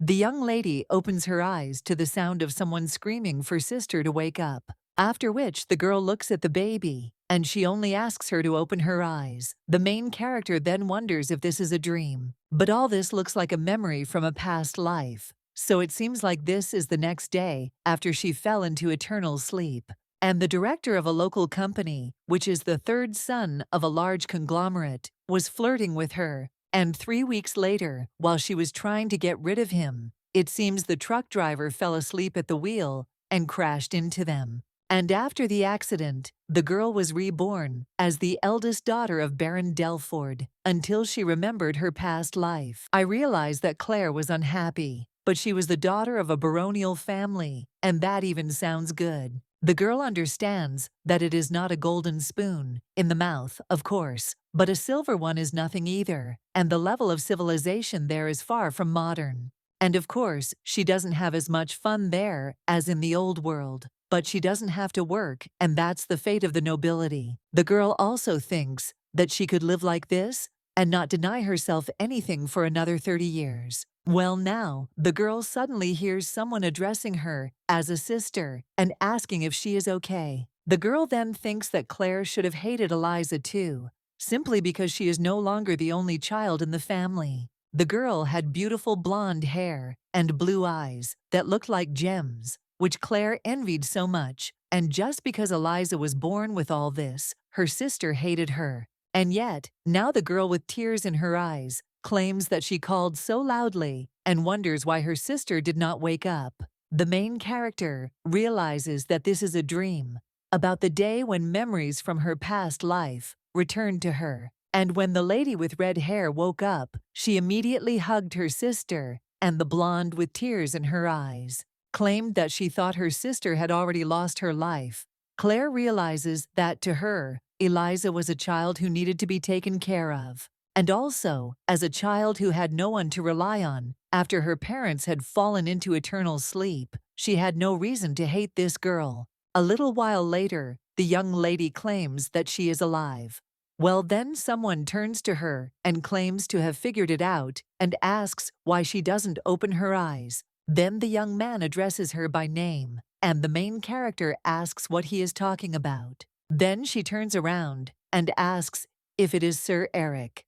The young lady opens her eyes to the sound of someone screaming for sister to wake up, after which the girl looks at the baby, and she only asks her to open her eyes. The main character then wonders if this is a dream, but all this looks like a memory from a past life. So it seems like this is the next day after she fell into eternal sleep. And the director of a local company, which is the third son of a large conglomerate, was flirting with her. And 3 weeks later, while she was trying to get rid of him, it seems the truck driver fell asleep at the wheel and crashed into them. And after the accident, the girl was reborn as the eldest daughter of Baron Delford until she remembered her past life. I realized that Claire was unhappy, but she was the daughter of a baronial family, and that even sounds good. The girl understands that it is not a golden spoon in the mouth, of course, but a silver one is nothing either, and the level of civilization there is far from modern. And of course, she doesn't have as much fun there as in the old world, but she doesn't have to work, and that's the fate of the nobility. The girl also thinks that she could live like this and not deny herself anything for another 30 years. Well, now, the girl suddenly hears someone addressing her as a sister and asking if she is okay. The girl then thinks that Claire should have hated Eliza too, simply because she is no longer the only child in the family. The girl had beautiful blonde hair and blue eyes that looked like gems, which Claire envied so much, and just because Eliza was born with all this, her sister hated her. And yet, now the girl with tears in her eyes claims that she called so loudly and wonders why her sister did not wake up. The main character realizes that this is a dream about the day when memories from her past life returned to her. And when the lady with red hair woke up, she immediately hugged her sister, and the blonde with tears in her eyes claimed that she thought her sister had already lost her life. Claire realizes that, to her, Eliza was a child who needed to be taken care of. And also, as a child who had no one to rely on, after her parents had fallen into eternal sleep, she had no reason to hate this girl. A little while later, the young lady claims that she is alive. Well, then someone turns to her and claims to have figured it out and asks why she doesn't open her eyes. Then the young man addresses her by name, and the main character asks what he is talking about. Then she turns around and asks if it is Sir Eric.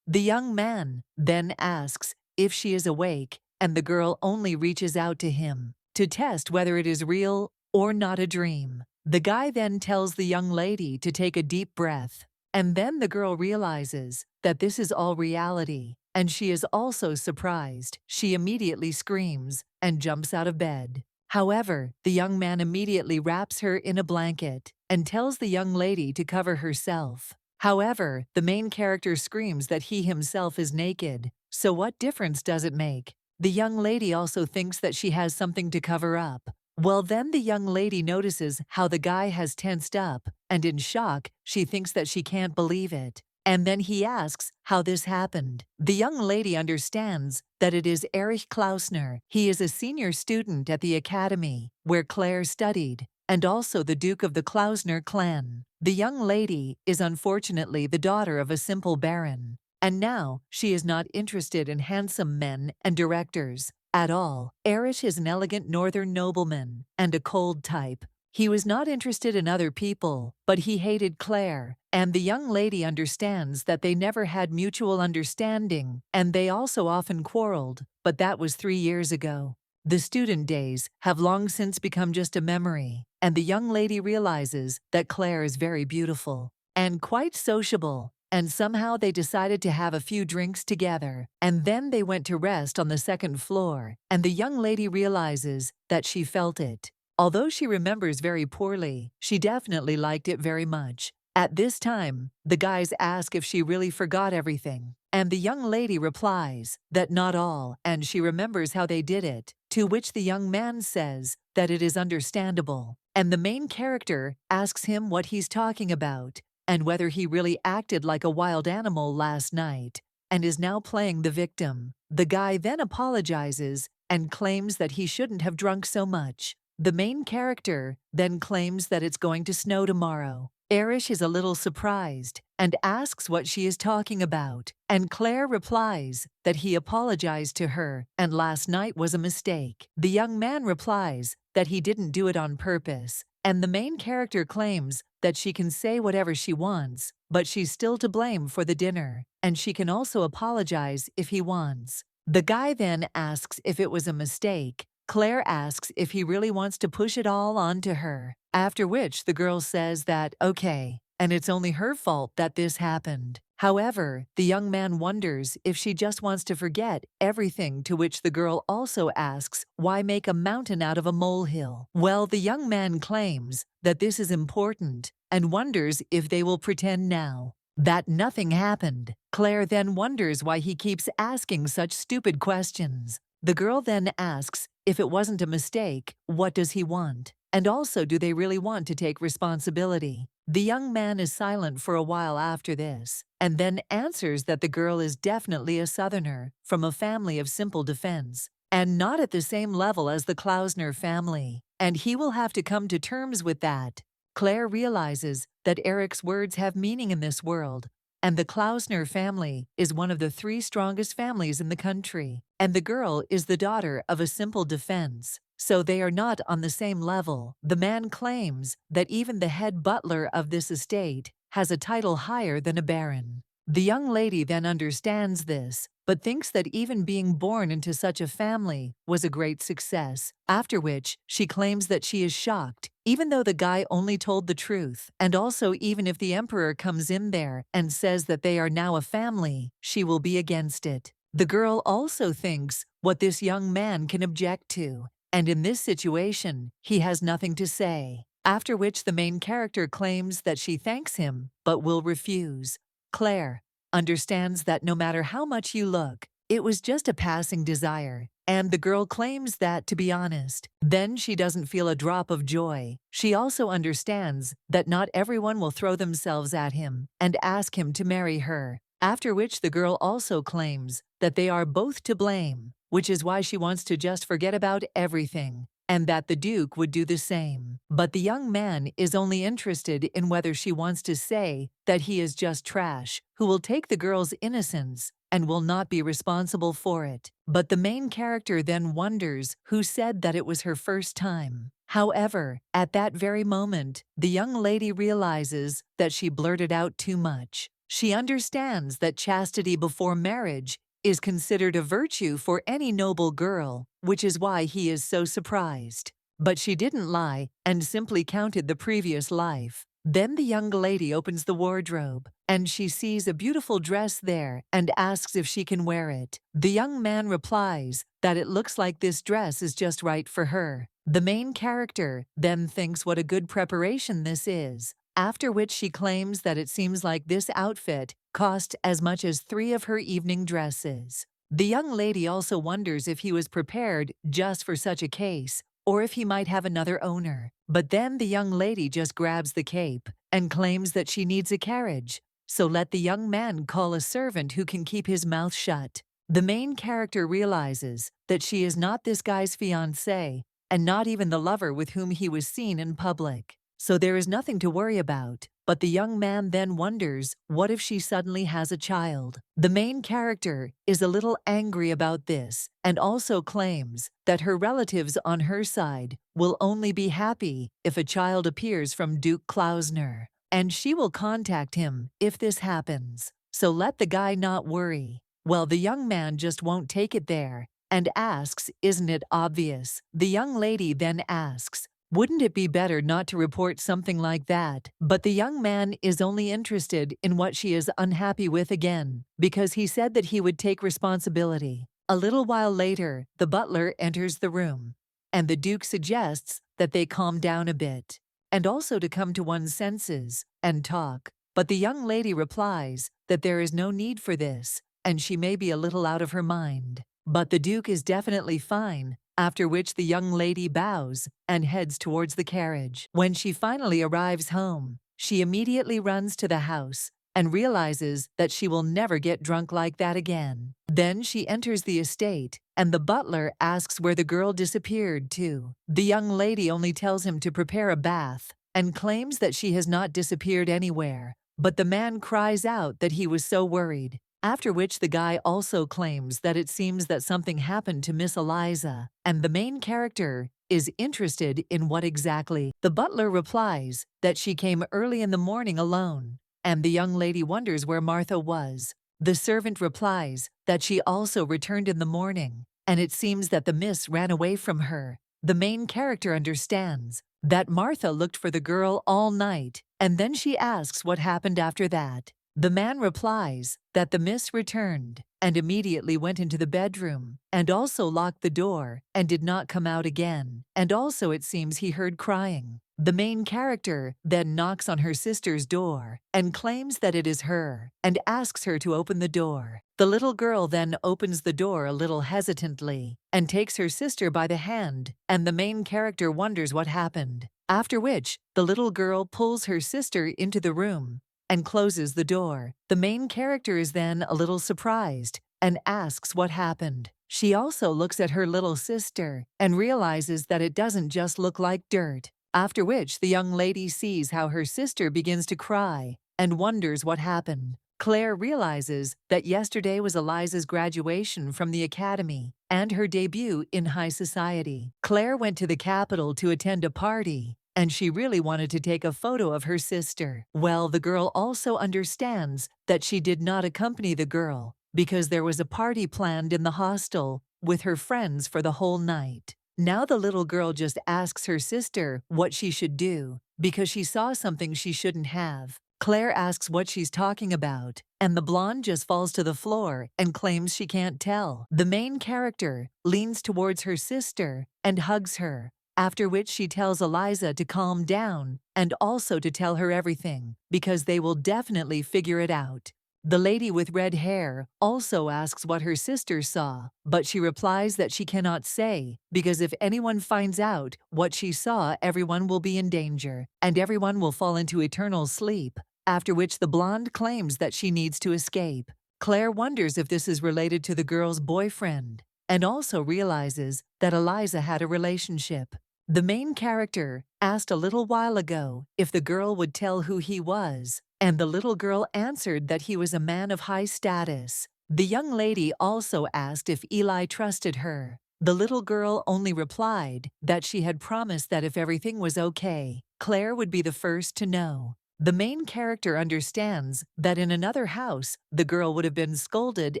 The young man then asks if she is awake, and the girl only reaches out to him to test whether it is real or not a dream. The guy then tells the young lady to take a deep breath, and then the girl realizes that this is all reality, and she is also surprised. She immediately screams and jumps out of bed. However, the young man immediately wraps her in a blanket and tells the young lady to cover herself. However, the main character screams that he himself is naked, so what difference does it make? The young lady also thinks that she has something to cover up. Well, then the young lady notices how the guy has tensed up, and in shock, she thinks that she can't believe it. And then he asks how this happened. The young lady understands that it is Erich Klausner. He is a senior student at the academy where Claire studied, and also the Duke of the Klausner clan. The young lady is unfortunately the daughter of a simple baron, and now she is not interested in handsome men and directors at all. Erich is an elegant northern nobleman and a cold type. He was not interested in other people, but he hated Claire, and the young lady understands that they never had mutual understanding, and they also often quarreled, but that was 3 years ago. The student days have long since become just a memory, and the young lady realizes that Claire is very beautiful and quite sociable, and somehow they decided to have a few drinks together, and then they went to rest on the second floor, and the young lady realizes that she felt it. Although she remembers very poorly, she definitely liked it very much. At this time, the guys ask if she really forgot everything, and the young lady replies that not all, and she remembers how they did it, to which the young man says that it is understandable, and the main character asks him what he's talking about, and whether he really acted like a wild animal last night, and is now playing the victim. The guy then apologizes and claims that he shouldn't have drunk so much. The main character then claims that it's going to snow tomorrow. Erich is a little surprised and asks what she is talking about. And Claire replies that he apologized to her and last night was a mistake. The young man replies that he didn't do it on purpose. And the main character claims that she can say whatever she wants, but she's still to blame for the dinner, and she can also apologize if he wants. The guy then asks if it was a mistake. Claire asks if he really wants to push it all onto her, after which the girl says that, okay, and it's only her fault that this happened. However, the young man wonders if she just wants to forget everything, to which the girl also asks, why make a mountain out of a molehill? Well, the young man claims that this is important and wonders if they will pretend now that nothing happened. Claire then wonders why he keeps asking such stupid questions. The girl then asks if it wasn't a mistake, what does he want? And also, do they really want to take responsibility? The young man is silent for a while after this, and then answers that the girl is definitely a Southerner from a family of simple defense, and not at the same level as the Klausner family, and he will have to come to terms with that. Claire realizes that Eric's words have meaning in this world, and the Klausner family is one of the 3 strongest families in the country, and the girl is the daughter of a simple defense. So they are not on the same level. The man claims that even the head butler of this estate has a title higher than a baron. The young lady then understands this, but thinks that even being born into such a family was a great success, after which she claims that she is shocked, even though the guy only told the truth, and also even if the emperor comes in there and says that they are now a family, she will be against it. The girl also thinks what this young man can object to, and in this situation, he has nothing to say, after which the main character claims that she thanks him, but will refuse. Claire understands that no matter how much you look, it was just a passing desire, and the girl claims that, to be honest, then she doesn't feel a drop of joy. She also understands that not everyone will throw themselves at him and ask him to marry her, after which the girl also claims that they are both to blame, which is why she wants to just forget about everything, and that the Duke would do the same. But the young man is only interested in whether she wants to say that he is just trash, who will take the girl's innocence and will not be responsible for it. But the main character then wonders who said that it was her first time. However, at that very moment, the young lady realizes that she blurted out too much. She understands that chastity before marriage is considered a virtue for any noble girl, which is why he is so surprised. But she didn't lie and simply counted the previous life. Then the young lady opens the wardrobe, and she sees a beautiful dress there and asks if she can wear it. The young man replies that it looks like this dress is just right for her. The main character then thinks what a good preparation this is, after which she claims that it seems like this outfit cost as much as 3 of her evening dresses. The young lady also wonders if he was prepared just for such a case, or if he might have another owner. But then the young lady just grabs the cape and claims that she needs a carriage, so let the young man call a servant who can keep his mouth shut. The main character realizes that she is not this guy's fiancée, and not even the lover with whom he was seen in public. So there is nothing to worry about, but the young man then wonders, what if she suddenly has a child? The main character is a little angry about this, and also claims that her relatives on her side will only be happy if a child appears from Duke Klausner, and she will contact him if this happens. So let the guy not worry. Well, the young man just won't take it there, and asks, isn't it obvious? The young lady then asks, wouldn't it be better not to report something like that? But the young man is only interested in what she is unhappy with again, because he said that he would take responsibility. A little while later, the butler enters the room, and the Duke suggests that they calm down a bit, and also to come to one's senses and talk. But the young lady replies that there is no need for this, and she may be a little out of her mind. But the Duke is definitely fine, after which the young lady bows and heads towards the carriage. When she finally arrives home, she immediately runs to the house and realizes that she will never get drunk like that again. Then she enters the estate, and the butler asks where the girl disappeared to. The young lady only tells him to prepare a bath and claims that she has not disappeared anywhere, but the man cries out that he was so worried. After which the guy also claims that it seems that something happened to Miss Eliza, and the main character is interested in what exactly. The butler replies that she came early in the morning alone, and the young lady wonders where Martha was. The servant replies that she also returned in the morning, and it seems that the miss ran away from her. The main character understands that Martha looked for the girl all night, and then she asks what happened after that. The man replies that the miss returned and immediately went into the bedroom and also locked the door and did not come out again, and also it seems he heard crying. The main character then knocks on her sister's door and claims that it is her and asks her to open the door. The little girl then opens the door a little hesitantly and takes her sister by the hand, and the main character wonders what happened. After which, the little girl pulls her sister into the room and closes the door. The main character is then a little surprised and asks what happened. She also looks at her little sister and realizes that it doesn't just look like dirt. After which the young lady sees how her sister begins to cry and wonders what happened. Claire realizes that yesterday was Eliza's graduation from the academy and her debut in high society. Claire went to the capital to attend a party, and she really wanted to take a photo of her sister. Well, the girl also understands that she did not accompany the girl because there was a party planned in the hostel with her friends for the whole night. Now the little girl just asks her sister what she should do because she saw something she shouldn't have. Claire asks what she's talking about, and the blonde just falls to the floor and claims she can't tell. The main character leans towards her sister and hugs her, after which she tells Eliza to calm down and also to tell her everything, because they will definitely figure it out. The lady with red hair also asks what her sister saw, but she replies that she cannot say, because if anyone finds out what she saw, everyone will be in danger, and everyone will fall into eternal sleep, after which the blonde claims that she needs to escape. Claire wonders if this is related to the girl's boyfriend, and also realizes that Eliza had a relationship. The main character asked a little while ago if the girl would tell who he was, and the little girl answered that he was a man of high status. The young lady also asked if Eli trusted her. The little girl only replied that she had promised that if everything was okay, Claire would be the first to know. The main character understands that in another house, the girl would have been scolded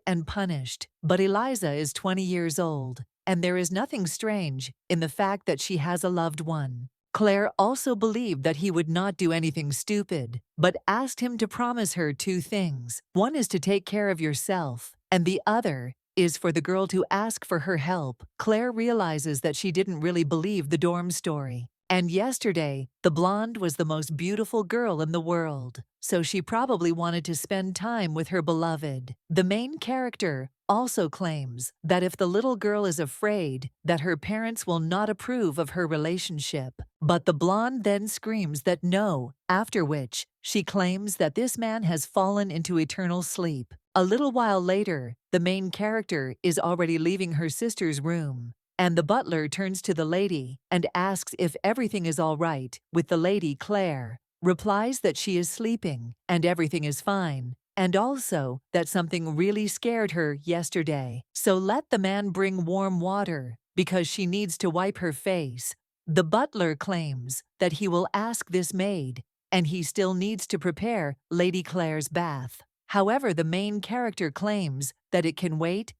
and punished, but Eliza is 20 years old, and there is nothing strange in the fact that she has a loved one. Claire also believed that he would not do anything stupid, but asked him to promise her two things. One is to take care of yourself, and the other is for the girl to ask for her help. Claire realizes that she didn't really believe the dorm story. And yesterday, the blonde was the most beautiful girl in the world, so she probably wanted to spend time with her beloved. The main character also claims that if the little girl is afraid that her parents will not approve of her relationship, but the blonde then screams that no, after which she claims that this man has fallen into eternal sleep. A little while later, the main character is already leaving her sister's room, and the butler turns to the lady and asks if everything is all right with the lady. Claire replies that she is sleeping and everything is fine, and also that something really scared her yesterday. So let the man bring warm water because she needs to wipe her face. The butler claims that he will ask this maid, and he still needs to prepare Lady Claire's bath. However, the main character claims that it can wait.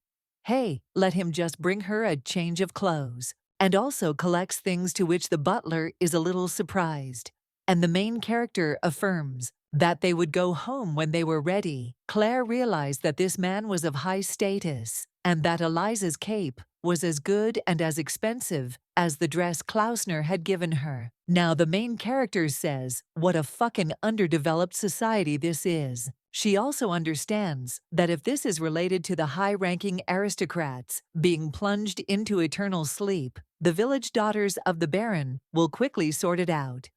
Hey, let him just bring her a change of clothes, and also collects things, to which the butler is a little surprised. And the main character affirms that they would go home when they were ready. Claire realized that this man was of high status, and that Eliza's cape was as good and as expensive as the dress Klausner had given her. Now the main character says, what a fucking underdeveloped society this is. She also understands that if this is related to the high-ranking aristocrats being plunged into eternal sleep, the village daughters of the Baron will quickly sort it out.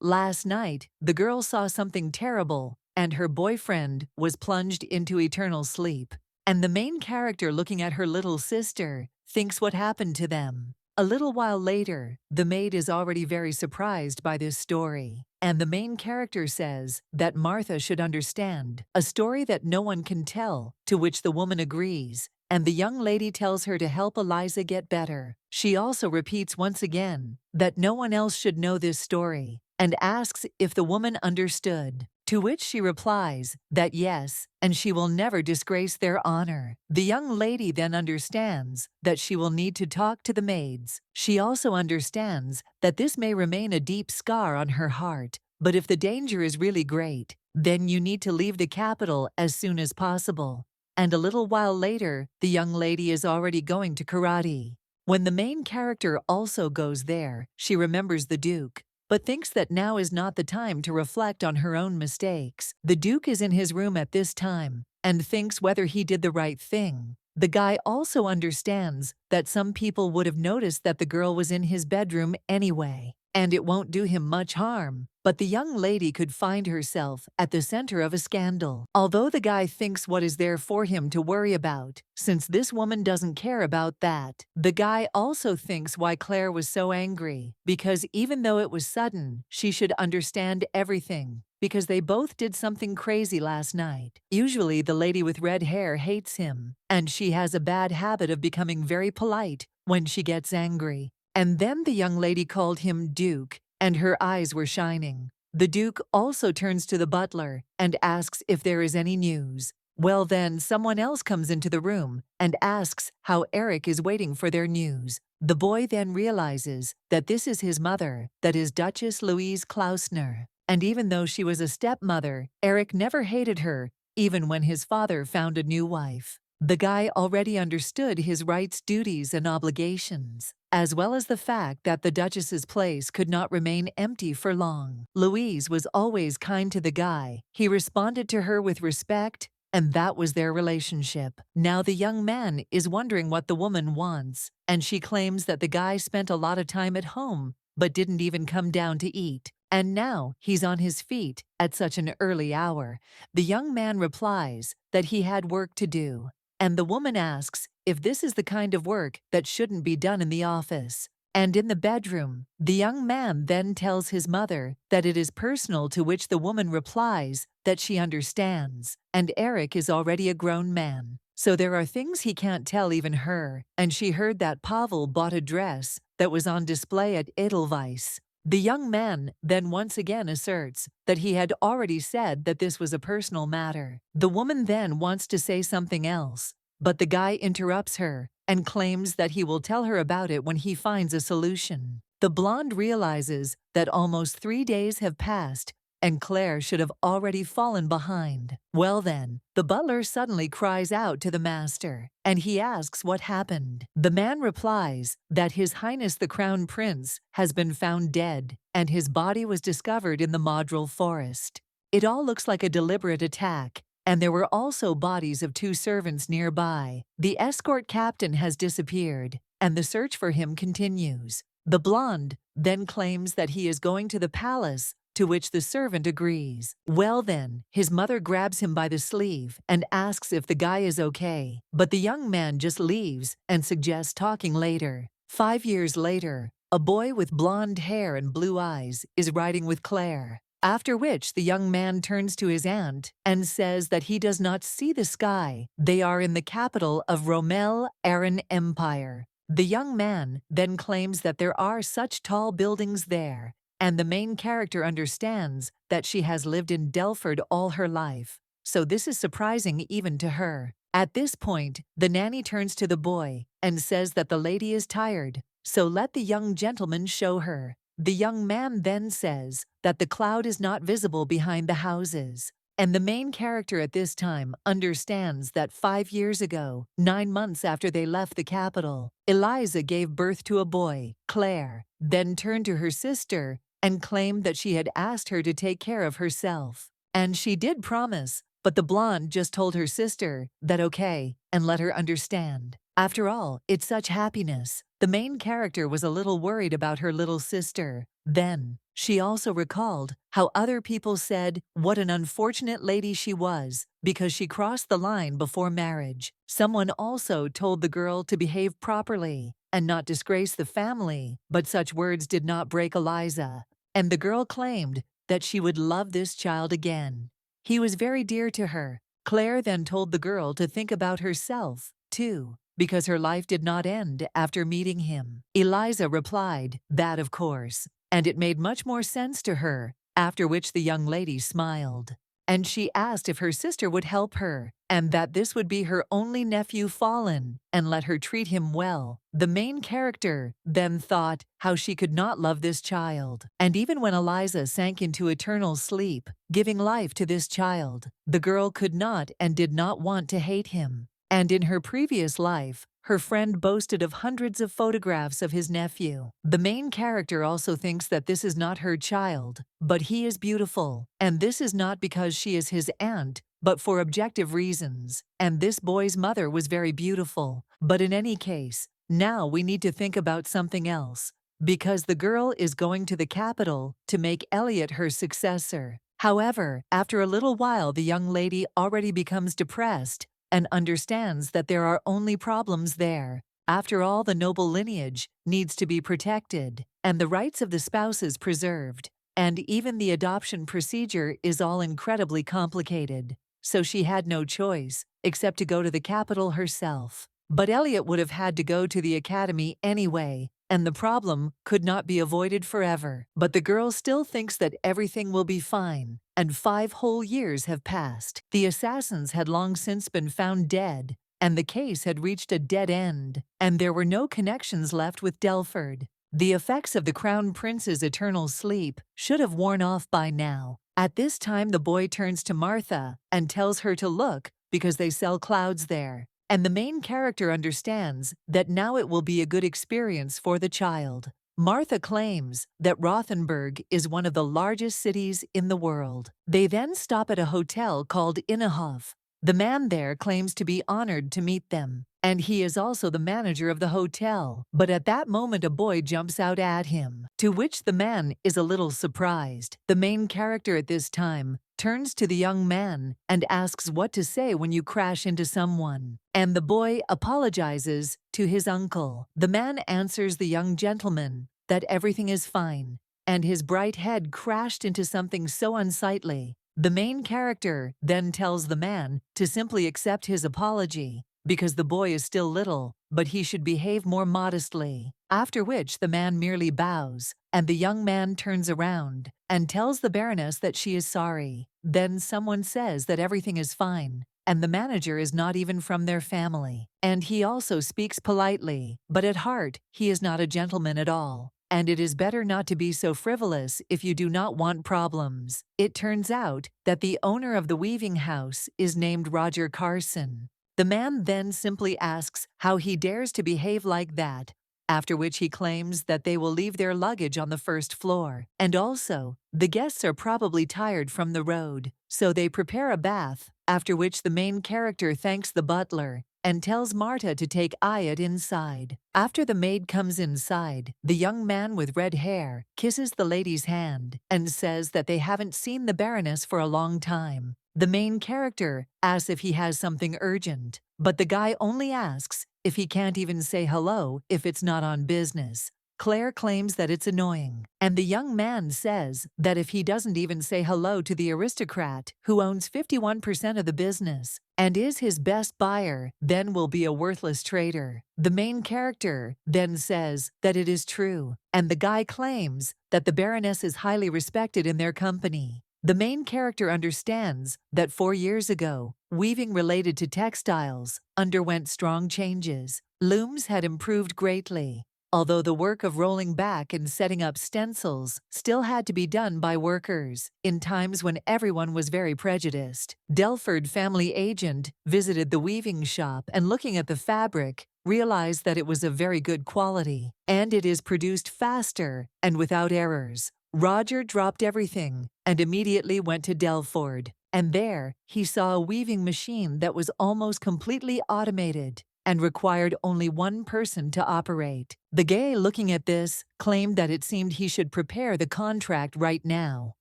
Last night, the girl saw something terrible, and her boyfriend was plunged into eternal sleep. And the main character, looking at her little sister, thinks what happened to them. A little while later, the maid is already very surprised by this story, and the main character says that Martha should understand, a story that no one can tell, to which the woman agrees, and the young lady tells her to help Eliza get better. She also repeats once again that no one else should know this story, and asks if the woman understood, to which she replies that yes, and she will never disgrace their honor. The young lady then understands that she will need to talk to the maids. She also understands that this may remain a deep scar on her heart, but if the danger is really great, then you need to leave the capital as soon as possible. And a little while later, the young lady is already going to karate. When the main character also goes there, she remembers the Duke, but thinks that now is not the time to reflect on her own mistakes. The Duke is in his room at this time, and thinks whether he did the right thing. The guy also understands that some people would have noticed that the girl was in his bedroom anyway, and it won't do him much harm. But the young lady could find herself at the center of a scandal. Although the guy thinks what is there for him to worry about, since this woman doesn't care about that. The guy also thinks why Claire was so angry, because even though it was sudden, she should understand everything, because they both did something crazy last night. Usually the lady with red hair hates him, and she has a bad habit of becoming very polite when she gets angry. And then the young lady called him Duke, and her eyes were shining. The Duke also turns to the butler and asks if there is any news. Well, then someone else comes into the room and asks how Eric is waiting for their news. The boy then realizes that this is his mother, that is Duchess Louise Klausner. And even though she was a stepmother, Eric never hated her, even when his father found a new wife. The guy already understood his rights, duties, and obligations, as well as the fact that the Duchess's place could not remain empty for long. Louise was always kind to the guy. He responded to her with respect, and that was their relationship. Now the young man is wondering what the woman wants, and she claims that the guy spent a lot of time at home, but didn't even come down to eat. And now he's on his feet at such an early hour. The young man replies that he had work to do. And the woman asks if this is the kind of work that shouldn't be done in the office. And in the bedroom, the young man then tells his mother that it is personal, to which the woman replies that she understands, and Eric is already a grown man. So there are things he can't tell even her, and she heard that Pavel bought a dress that was on display at Edelweiss. The young man then once again asserts that he had already said that this was a personal matter. The woman then wants to say something else, but the guy interrupts her and claims that he will tell her about it when he finds a solution. The blonde realizes that almost 3 days have passed and Claire should have already fallen behind. Well then, the butler suddenly cries out to the master, and he asks what happened. The man replies that His Highness the Crown Prince has been found dead, and his body was discovered in the Modral Forest. It all looks like a deliberate attack, and there were also bodies of 2 servants nearby. The escort captain has disappeared, and the search for him continues. The blonde then claims that he is going to the palace, to which the servant agrees. Well then, his mother grabs him by the sleeve and asks if the guy is okay, but the young man just leaves and suggests talking later. 5 years later, a boy with blonde hair and blue eyes is riding with Claire, after which the young man turns to his aunt and says that he does not see the sky. They are in the capital of Rommel Aran Empire. The young man then claims that there are such tall buildings there, and the main character understands that she has lived in Delford all her life, so this is surprising even to her. At this point, the nanny turns to the boy and says that the lady is tired, so let the young gentleman show her. The young man then says that the cloud is not visible behind the houses, and the main character at this time understands that 5 years ago, 9 months after they left the capital, Eliza gave birth to a boy, Claire, then turned to her sister and claimed that she had asked her to take care of herself. And she did promise, but the blonde just told her sister that okay, and let her understand. After all, it's such happiness. The main character was a little worried about her little sister. Then, she also recalled how other people said what an unfortunate lady she was because she crossed the line before marriage. Someone also told the girl to behave properly, and not disgrace the family, but such words did not break Eliza, and the girl claimed that she would love this child again. He was very dear to her. Claire then told the girl to think about herself, too, because her life did not end after meeting him. Eliza replied, "That of course," and it made much more sense to her, after which the young lady smiled. And she asked if her sister would help her, and that this would be her only nephew fallen, and let her treat him well. The main character then thought how she could not love this child. And even when Eliza sank into eternal sleep, giving life to this child, the girl could not and did not want to hate him. And in her previous life, her friend boasted of hundreds of photographs of his nephew. The main character also thinks that this is not her child, but he is beautiful, and this is not because she is his aunt, but for objective reasons, and this boy's mother was very beautiful. But in any case, now we need to think about something else, because the girl is going to the capital to make Elliot her successor. However, after a little while the young lady already becomes depressed and understands that there are only problems there. After all, the noble lineage needs to be protected, and the rights of the spouses preserved, and even the adoption procedure is all incredibly complicated, so she had no choice except to go to the capital herself. But Elliot would have had to go to the academy anyway, and the problem could not be avoided forever. But the girl still thinks that everything will be fine, and 5 whole years have passed. The assassins had long since been found dead, and the case had reached a dead end, and there were no connections left with Delford. The effects of the Crown Prince's eternal sleep should have worn off by now. At this time the boy turns to Martha and tells her to look because they sell clouds there. And the main character understands that now it will be a good experience for the child. Martha claims that Rothenburg is one of the largest cities in the world. They then stop at a hotel called Innenhof. The man there claims to be honored to meet them, and he is also the manager of the hotel. But at that moment a boy jumps out at him, to which the man is a little surprised. The main character at this time turns to the young man and asks what to say when you crash into someone, and the boy apologizes to his uncle. The man answers the young gentleman that everything is fine, and his bright head crashed into something so unsightly. The main character then tells the man to simply accept his apology, because the boy is still little, but he should behave more modestly. After which the man merely bows, and the young man turns around and tells the Baroness that she is sorry. Then someone says that everything is fine, and the manager is not even from their family. And he also speaks politely, but at heart he is not a gentleman at all. And it is better not to be so frivolous if you do not want problems. It turns out that the owner of the weaving house is named Roger Carson. The man then simply asks how he dares to behave like that, after which he claims that they will leave their luggage on the first floor. And also, the guests are probably tired from the road, so they prepare a bath, after which the main character thanks the butler and tells Marta to take Ayat inside. After the maid comes inside, the young man with red hair kisses the lady's hand and says that they haven't seen the Baroness for a long time. The main character asks if he has something urgent, but the guy only asks if he can't even say hello if it's not on business. Claire claims that it's annoying, and the young man says that if he doesn't even say hello to the aristocrat who owns 51% of the business and is his best buyer, then will be a worthless trader. The main character then says that it is true, and the guy claims that the Baroness is highly respected in their company. The main character understands that 4 years ago, weaving related to textiles underwent strong changes. Looms had improved greatly, although the work of rolling back and setting up stencils still had to be done by workers. In times when everyone was very prejudiced, Delford family agent visited the weaving shop and looking at the fabric, realized that it was of very good quality, and it is produced faster and without errors. Roger dropped everything and immediately went to Delford, and there he saw a weaving machine that was almost completely automated and required only one person to operate. The guy looking at this claimed that it seemed he should prepare the contract right now,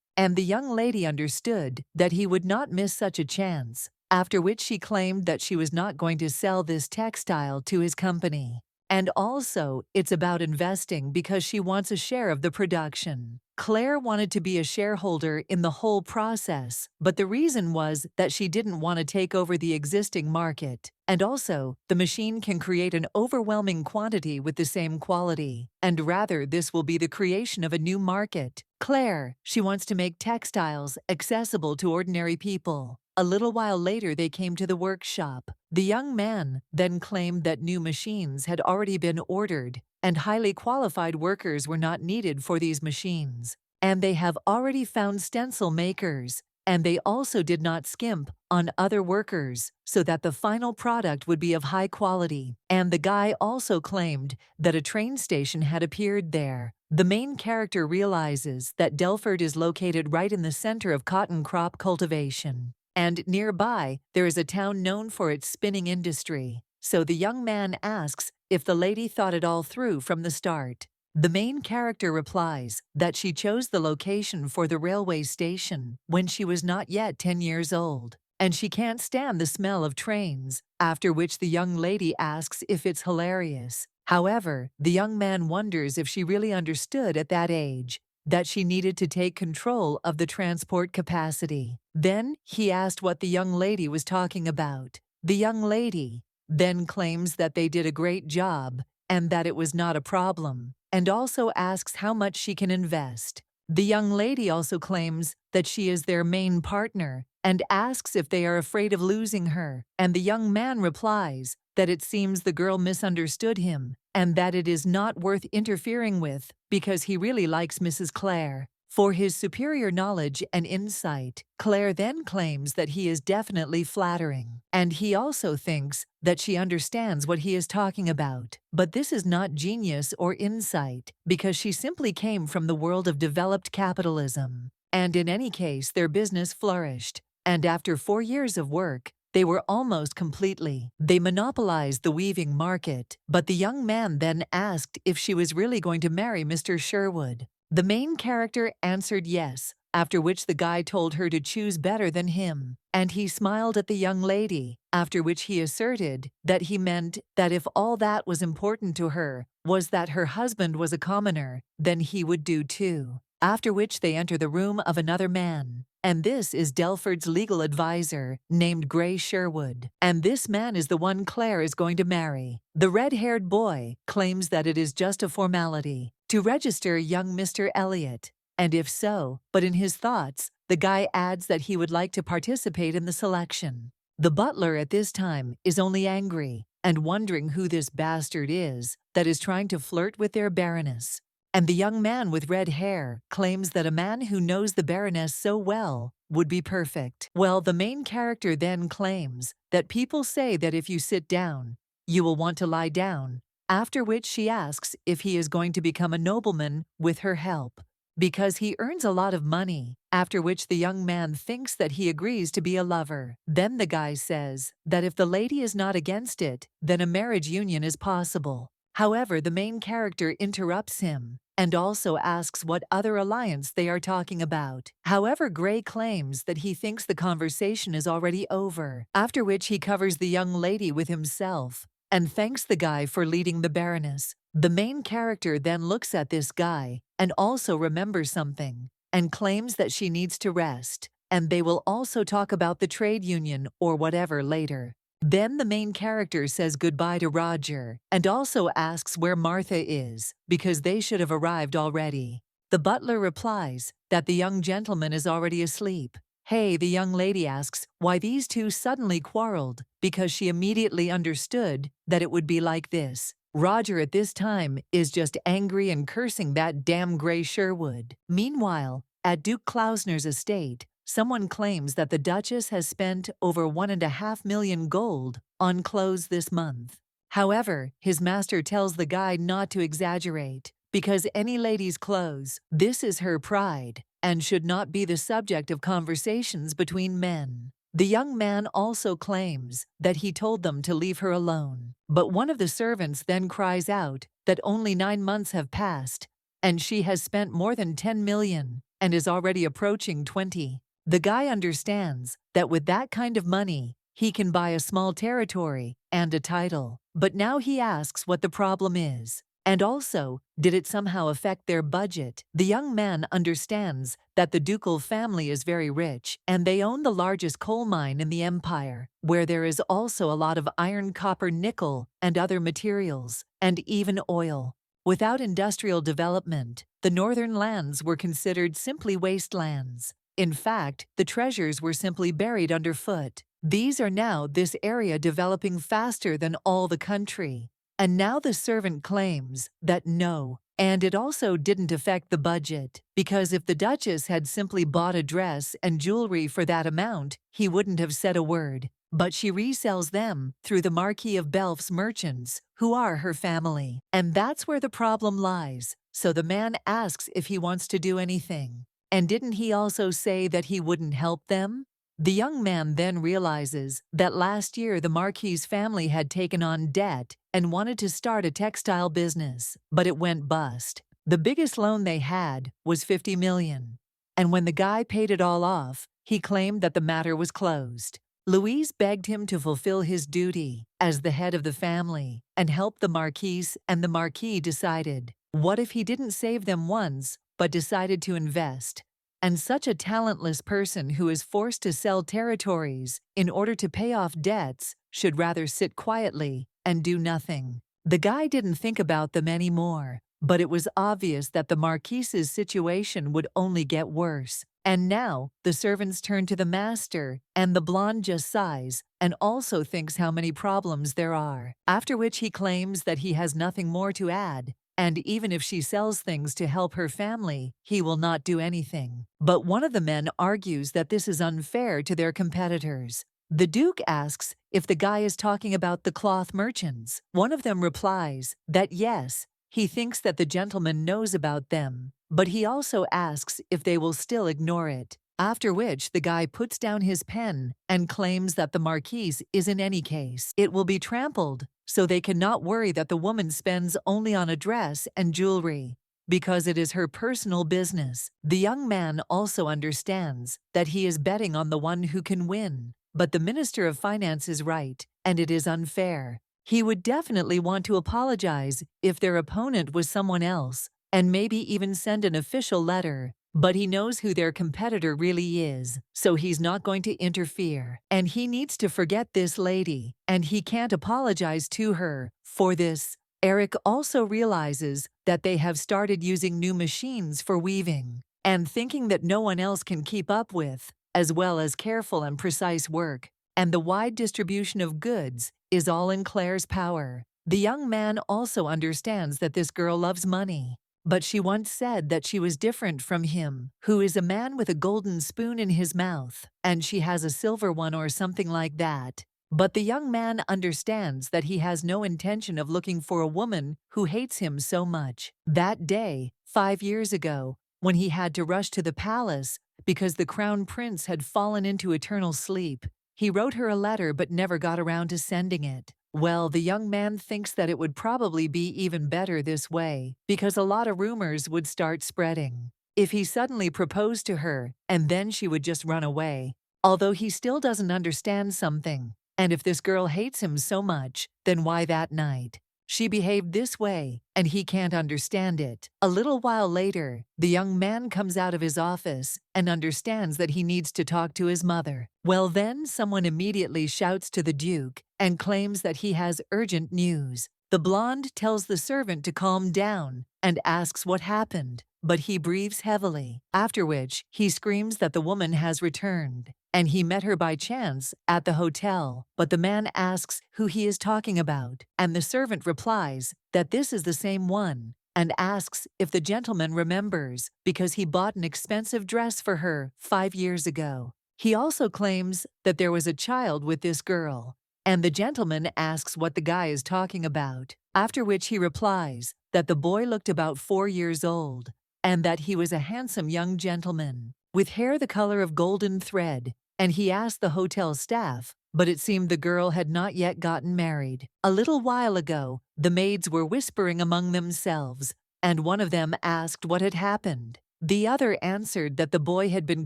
and the young lady understood that he would not miss such a chance, after which she claimed that she was not going to sell this textile to his company. And also, it's about investing because she wants a share of the production. Claire wanted to be a shareholder in the whole process, but the reason was that she didn't want to take over the existing market. And also, the machine can create an overwhelming quantity with the same quality. And rather, this will be the creation of a new market. Claire, she wants to make textiles accessible to ordinary people. A little while later, they came to the workshop. The young man then claimed that new machines had already been ordered, and highly qualified workers were not needed for these machines. And they have already found stencil makers, and they also did not skimp on other workers, so that the final product would be of high quality. And the guy also claimed that a train station had appeared there. The main character realizes that Delford is located right in the center of cotton crop cultivation. And nearby, there is a town known for its spinning industry. So the young man asks if the lady thought it all through from the start. The main character replies that she chose the location for the railway station when she was not yet 10 years old, and she can't stand the smell of trains, after which the young lady asks if it's hilarious. However, the young man wonders if she really understood at that age that she needed to take control of the transport capacity. Then he asked what the young lady was talking about. The young lady then claims that they did a great job and that it was not a problem, and also asks how much she can invest. The young lady also claims that she is their main partner and asks if they are afraid of losing her, and the young man replies that it seems the girl misunderstood him and that it is not worth interfering with because he really likes Mrs. Claire for his superior knowledge and insight. Claire then claims that he is definitely flattering, and he also thinks that she understands what he is talking about. But this is not genius or insight, because she simply came from the world of developed capitalism. And in any case, their business flourished, and after 4 years of work, they were almost completely. They monopolized the weaving market, but the young man then asked if she was really going to marry Mr. Sherwood. The main character answered yes, after which the guy told her to choose better than him, and he smiled at the young lady, after which he asserted that he meant that if all that was important to her was that her husband was a commoner, then he would do too. After which they enter the room of another man, and this is Delford's legal advisor, named Gray Sherwood. And this man is the one Claire is going to marry. The red-haired boy claims that it is just a formality to register young Mr. Elliot, and if so, but in his thoughts, the guy adds that he would like to participate in the selection. The butler at this time is only angry and wondering who this bastard is that is trying to flirt with their baroness. And the young man with red hair claims that a man who knows the baroness so well would be perfect. Well, the main character then claims that people say that if you sit down, you will want to lie down, after which she asks if he is going to become a nobleman with her help, because he earns a lot of money, after which the young man thinks that he agrees to be a lover. Then the guy says that if the lady is not against it, then a marriage union is possible. However, the main character interrupts him and also asks what other alliance they are talking about. However, Gray claims that he thinks the conversation is already over, after which he covers the young lady with himself and thanks the guy for leading the baroness. The main character then looks at this guy and also remembers something and claims that she needs to rest, and they will also talk about the trade union or whatever later. Then the main character says goodbye to Roger and also asks where Martha is, because they should have arrived already. The butler replies that the young gentleman is already asleep. Hey, the young lady asks why these two suddenly quarreled, because she immediately understood that it would be like this. Roger at this time is just angry and cursing that damn Gray Sherwood. Meanwhile, at Duke Klausner's estate, someone claims that the Duchess has spent over 1.5 million gold on clothes this month. However, his master tells the guy not to exaggerate, because any lady's clothes, this is her pride, and should not be the subject of conversations between men. The young man also claims that he told them to leave her alone, but one of the servants then cries out that only 9 months have passed, and she has spent more than 10 million and is already approaching 20. The guy understands that with that kind of money, he can buy a small territory and a title. But now he asks what the problem is. And also, did it somehow affect their budget? The young man understands that the ducal family is very rich, and they own the largest coal mine in the empire, where there is also a lot of iron, copper, nickel, and other materials, and even oil. Without industrial development, the northern lands were considered simply wastelands. In fact, the treasures were simply buried underfoot. These are now this area developing faster than all the country. And now the servant claims that no, and it also didn't affect the budget, because if the Duchess had simply bought a dress and jewelry for that amount, he wouldn't have said a word. But she resells them through the Marquis of Belf's merchants, who are her family. And that's where the problem lies. So the man asks if he wants to do anything. And didn't he also say that he wouldn't help them? The young man then realizes that last year the Marquis's family had taken on debt and wanted to start a textile business, but it went bust. The biggest loan they had was $50 million. And when the guy paid it all off, he claimed that the matter was closed. Louise begged him to fulfill his duty as the head of the family and help the Marquise, and the Marquis decided, what if he didn't save them once, but decided to invest? And such a talentless person who is forced to sell territories in order to pay off debts should rather sit quietly and do nothing. The guy didn't think about them anymore, but it was obvious that the Marquise's situation would only get worse. And now, the servants turn to the master, and the blonde just sighs and also thinks how many problems there are, after which he claims that he has nothing more to add. And even if she sells things to help her family, he will not do anything. But one of the men argues that this is unfair to their competitors. The Duke asks if the guy is talking about the cloth merchants. One of them replies that yes, he thinks that the gentleman knows about them, but he also asks if they will still ignore it. After which the guy puts down his pen and claims that the Marquise is in any case. It will be trampled, so they cannot worry that the woman spends only on a dress and jewelry, because it is her personal business. The young man also understands that he is betting on the one who can win, but the Minister of Finance is right, and it is unfair. He would definitely want to apologize if their opponent was someone else, and maybe even send an official letter. But he knows who their competitor really is, so he's not going to interfere. And he needs to forget this lady, and he can't apologize to her for this. Eric also realizes that they have started using new machines for weaving, and thinking that no one else can keep up with, as well as careful and precise work. And the wide distribution of goods is all in Claire's power. The young man also understands that this girl loves money. But she once said that she was different from him, who is a man with a golden spoon in his mouth, and she has a silver one or something like that. But the young man understands that he has no intention of looking for a woman who hates him so much. That day, 5 years ago, when he had to rush to the palace because the crown prince had fallen into eternal sleep, he wrote her a letter but never got around to sending it. Well, the young man thinks that it would probably be even better this way, because a lot of rumors would start spreading. If he suddenly proposed to her, and then she would just run away. Although he still doesn't understand something, and if this girl hates him so much, then why that night she behaved this way, and he can't understand it. A little while later, the young man comes out of his office and understands that he needs to talk to his mother. Well, then someone immediately shouts to the Duke and claims that he has urgent news. The blonde tells the servant to calm down and asks what happened, but he breathes heavily, after which he screams that the woman has returned, and he met her by chance at the hotel. But the man asks who he is talking about, and the servant replies that this is the same one, and asks if the gentleman remembers because he bought an expensive dress for her 5 years ago. He also claims that there was a child with this girl, and the gentleman asks what the guy is talking about, after which he replies that the boy looked about 4 years old, and that he was a handsome young gentleman, with hair the color of golden thread, and he asked the hotel staff, but it seemed the girl had not yet gotten married. A little while ago, the maids were whispering among themselves, and one of them asked what had happened. The other answered that the boy had been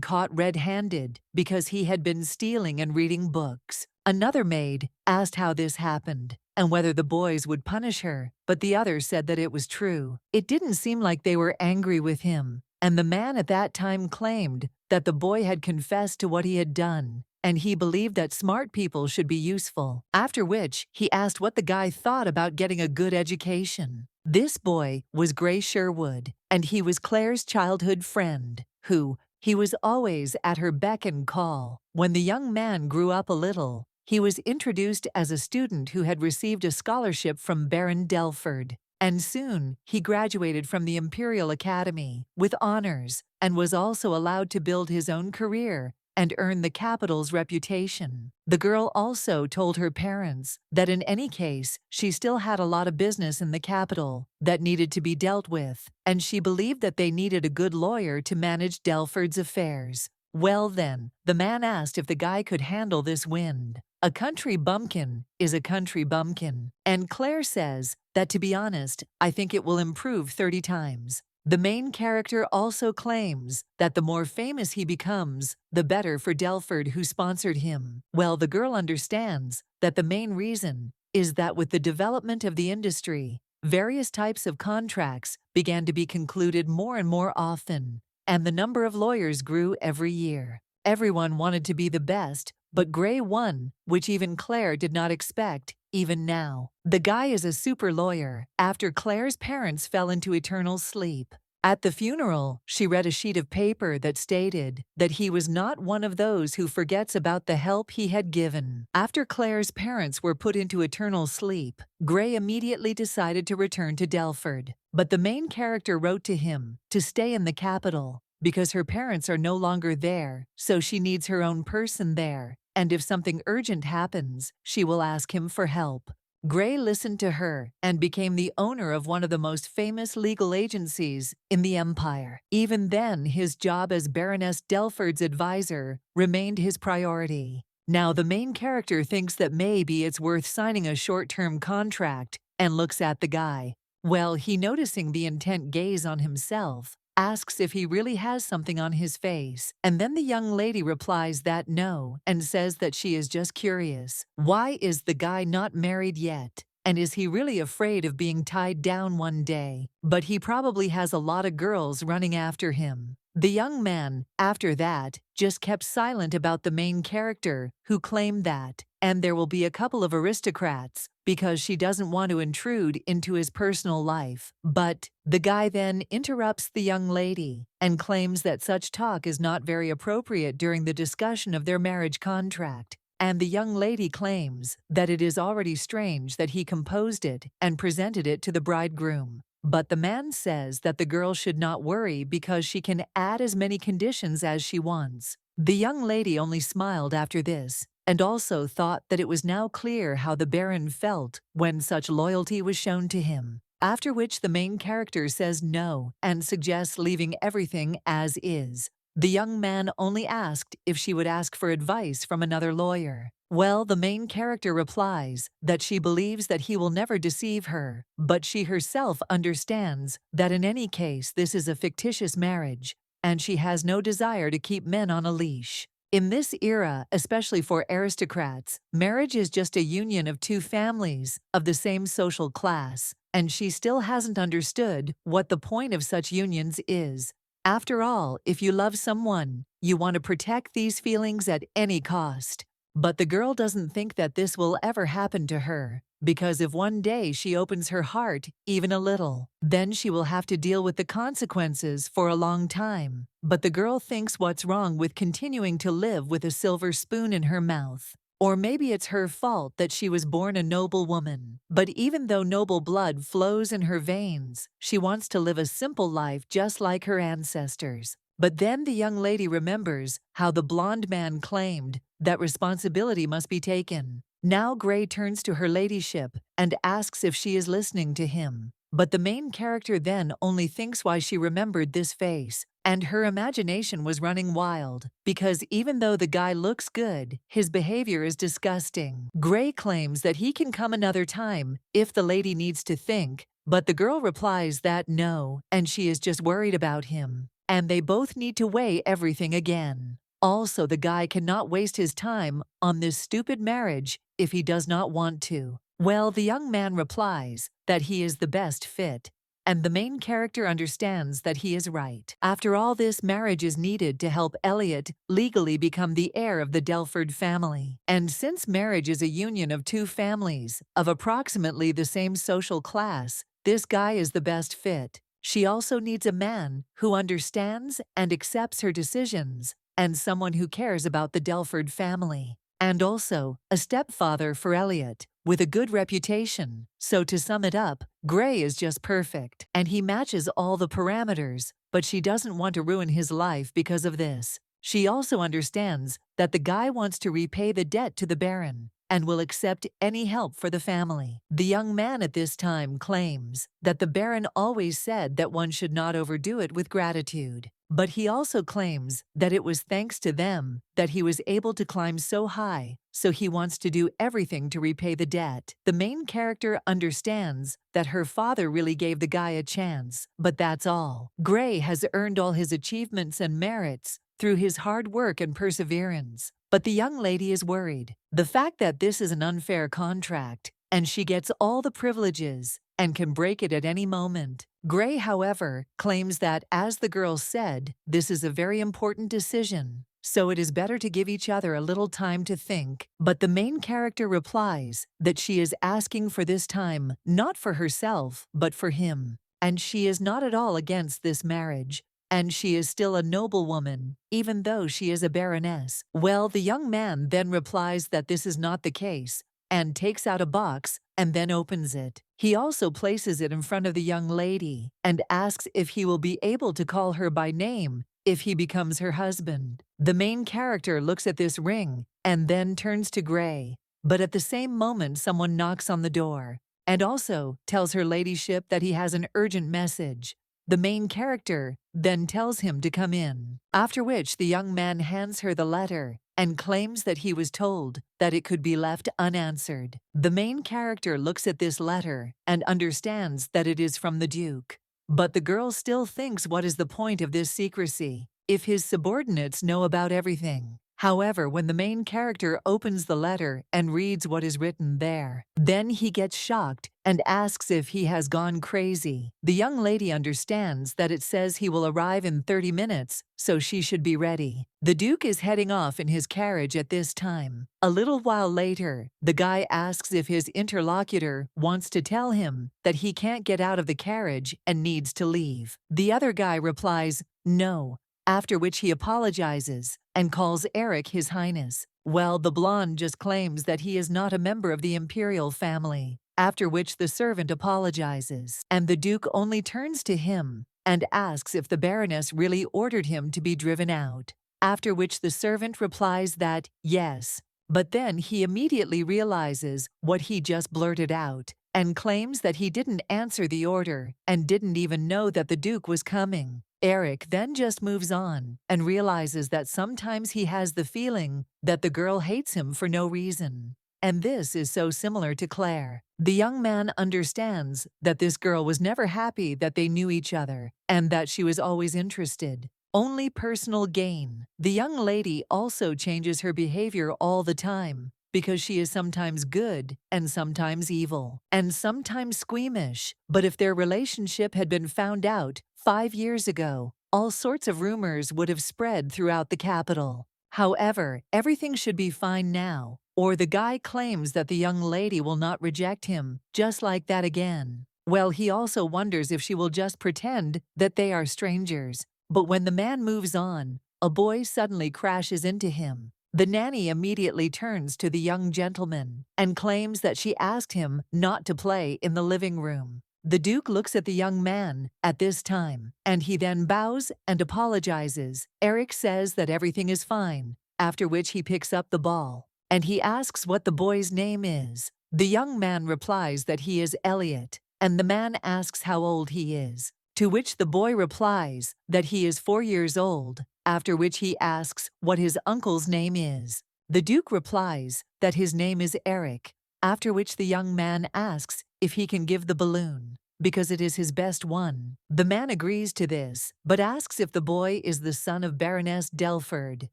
caught red-handed because he had been stealing and reading books. Another maid asked how this happened and whether the boys would punish her, but the other said that it was true. It didn't seem like they were angry with him, and the man at that time claimed that the boy had confessed to what he had done, and he believed that smart people should be useful. After which, he asked what the guy thought about getting a good education. This boy was Gray Sherwood, and he was Claire's childhood friend, who he was always at her beck and call. When the young man grew up a little, he was introduced as a student who had received a scholarship from Baron Delford, and soon he graduated from the Imperial Academy with honors and was also allowed to build his own career and earn the capital's reputation. The girl also told her parents that in any case, she still had a lot of business in the capital that needed to be dealt with, and she believed that they needed a good lawyer to manage Delford's affairs. Well then, the man asked if the guy could handle this wind. A country bumpkin is a country bumpkin, and Claire says that, to be honest, I think it will improve 30 times. The main character also claims that the more famous he becomes, the better for Delford, who sponsored him. Well, the girl understands that the main reason is that with the development of the industry, various types of contracts began to be concluded more and more often, and the number of lawyers grew every year. Everyone wanted to be the best, but Gray won, which even Claire did not expect, even now. The guy is a super lawyer after Claire's parents fell into eternal sleep. At the funeral, she read a sheet of paper that stated that he was not one of those who forgets about the help he had given. After Claire's parents were put into eternal sleep, Gray immediately decided to return to Delford. But the main character wrote to him to stay in the capital because her parents are no longer there, so she needs her own person there, and if something urgent happens, she will ask him for help. Gray listened to her and became the owner of one of the most famous legal agencies in the Empire. Even then, his job as Baroness Delford's advisor remained his priority. Now, the main character thinks that maybe it's worth signing a short-term contract and looks at the guy. Well, he, noticing the intent gaze on himself, asks if he really has something on his face, and then the young lady replies that no, and says that she is just curious. Why is the guy not married yet? And is he really afraid of being tied down one day? But he probably has a lot of girls running after him. The young man, after that, just kept silent about the main character, who claimed that, and there will be a couple of aristocrats, because she doesn't want to intrude into his personal life. But the guy then interrupts the young lady and claims that such talk is not very appropriate during the discussion of their marriage contract. And the young lady claims that it is already strange that he composed it and presented it to the bridegroom. But the man says that the girl should not worry because she can add as many conditions as she wants. The young lady only smiled after this, and also thought that it was now clear how the Baron felt when such loyalty was shown to him. After which the main character says no and suggests leaving everything as is. The young man only asked if she would ask for advice from another lawyer. Well, the main character replies that she believes that he will never deceive her, but she herself understands that in any case this is a fictitious marriage, and she has no desire to keep men on a leash. In this era, especially for aristocrats, marriage is just a union of two families of the same social class, and she still hasn't understood what the point of such unions is. After all, if you love someone, you want to protect these feelings at any cost. But the girl doesn't think that this will ever happen to her, because if one day she opens her heart even a little, then she will have to deal with the consequences for a long time. But the girl thinks what's wrong with continuing to live with a silver spoon in her mouth. Or maybe it's her fault that she was born a noble woman. But even though noble blood flows in her veins, she wants to live a simple life just like her ancestors. But then the young lady remembers how the blonde man claimed that responsibility must be taken. Now Gray turns to her ladyship and asks if she is listening to him. But the main character then only thinks why she remembered this face, and her imagination was running wild, because even though the guy looks good, his behavior is disgusting. Gray claims that he can come another time if the lady needs to think, but the girl replies that no, and she is just worried about him, and they both need to weigh everything again. Also, the guy cannot waste his time on this stupid marriage if he does not want to. Well, the young man replies that he is the best fit, and the main character understands that he is right. After all, this marriage is needed to help Elliot legally become the heir of the Delford family. And since marriage is a union of two families of approximately the same social class, this guy is the best fit. She also needs a man who understands and accepts her decisions, and someone who cares about the Delford family. And also, a stepfather for Elliot, with a good reputation. So to sum it up, Gray is just perfect, and he matches all the parameters, but she doesn't want to ruin his life because of this. She also understands that the guy wants to repay the debt to the Baron, and will accept any help for the family. The young man at this time claims that the Baron always said that one should not overdo it with gratitude. But he also claims that it was thanks to them that he was able to climb so high, so he wants to do everything to repay the debt. The main character understands that her father really gave the guy a chance, but that's all. Gray has earned all his achievements and merits through his hard work and perseverance. But the young lady is worried. The fact that this is an unfair contract, and she gets all the privileges and can break it at any moment. Gray, however, claims that, as the girl said, this is a very important decision, so it is better to give each other a little time to think. But the main character replies that she is asking for this time not for herself, but for him. And she is not at all against this marriage. And she is still a noblewoman, even though she is a baroness. Well, the young man then replies that this is not the case, and takes out a box and then opens it. He also places it in front of the young lady and asks if he will be able to call her by name if he becomes her husband. The main character looks at this ring and then turns to Gray. But at the same moment, someone knocks on the door and also tells her ladyship that he has an urgent message. The main character then tells him to come in, after which the young man hands her the letter and claims that he was told that it could be left unanswered. The main character looks at this letter and understands that it is from the Duke. But the girl still thinks, what is the point of this secrecy if his subordinates know about everything? However, when the main character opens the letter and reads what is written there, then he gets shocked and asks if he has gone crazy. The young lady understands that it says he will arrive in 30 minutes, so she should be ready. The Duke is heading off in his carriage at this time. A little while later, the guy asks if his interlocutor wants to tell him that he can't get out of the carriage and needs to leave. The other guy replies, no, after which he apologizes and calls Eric his highness. Well, the blonde just claims that he is not a member of the imperial family, after which the servant apologizes, and the Duke only turns to him and asks if the Baroness really ordered him to be driven out, after which the servant replies that yes, but then he immediately realizes what he just blurted out and claims that he didn't answer the order and didn't even know that the Duke was coming. Eric then just moves on and realizes that sometimes he has the feeling that the girl hates him for no reason. And this is so similar to Claire. The young man understands that this girl was never happy that they knew each other and that she was always interested. Only personal gain. The young lady also changes her behavior all the time because she is sometimes good and sometimes evil and sometimes squeamish. But if their relationship had been found out 5 years ago, all sorts of rumors would have spread throughout the capital. However, everything should be fine now, or the guy claims that the young lady will not reject him just like that again. Well, he also wonders if she will just pretend that they are strangers. But when the man moves on, a boy suddenly crashes into him. The nanny immediately turns to the young gentleman and claims that she asked him not to play in the living room. The Duke looks at the young man at this time, and he then bows and apologizes. Eric says that everything is fine, after which he picks up the ball, and he asks what the boy's name is. The young man replies that he is Elliot, and the man asks how old he is, to which the boy replies that he is 4 years old, after which he asks what his uncle's name is. The Duke replies that his name is Eric, after which the young man asks if he can give the balloon. because it is his best one. The man agrees to this, but asks if the boy is the son of Baroness Delford.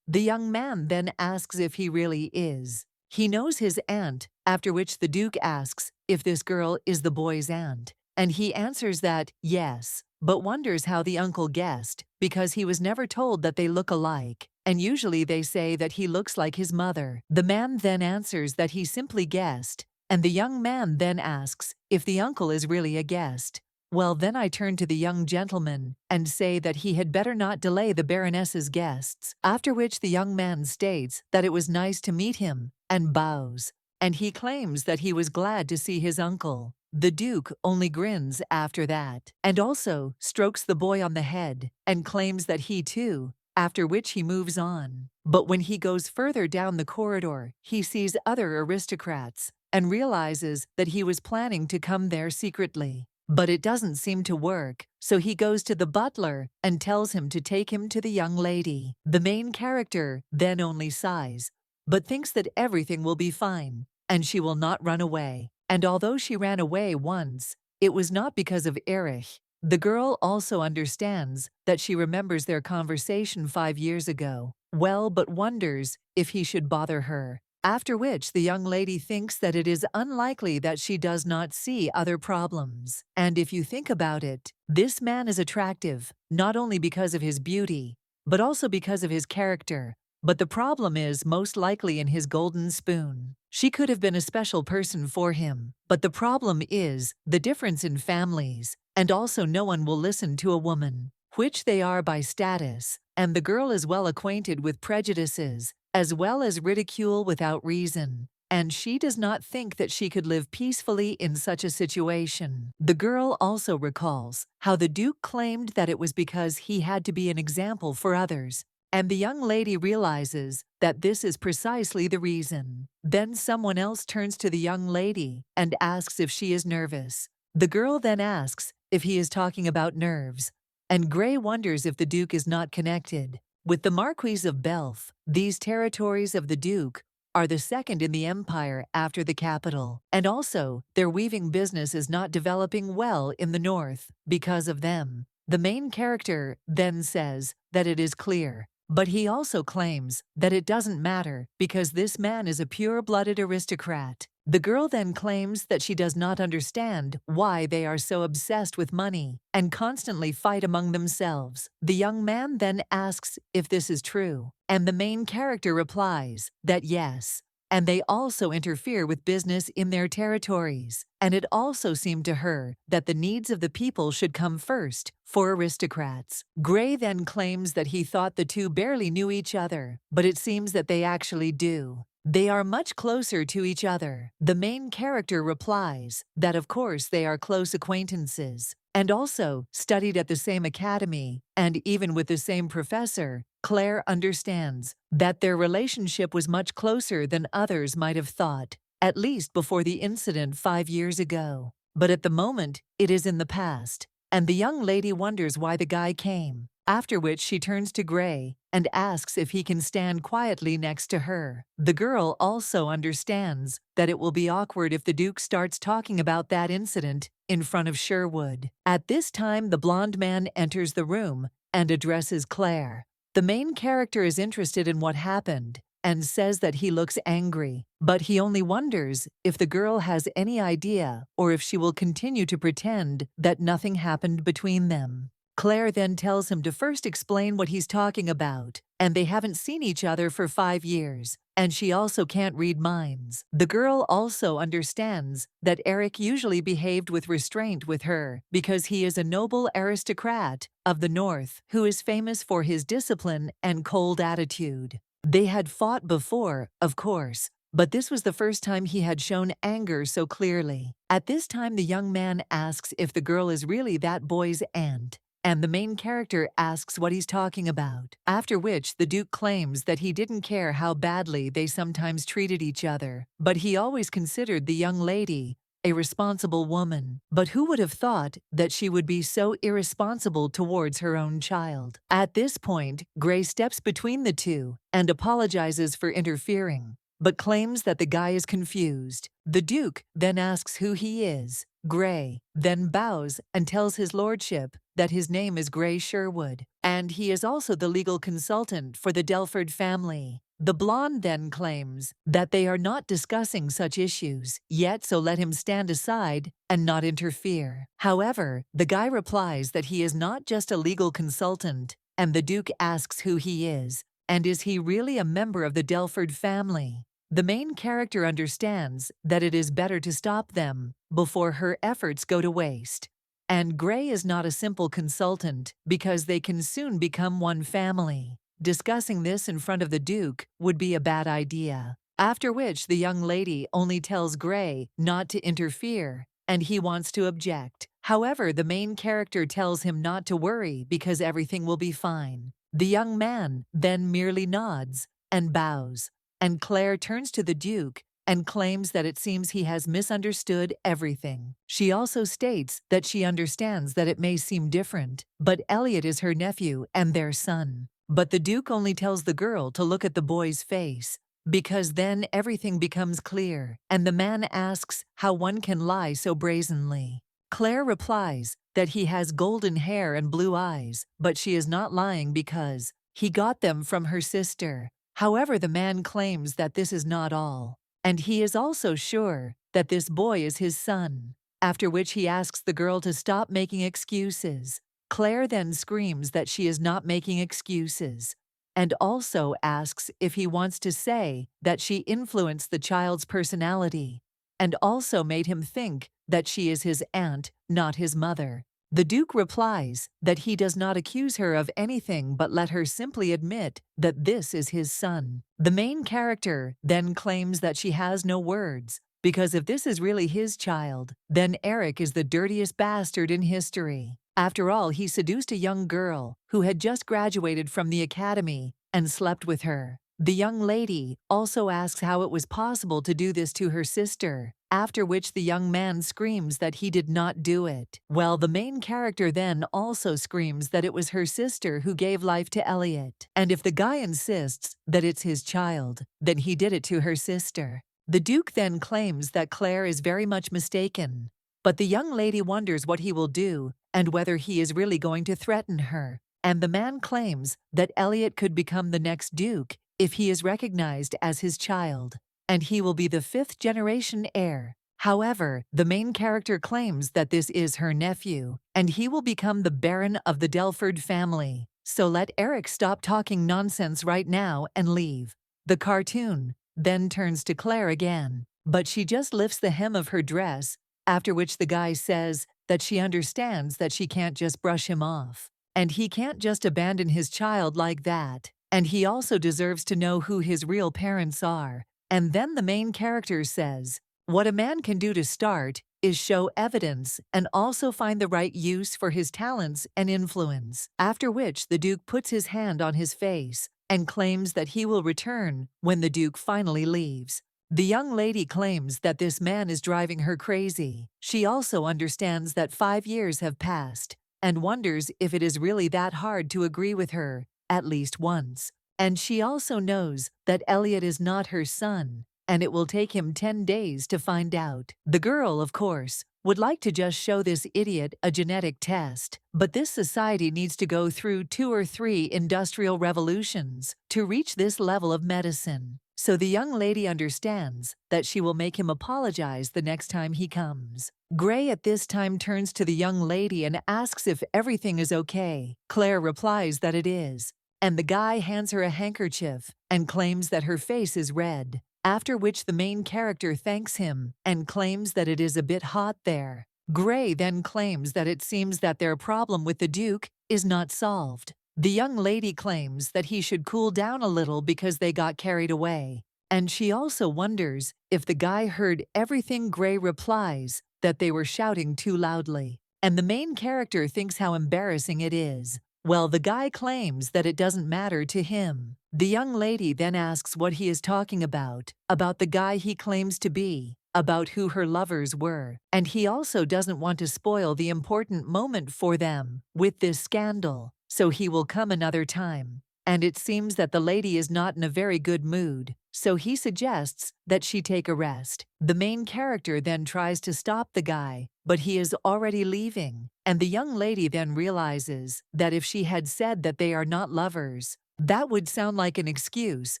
The young man then asks if he really is. He knows his aunt, after which the Duke asks if this girl is the boy's aunt, and he answers that yes, but wonders how the uncle guessed, because he was never told that they look alike, and usually they say that he looks like his mother. The man then answers that he simply guessed, and the young man then asks if the uncle is really a guest. Well, then I turn to the young gentleman and say that he had better not delay the Baroness's guests, after which the young man states that it was nice to meet him, and bows, and he claims that he was glad to see his uncle. The Duke only grins after that, and also strokes the boy on the head, and claims that he too, after which he moves on. But when he goes further down the corridor, he sees other aristocrats, and realizes that he was planning to come there secretly. But it doesn't seem to work, so he goes to the butler and tells him to take him to the young lady. The main character then only sighs, but thinks that everything will be fine, and she will not run away. And although she ran away once, it was not because of Erich. The girl also understands that she remembers their conversation 5 years ago, well, but wonders if he should bother her. After which the young lady thinks that it is unlikely that she does not see other problems. And if you think about it, this man is attractive, not only because of his beauty, but also because of his character. But the problem is most likely in his golden spoon. She could have been a special person for him, but the problem is the difference in families, and also no one will listen to a woman, which they are by status, and the girl is well acquainted with prejudices, as well as ridicule without reason, and she does not think that she could live peacefully in such a situation. The girl also recalls how the Duke claimed that it was because he had to be an example for others, and the young lady realizes that this is precisely the reason. Then someone else turns to the young lady and asks if she is nervous. The girl then asks if he is talking about nerves, and Gray wonders if the Duke is not connected with the Marquis of Belf. These territories of the Duke are the second in the empire after the capital, and also their weaving business is not developing well in the north because of them. The main character then says that it is clear, but he also claims that it doesn't matter because this man is a pure-blooded aristocrat. The girl then claims that she does not understand why they are so obsessed with money and constantly fight among themselves. The young man then asks if this is true, and the main character replies that yes, and they also interfere with business in their territories, and it also seemed to her that the needs of the people should come first for aristocrats. Gray then claims that he thought the two barely knew each other, but it seems that they actually do. They are much closer to each other. The main character replies that of course they are close acquaintances, and also studied at the same academy, and even with the same professor. Claire understands that their relationship was much closer than others might have thought, at least before the incident 5 years ago. But at the moment, it is in the past, and the young lady wonders why the guy came, after which she turns to Gray and asks if he can stand quietly next to her. The girl also understands that it will be awkward if the Duke starts talking about that incident in front of Sherwood. At this time, the blonde man enters the room and addresses Claire. The main character is interested in what happened and says that he looks angry, but he only wonders if the girl has any idea or if she will continue to pretend that nothing happened between them. Claire then tells him to first explain what he's talking about, and they haven't seen each other for 5 years, and she also can't read minds. The girl also understands that Eric usually behaved with restraint with her because he is a noble aristocrat of the North who is famous for his discipline and cold attitude. They had fought before, of course, but this was the first time he had shown anger so clearly. At this time, the young man asks if the girl is really that boy's aunt, and the main character asks what he's talking about, after which the Duke claims that he didn't care how badly they sometimes treated each other, but he always considered the young lady a responsible woman. But who would have thought that she would be so irresponsible towards her own child? At this point, Gray steps between the two and apologizes for interfering, but claims that the guy is confused. The Duke then asks who he is. Gray then bows and tells his lordship that his name is Gray Sherwood, and he is also the legal consultant for the Delford family. The blonde then claims that they are not discussing such issues yet, so let him stand aside and not interfere. However, the guy replies that he is not just a legal consultant, and the Duke asks who he is, and is he really a member of the Delford family. The main character understands that it is better to stop them before her efforts go to waste. And Gray is not a simple consultant because they can soon become one family. Discussing this in front of the Duke would be a bad idea. After which the young lady only tells Gray not to interfere, and he wants to object. However, the main character tells him not to worry because everything will be fine. The young man then merely nods and bows, and Claire turns to the Duke and claims that it seems he has misunderstood everything. She also states that she understands that it may seem different, but Elliot is her nephew and their son. But the Duke only tells the girl to look at the boy's face, because then everything becomes clear, and the man asks how one can lie so brazenly. Claire replies that he has golden hair and blue eyes, but she is not lying because he got them from her sister. However, the man claims that this is not all, and he is also sure that this boy is his son, after which he asks the girl to stop making excuses. Claire then screams that she is not making excuses, and also asks if he wants to say that she influenced the child's personality, and also made him think that she is his aunt, not his mother. The Duke replies that he does not accuse her of anything but let her simply admit that this is his son. The main character then claims that she has no words, because if this is really his child, then Eric is the dirtiest bastard in history. After all, he seduced a young girl who had just graduated from the academy and slept with her. The young lady also asks how it was possible to do this to her sister, after which the young man screams that he did not do it. Well, the main character then also screams that it was her sister who gave life to Elliot, and if the guy insists that it's his child, then he did it to her sister. The Duke then claims that Claire is very much mistaken, but the young lady wonders what he will do and whether he is really going to threaten her. And the man claims that Elliot could become the next Duke if he is recognized as his child, and he will be the 5th-generation heir. However, the main character claims that this is her nephew, and he will become the Baron of the Delford family. So let Eric stop talking nonsense right now and leave. The cartoon then turns to Claire again, but she just lifts the hem of her dress, after which the guy says that she understands that she can't just brush him off, and he can't just abandon his child like that, and he also deserves to know who his real parents are. And then the main character says, what a man can do to start is show evidence and also find the right use for his talents and influence, after which the Duke puts his hand on his face and claims that he will return when the Duke finally leaves. The young lady claims that this man is driving her crazy. She also understands that 5 years have passed and wonders if it is really that hard to agree with her, at least once. And she also knows that Elliot is not her son, and it will take him 10 days to find out. The girl, of course, would like to just show this idiot a genetic test, but this society needs to go through 2 or 3 industrial revolutions to reach this level of medicine. So the young lady understands that she will make him apologize the next time he comes. Gray at this time turns to the young lady and asks if everything is okay. Claire replies that it is, and the guy hands her a handkerchief and claims that her face is red, after which the main character thanks him and claims that it is a bit hot there. Gray then claims that it seems that their problem with the Duke is not solved. The young lady claims that he should cool down a little because they got carried away, and she also wonders if the guy heard everything. Gray replies that they were shouting too loudly, and the main character thinks how embarrassing it is. Well, the guy claims that it doesn't matter to him. The young lady then asks what he is talking about the guy he claims to be, about who her lovers were, and he also doesn't want to spoil the important moment for them with this scandal, so he will come another time. and it seems that the lady is not in a very good mood, so he suggests that she take a rest. The main character then tries to stop the guy, but he is already leaving, and the young lady then realizes that if she had said that they are not lovers, that would sound like an excuse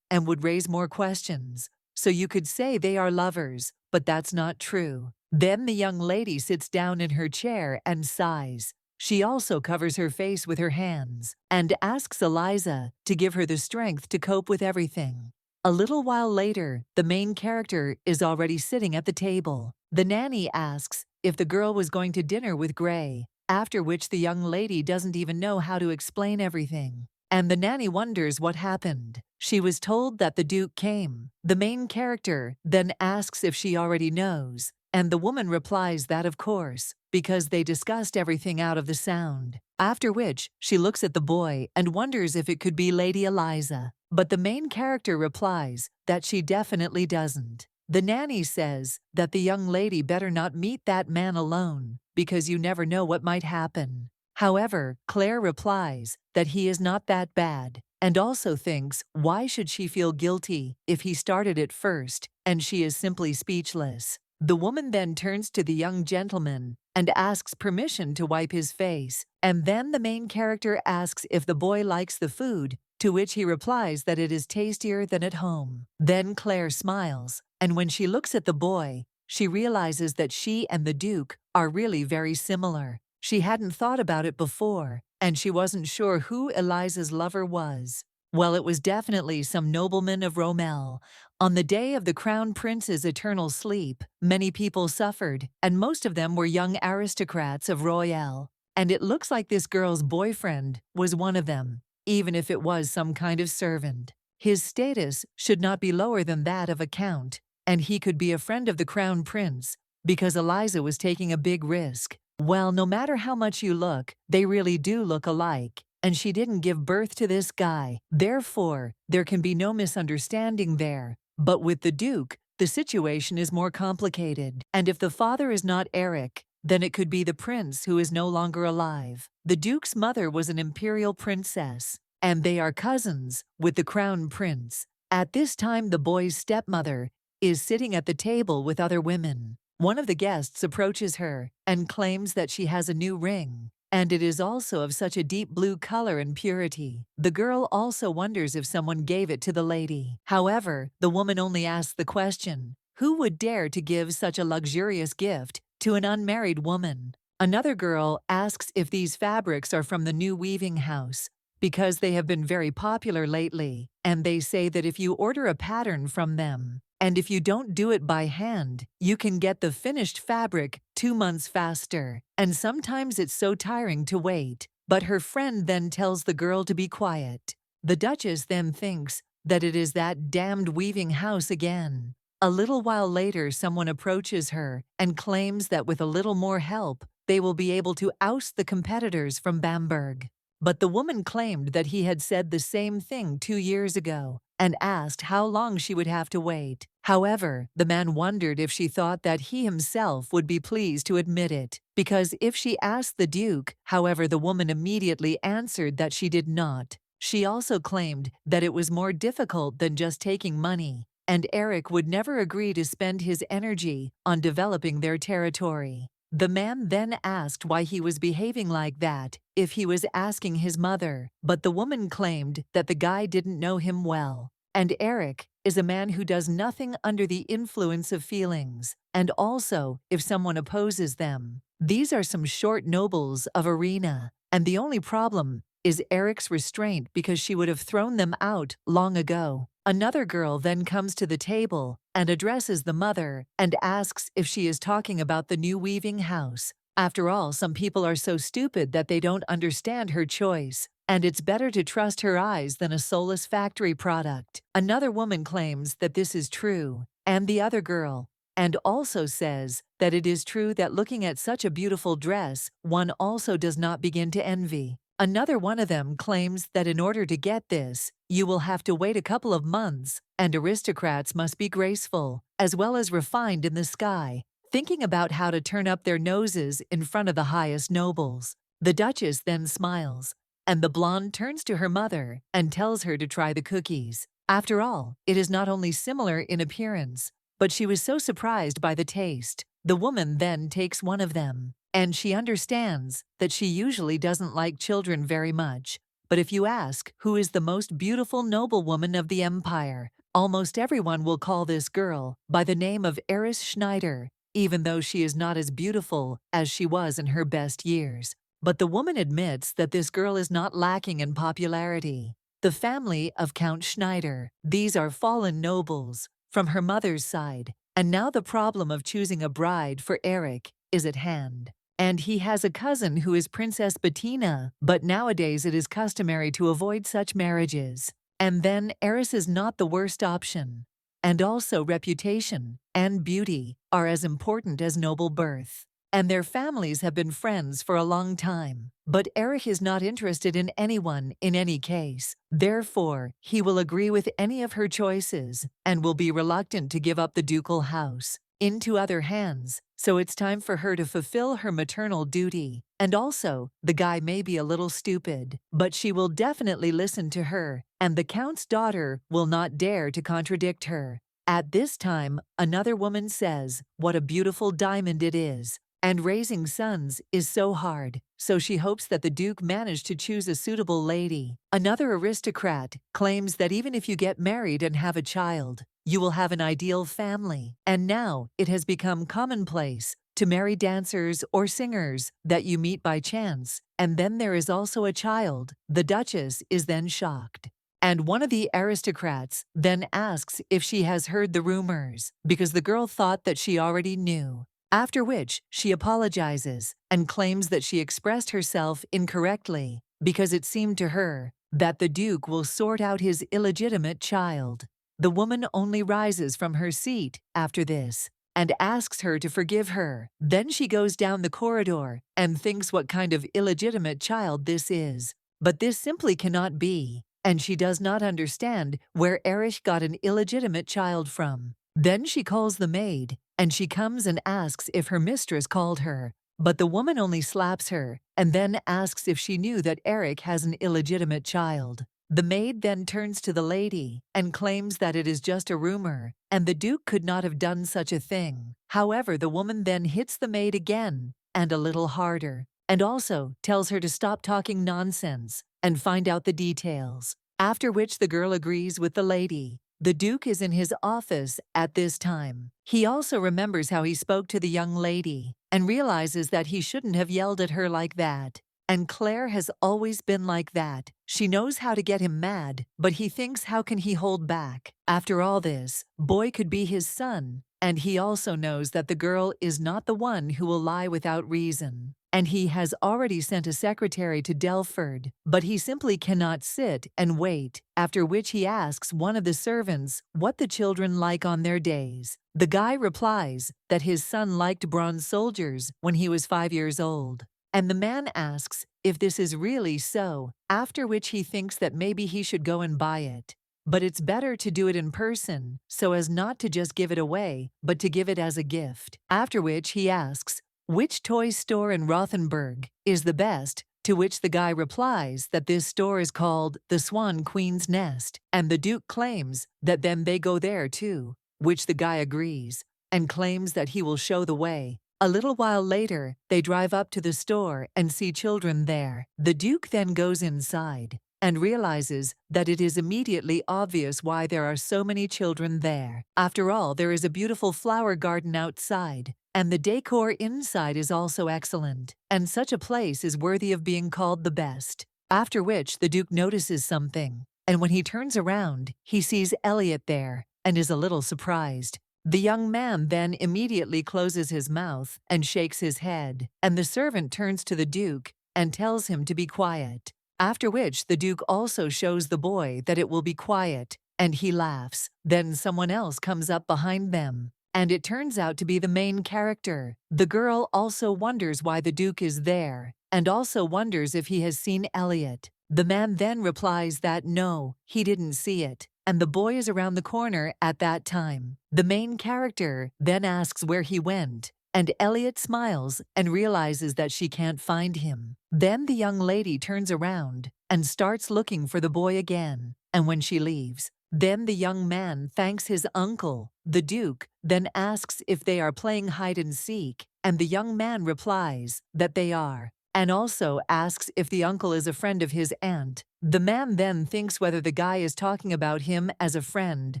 and would raise more questions. So you could say they are lovers, but that's not true. Then the young lady sits down in her chair and sighs. She also covers her face with her hands and asks Eliza to give her the strength to cope with everything. A little while later, the main character is already sitting at the table. The nanny asks if the girl was going to dinner with Gray, after which the young lady doesn't even know how to explain everything. And the nanny wonders what happened. She was told that the Duke came. The main character then asks if she already knows, and the woman replies that of course, because they discussed everything out of the sound. After which, she looks at the boy and wonders if it could be Lady Eliza. But the main character replies that she definitely doesn't. The nanny says that the young lady better not meet that man alone, because you never know what might happen. However, Claire replies that he is not that bad, and also thinks why should she feel guilty if he started it first, and she is simply speechless. The woman then turns to the young gentleman and asks permission to wipe his face, and then the main character asks if the boy likes the food, to which he replies that it is tastier than at home. Then Claire smiles, and when she looks at the boy, she realizes that she and the Duke are really very similar. She hadn't thought about it before, and she wasn't sure who Eliza's lover was. Well, it was definitely some nobleman of Rommel. On the day of the Crown Prince's eternal sleep, many people suffered, and most of them were young aristocrats of Royale. And it looks like this girl's boyfriend was one of them, even if it was some kind of servant. His status should not be lower than that of a count, and he could be a friend of the Crown Prince, because Eliza was taking a big risk. Well, no matter how much you look, they really do look alike, and she didn't give birth to this guy. Therefore, there can be no misunderstanding there. But with the Duke, the situation is more complicated, and if the father is not Eric, then it could be the prince who is no longer alive. The Duke's mother was an imperial princess, and they are cousins with the Crown Prince. At this time, the boy's stepmother is sitting at the table with other women. One of the guests approaches her and claims that she has a new ring, and it is also of such a deep blue color and purity. The girl also wonders if someone gave it to the lady. However, the woman only asks the question, who would dare to give such a luxurious gift to an unmarried woman? Another girl asks if these fabrics are from the new weaving house, because they have been very popular lately, and they say that if you order a pattern from them, and if you don't do it by hand, you can get the finished fabric 2 months faster. And sometimes it's so tiring to wait. But her friend then tells the girl to be quiet. The Duchess then thinks that it is that damned weaving house again. A little while later, someone approaches her and claims that with a little more help, they will be able to oust the competitors from Bamberg. But the woman claimed that he had said the same thing 2 years ago, and asked how long she would have to wait. However, the man wondered if she thought that he himself would be pleased to admit it, because if she asked the Duke, however, the woman immediately answered that she did not. She also claimed that it was more difficult than just taking money, and Eric would never agree to spend his energy on developing their territory. The man then asked why he was behaving like that, if he was asking his mother, but the woman claimed that the guy didn't know him well. And Eric is a man who does nothing under the influence of feelings, and also if someone opposes them. These are some short nobles of Arena, and the only problem is Eric's restraint, because she would have thrown them out long ago. Another girl then comes to the table and addresses the mother and asks if she is talking about the new weaving house. After all, some people are so stupid that they don't understand her choice, and it's better to trust her eyes than a soulless factory product. Another woman claims that this is true, and the other girl, and also says that it is true that looking at such a beautiful dress, one also does not begin to envy. Another one of them claims that in order to get this, you will have to wait a couple of months, and aristocrats must be graceful, as well as refined in the sky, thinking about how to turn up their noses in front of the highest nobles. The Duchess then smiles and the blonde turns to her mother and tells her to try the cookies. After all, it is not only similar in appearance, but she was so surprised by the taste. The woman then takes one of them, and she understands that she usually doesn't like children very much. But if you ask who is the most beautiful noblewoman of the empire, almost everyone will call this girl by the name of Heiress Schneider, even though she is not as beautiful as she was in her best years. But the woman admits that this girl is not lacking in popularity. The family of Count Schneider, these are fallen nobles from her mother's side, and now the problem of choosing a bride for Eric is at hand. And he has a cousin who is Princess Bettina, but nowadays it is customary to avoid such marriages. And then heiress is not the worst option. And also reputation and beauty are as important as noble birth. And their families have been friends for a long time. But Eric is not interested in anyone in any case. Therefore, he will agree with any of her choices and will be reluctant to give up the ducal house into other hands, so it's time for her to fulfill her maternal duty. And also, the guy may be a little stupid, but she will definitely listen to her, and the count's daughter will not dare to contradict her. At this time, another woman says, "What a beautiful diamond it is." And raising sons is so hard, so she hopes that the Duke managed to choose a suitable lady. Another aristocrat claims that even if you get married and have a child, you will have an ideal family. And now it has become commonplace to marry dancers or singers that you meet by chance, and then there is also a child. The Duchess is then shocked. And one of the aristocrats then asks if she has heard the rumors, because the girl thought that she already knew. After which, she apologizes and claims that she expressed herself incorrectly because it seemed to her that the Duke will sort out his illegitimate child. The woman only rises from her seat after this and asks her to forgive her. Then she goes down the corridor and thinks what kind of illegitimate child this is. But this simply cannot be, and she does not understand where Erich got an illegitimate child from. Then she calls the maid, and she comes and asks if her mistress called her. But the woman only slaps her, and then asks if she knew that Eric has an illegitimate child. The maid then turns to the lady and claims that it is just a rumor, and the Duke could not have done such a thing. However, the woman then hits the maid again, and a little harder, and also tells her to stop talking nonsense and find out the details. After which the girl agrees with the lady. The Duke is in his office at this time. He also remembers how he spoke to the young lady and realizes that he shouldn't have yelled at her like that. And Claire has always been like that. She knows how to get him mad, but he thinks how can he hold back? After all this, Boy could be his son, and he also knows that the girl is not the one who will lie without reason. And he has already sent a secretary to Delford, but he simply cannot sit and wait, after which he asks one of the servants what the children like on their days. The guy replies that his son liked bronze soldiers when he was 5 years old. And the man asks if this is really so, after which he thinks that maybe he should go and buy it. But it's better to do it in person, so as not to just give it away, but to give it as a gift. After which he asks which toy store in Rothenburg is the best, to which the guy replies that this store is called the Swan Queen's Nest, and the Duke claims that then they go there too, which the guy agrees, and claims that he will show the way. A little while later, they drive up to the store and see children there. The Duke then goes inside and realizes that it is immediately obvious why there are so many children there. After all, there is a beautiful flower garden outside, and the decor inside is also excellent, and such a place is worthy of being called the best. After which, the Duke notices something, and when he turns around, he sees Elliot there and is a little surprised. The young man then immediately closes his mouth and shakes his head, and the servant turns to the Duke and tells him to be quiet. After which, the Duke also shows the boy that it will be quiet, and he laughs. Then someone else comes up behind them, and it turns out to be the main character. The girl also wonders why the Duke is there, and also wonders if he has seen Elliot. The man then replies that no, he didn't see it, and the boy is around the corner at that time. The main character then asks where he went, and Elliot smiles and realizes that she can't find him. Then the young lady turns around and starts looking for the boy again. And when she leaves, then the young man thanks his uncle. The Duke then asks if they are playing hide and seek, and the young man replies that they are, and also asks if the uncle is a friend of his aunt. The man then thinks whether the guy is talking about him as a friend,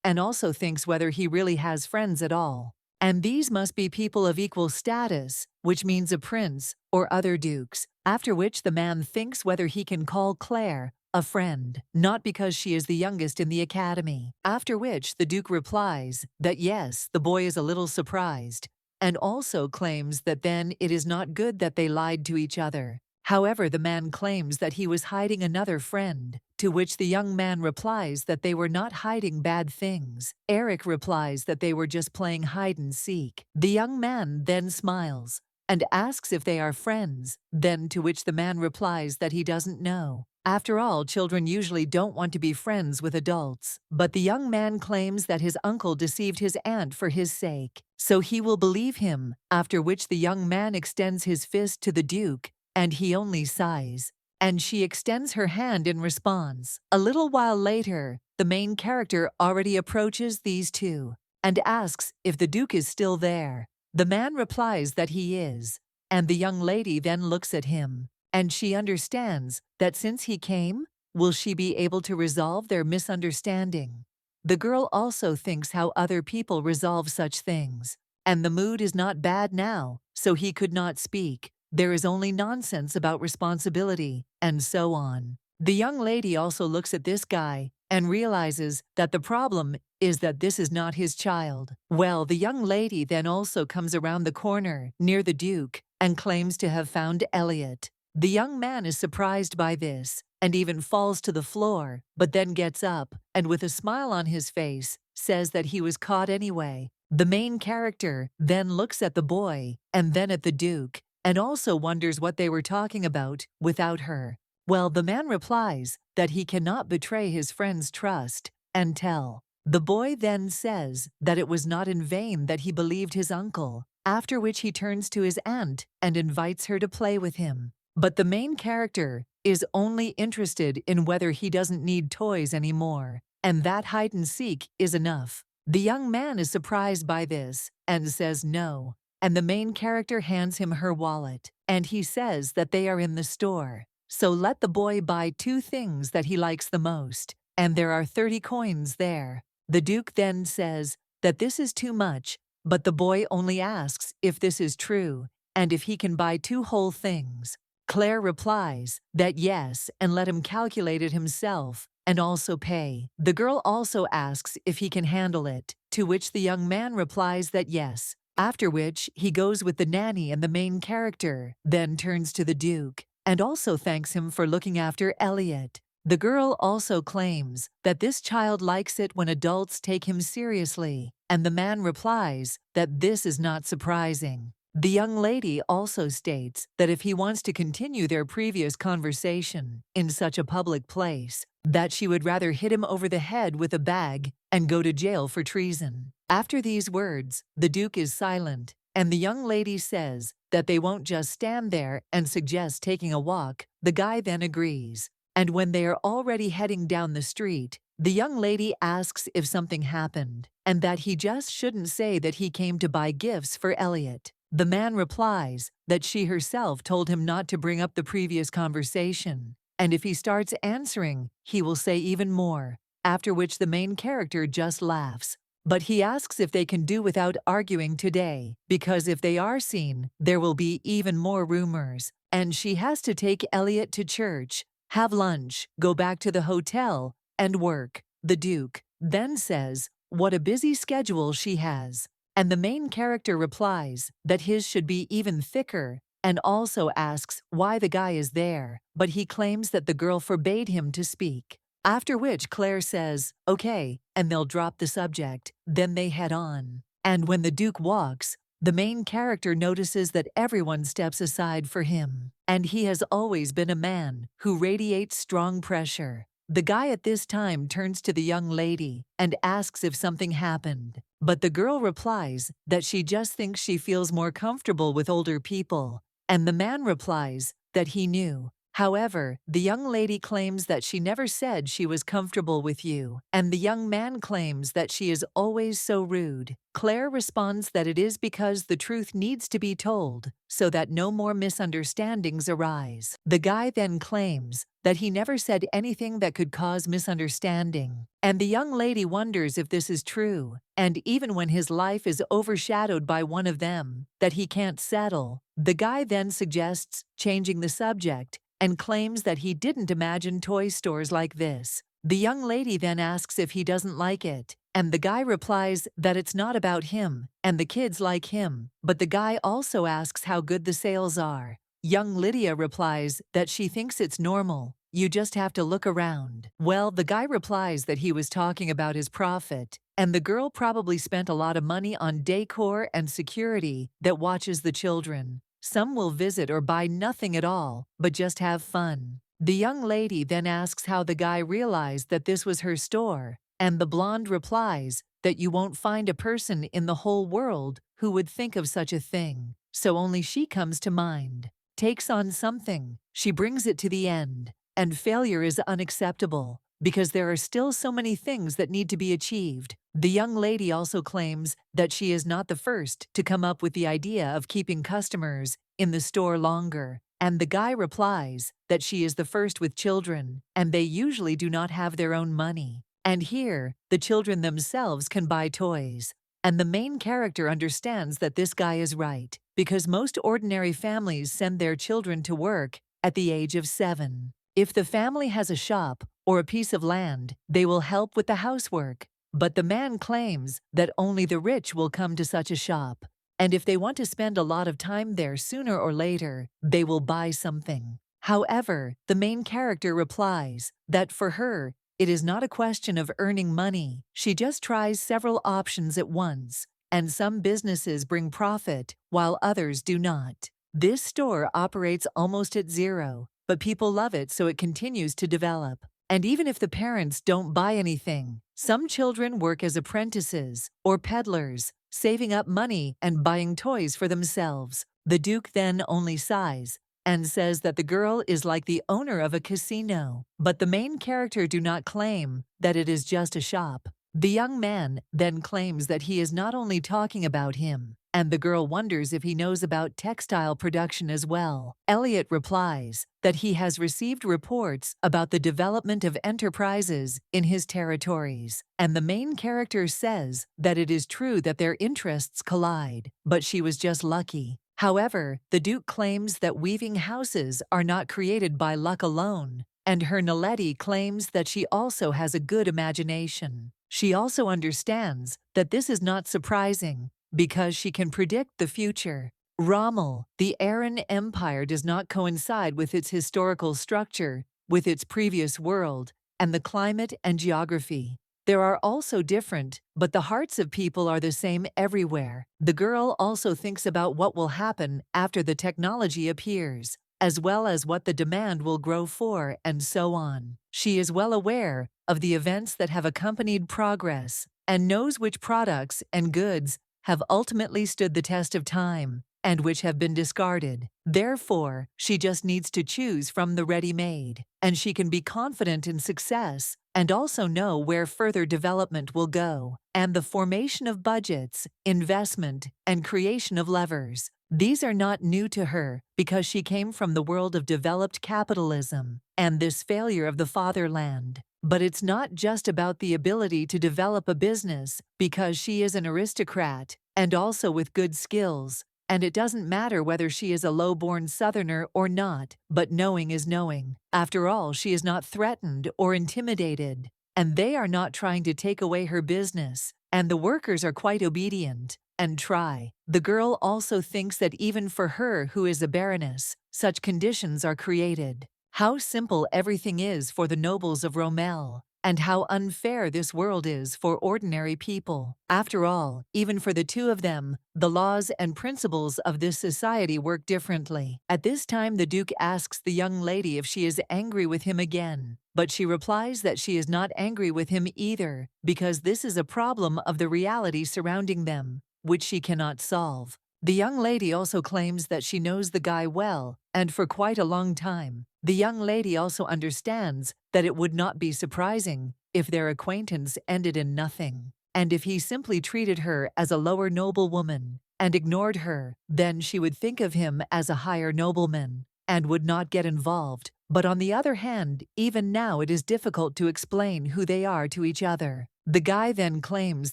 and also thinks whether he really has friends at all. And these must be people of equal status, which means a prince or other dukes, after which the man thinks whether he can call Claire a friend, not because she is the youngest in the academy. After which the Duke replies that yes, the boy is a little surprised, and also claims that then it is not good that they lied to each other. However, the man claims that he was hiding another friend, to which the young man replies that they were not hiding bad things. Eric replies that they were just playing hide and seek. The young man then smiles and asks if they are friends, then to which the man replies that he doesn't know. After all, children usually don't want to be friends with adults, but the young man claims that his uncle deceived his aunt for his sake, so he will believe him, after which the young man extends his fist to the Duke, and he only sighs, and she extends her hand in response. A little while later, the main character already approaches these two, and asks if the Duke is still there. The man replies that he is, and the young lady then looks at him, and she understands that since he came, will she be able to resolve their misunderstanding? The girl also thinks how other people resolve such things, and the mood is not bad now, so he could not speak. There is only nonsense about responsibility, and so on. The young lady also looks at this guy and realizes that the problem is that this is not his child. Well, the young lady then also comes around the corner near the Duke and claims to have found Elliot. The young man is surprised by this and even falls to the floor, but then gets up and with a smile on his face says that he was caught anyway. The main character then looks at the boy and then at the Duke and also wonders what they were talking about without her. Well, the man replies that he cannot betray his friend's trust and tell. The boy then says that it was not in vain that he believed his uncle, after which he turns to his aunt and invites her to play with him. But the main character is only interested in whether he doesn't need toys anymore, and that hide and seek is enough. The young man is surprised by this and says no, and the main character hands him her wallet, and he says that they are in the store. So let the boy buy 2 things that he likes the most, and there are 30 coins there. The Duke then says that this is too much, but the boy only asks if this is true, and if he can buy 2 whole things. Claire replies that yes, and let him calculate it himself, and also pay. The girl also asks if he can handle it, to which the young man replies that yes, after which he goes with the nanny and the main character, then turns to the Duke, and also thanks him for looking after Elliot. The girl also claims that this child likes it when adults take him seriously, and the man replies that this is not surprising. The young lady also states that if he wants to continue their previous conversation in such a public place, that she would rather hit him over the head with a bag and go to jail for treason. After these words, the Duke is silent, and the young lady says that they won't just stand there and suggest taking a walk. The guy then agrees, and when they are already heading down the street, the young lady asks if something happened, and that he just shouldn't say that he came to buy gifts for Elliot. The man replies that she herself told him not to bring up the previous conversation, and if he starts answering, he will say even more, after which the main character just laughs. But he asks if they can do without arguing today, because if they are seen, there will be even more rumors, and she has to take Elliot to church, have lunch, go back to the hotel, and work. The Duke then says what a busy schedule she has, and the main character replies that his should be even thicker, and also asks why the guy is there, but he claims that the girl forbade him to speak. After which Claire says, okay, and they'll drop the subject. Then they head on. And when the Duke walks, the main character notices that everyone steps aside for him, and he has always been a man who radiates strong pressure. The guy at this time turns to the young lady and asks if something happened, but the girl replies that she just thinks she feels more comfortable with older people, and the man replies that he knew However, the young lady claims that she never said she was comfortable with you, and the young man claims that she is always so rude. Claire responds that it is because the truth needs to be told, so that no more misunderstandings arise. The guy then claims that he never said anything that could cause misunderstanding, and the young lady wonders if this is true, and even when his life is overshadowed by one of them, that he can't settle. The guy then suggests changing the subject and claims that he didn't imagine toy stores like this. The young lady then asks if he doesn't like it, and the guy replies that it's not about him, and the kids like him, but the guy also asks how good the sales are. Young Lydia replies that she thinks it's normal, you just have to look around. Well, the guy replies that he was talking about his profit, and the girl probably spent a lot of money on decor and security that watches the children. Some will visit or buy nothing at all, but just have fun. The young lady then asks how the guy realized that this was her store, and the blonde replies that you won't find a person in the whole world who would think of such a thing, so only she comes to mind. Takes on something, she brings it to the end, and failure is unacceptable, because there are still so many things that need to be achieved. The young lady also claims that she is not the first to come up with the idea of keeping customers in the store longer, and the guy replies that she is the first with children, and they usually do not have their own money. And here, the children themselves can buy toys. And the main character understands that this guy is right, because most ordinary families send their children to work at the age of 7. If the family has a shop or a piece of land, they will help with the housework. But the man claims that only the rich will come to such a shop, and if they want to spend a lot of time there sooner or later, they will buy something. However, the main character replies that for her, it is not a question of earning money. She just tries several options at once, and some businesses bring profit while others do not. This store operates almost at zero, but people love it, so it continues to develop. And even if the parents don't buy anything, some children work as apprentices or peddlers, saving up money and buying toys for themselves. The Duke then only sighs and says that the girl is like the owner of a casino, but the main character do not claim that it is just a shop. The young man then claims that he is not only talking about him, and the girl wonders if he knows about textile production as well. Elliot replies that he has received reports about the development of enterprises in his territories, and the main character says that it is true that their interests collide, but she was just lucky. However, the Duke claims that weaving houses are not created by luck alone, and her Naledi claims that she also has a good imagination. She also understands that this is not surprising, because she can predict the future. Rommel, the Aran Empire, does not coincide with its historical structure, with its previous world, and the climate and geography. There are also different, but the hearts of people are the same everywhere. The girl also thinks about what will happen after the technology appears, as well as what the demand will grow for, and so on. She is well aware of the events that have accompanied progress, and knows which products and goods have ultimately stood the test of time, and which have been discarded. Therefore, she just needs to choose from the ready-made, and she can be confident in success and also know where further development will go, and the formation of budgets, investment, and creation of levers. These are not new to her because she came from the world of developed capitalism and this failure of the fatherland. But it's not just about the ability to develop a business because she is an aristocrat and also with good skills. And it doesn't matter whether she is a low-born Southerner or not, but knowing is knowing. After all, she is not threatened or intimidated, and they are not trying to take away her business, and the workers are quite obedient and try. The girl also thinks that even for her who is a baroness, such conditions are created. How simple everything is for the nobles of Rommel, and how unfair this world is for ordinary people. After all, even for the two of them, the laws and principles of this society work differently. At this time, the Duke asks the young lady if she is angry with him again, but she replies that she is not angry with him either, because this is a problem of the reality surrounding them, which she cannot solve. The young lady also claims that she knows the guy well, and for quite a long time. The young lady also understands that it would not be surprising if their acquaintance ended in nothing, and if he simply treated her as a lower noblewoman and ignored her, then she would think of him as a higher nobleman and would not get involved. But on the other hand, even now it is difficult to explain who they are to each other. The guy then claims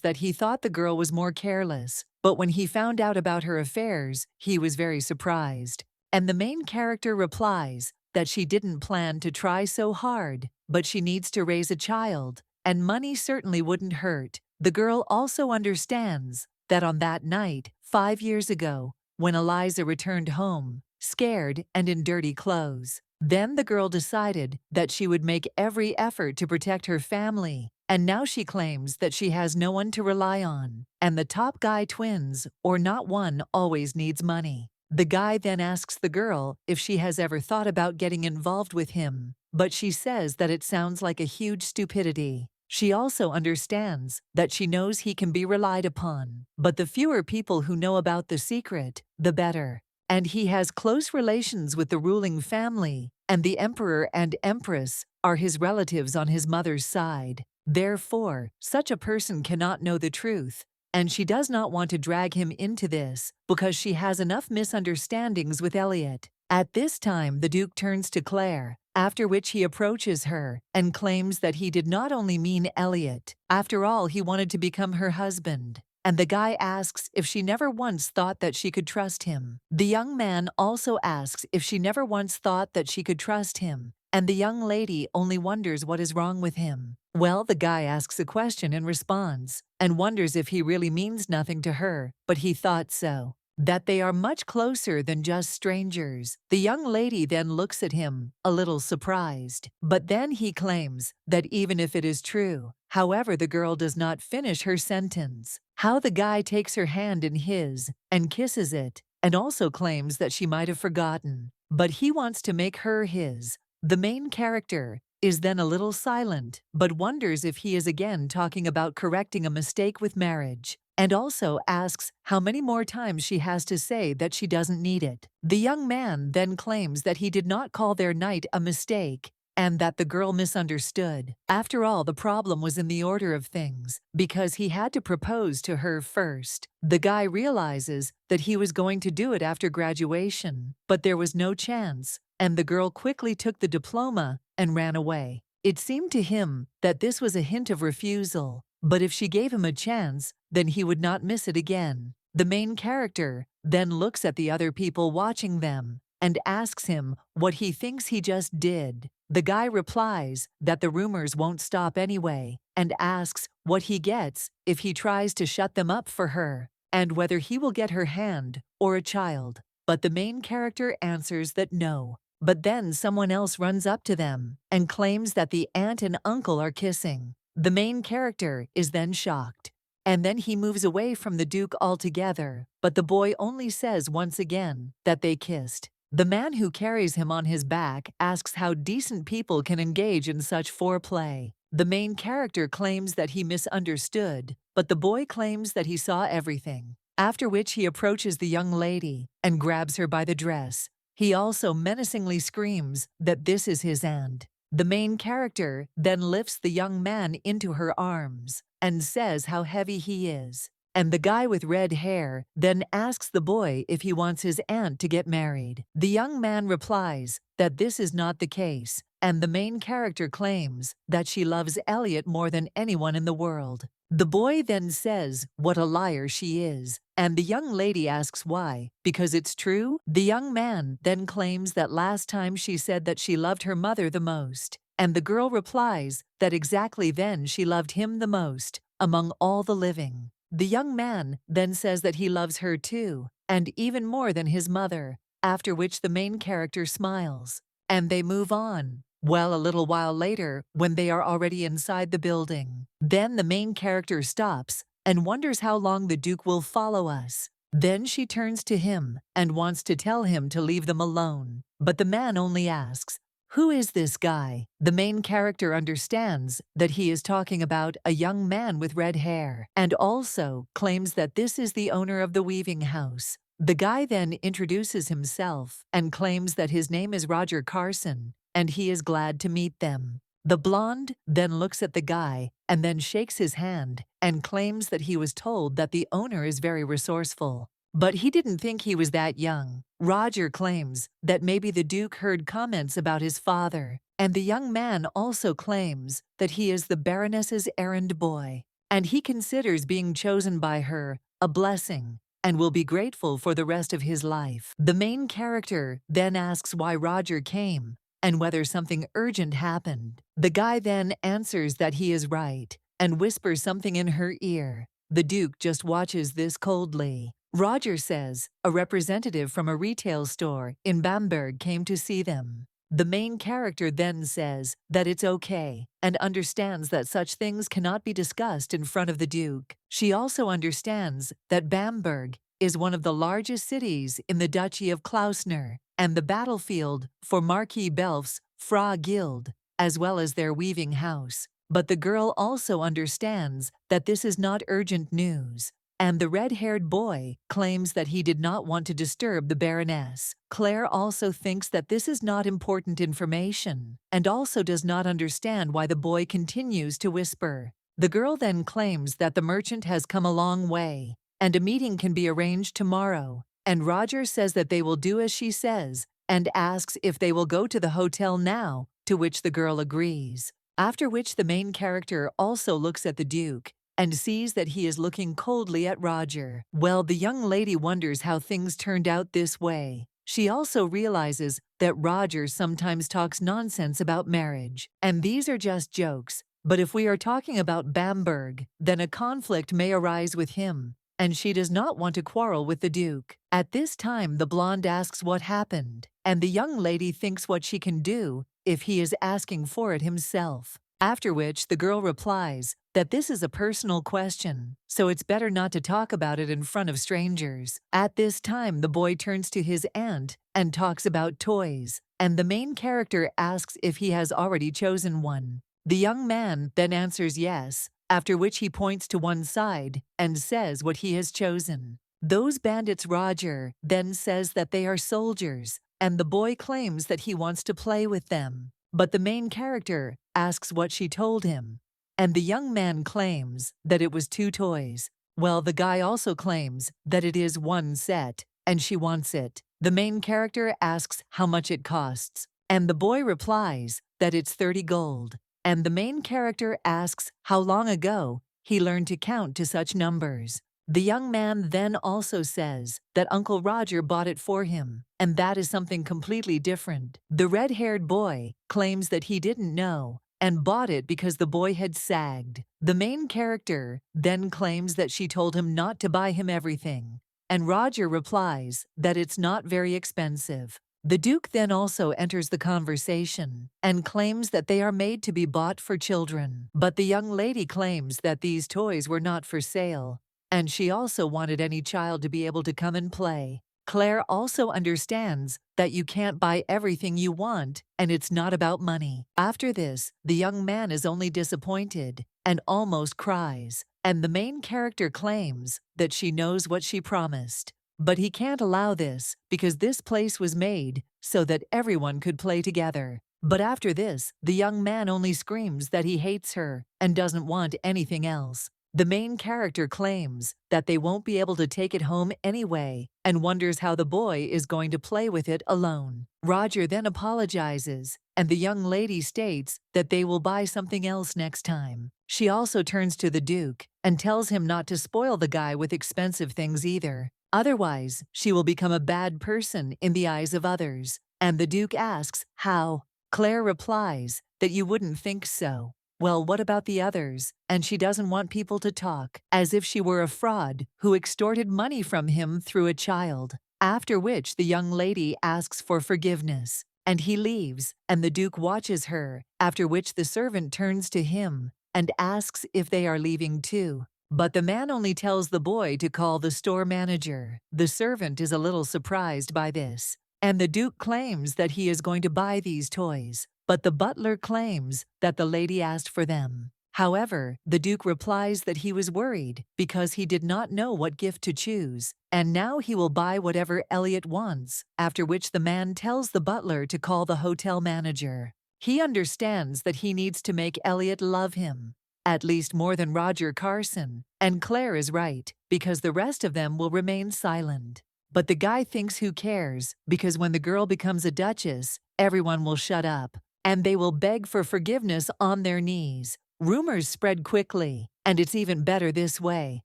that he thought the girl was more careless, but when he found out about her affairs, he was very surprised. And the main character replies that she didn't plan to try so hard, but she needs to raise a child, and money certainly wouldn't hurt. The girl also understands that on that night, 5 years ago, when Eliza returned home, scared and in dirty clothes, then the girl decided that she would make every effort to protect her family, and now she claims that she has no one to rely on, and the top guy twins, or not one, always needs money. The guy then asks the girl if she has ever thought about getting involved with him, but she says that it sounds like a huge stupidity. She also understands that she knows he can be relied upon, but the fewer people who know about the secret, the better. And he has close relations with the ruling family, and the emperor and empress are his relatives on his mother's side. Therefore, such a person cannot know the truth, and she does not want to drag him into this because she has enough misunderstandings with Elliot. At this time, the Duke turns to Claire, after which he approaches her and claims that he did not only mean Elliot. After all, he wanted to become her husband. And the guy asks if she never once thought that she could trust him. The young man also asks if she never once thought that she could trust him, and the young lady only wonders what is wrong with him. Well, the guy asks a question in response, and wonders if he really means nothing to her, but he thought so. That they are much closer than just strangers. The young lady then looks at him, a little surprised. But then he claims that even if it is true, however, the girl does not finish her sentence. How the guy takes her hand in his and kisses it, and also claims that she might have forgotten. But he wants to make her his. The main character is then a little silent, but wonders if he is again talking about correcting a mistake with marriage, and also asks how many more times she has to say that she doesn't need it. The young man then claims that he did not call their night a mistake, and that the girl misunderstood. After all, the problem was in the order of things, because he had to propose to her first. The guy realizes that he was going to do it after graduation, but there was no chance, and the girl quickly took the diploma and ran away. It seemed to him that this was a hint of refusal, but if she gave him a chance, then he would not miss it again. The main character then looks at the other people watching them and asks him what he thinks he just did. The guy replies that the rumors won't stop anyway, and asks what he gets if he tries to shut them up for her, and whether he will get her hand or a child. But the main character answers that no. But then someone else runs up to them and claims that the aunt and uncle are kissing. The main character is then shocked, and then he moves away from the Duke altogether, but the boy only says once again that they kissed. The man who carries him on his back asks how decent people can engage in such foreplay. The main character claims that he misunderstood, but the boy claims that he saw everything, after which he approaches the young lady and grabs her by the dress. He also menacingly screams that this is his end. The main character then lifts the young man into her arms and says how heavy he is. And the guy with red hair then asks the boy if he wants his aunt to get married. The young man replies that this is not the case, and the main character claims that she loves Elliot more than anyone in the world. The boy then says what a liar she is, and the young lady asks why, because it's true. The young man then claims that last time she said that she loved her mother the most, and the girl replies that exactly then she loved him the most, among all the living. The young man then says that he loves her too, and even more than his mother, after which the main character smiles, and they move on. Well, a little while later, when they are already inside the building, then the main character stops and wonders how long the Duke will follow us. Then she turns to him and wants to tell him to leave them alone, but the man only asks, "Who is this guy?" The main character understands that he is talking about a young man with red hair, and also claims that this is the owner of the weaving house. The guy then introduces himself and claims that his name is Roger Carson and he is glad to meet them. The blonde then looks at the guy and then shakes his hand and claims that he was told that the owner is very resourceful. But he didn't think he was that young. Roger claims that maybe the Duke heard comments about his father, and the young man also claims that he is the Baroness's errand boy, and he considers being chosen by her a blessing and will be grateful for the rest of his life. The main character then asks why Roger came and whether something urgent happened. The guy then answers that he is right and whispers something in her ear. The Duke just watches this coldly. Roger says a representative from a retail store in Bamberg came to see them. The main character then says that it's okay and understands that such things cannot be discussed in front of the Duke. She also understands that Bamberg is one of the largest cities in the Duchy of Klausner and the battlefield for Marquis Belf's Fra Guild, as well as their weaving house. But the girl also understands that this is not urgent news, and the red-haired boy claims that he did not want to disturb the Baroness. Claire also thinks that this is not important information, and also does not understand why the boy continues to whisper. The girl then claims that the merchant has come a long way, and a meeting can be arranged tomorrow, and Roger says that they will do as she says, and asks if they will go to the hotel now, to which the girl agrees. After which the main character also looks at the Duke and sees that he is looking coldly at Roger. Well, the young lady wonders how things turned out this way. She also realizes that Roger sometimes talks nonsense about marriage, and these are just jokes. But if we are talking about Bamberg, then a conflict may arise with him, and she does not want to quarrel with the Duke. At this time, the blonde asks what happened, and the young lady thinks what she can do if he is asking for it himself. After which the girl replies that this is a personal question, so it's better not to talk about it in front of strangers. At this time, the boy turns to his aunt and talks about toys, and the main character asks if he has already chosen one. The young man then answers yes, after which he points to one side and says what he has chosen. Those bandits. Roger then says that they are soldiers, and the boy claims that he wants to play with them. But the main character asks what she told him, and the young man claims that it was 2 toys. Well, the guy also claims that it is 1 set, and she wants it. The main character asks how much it costs, and the boy replies that it's 30 gold. And the main character asks how long ago he learned to count to such numbers. The young man then also says that Uncle Roger bought it for him, and that is something completely different. The red-haired boy claims that he didn't know and bought it because the boy had sagged. The main character then claims that she told him not to buy him everything, and Roger replies that it's not very expensive. The Duke then also enters the conversation and claims that they are made to be bought for children. But the young lady claims that these toys were not for sale, and she also wanted any child to be able to come and play. Claire also understands that you can't buy everything you want, and it's not about money. After this, the young man is only disappointed and almost cries, and the main character claims that she knows what she promised. But he can't allow this because this place was made so that everyone could play together. But after this, the young man only screams that he hates her and doesn't want anything else. The main character claims that they won't be able to take it home anyway and wonders how the boy is going to play with it alone. Roger then apologizes, and the young lady states that they will buy something else next time. She also turns to the Duke and tells him not to spoil the guy with expensive things either. Otherwise, she will become a bad person in the eyes of others. And the Duke asks, how? Claire replies that you wouldn't think so. Well, what about the others? And she doesn't want people to talk, as if she were a fraud who extorted money from him through a child. After which the young lady asks for forgiveness, and he leaves, and the Duke watches her, after which the servant turns to him and asks if they are leaving too. But the man only tells the boy to call the store manager. The servant is a little surprised by this, and the Duke claims that he is going to buy these toys. But the butler claims that the lady asked for them. However, the Duke replies that he was worried because he did not know what gift to choose, and now he will buy whatever Elliot wants, after which the man tells the butler to call the hotel manager. He understands that he needs to make Elliot love him, at least more than Roger Carson, and Claire is right, because the rest of them will remain silent. But the guy thinks who cares, because when the girl becomes a duchess, everyone will shut up, and they will beg for forgiveness on their knees. Rumors spread quickly, and it's even better this way.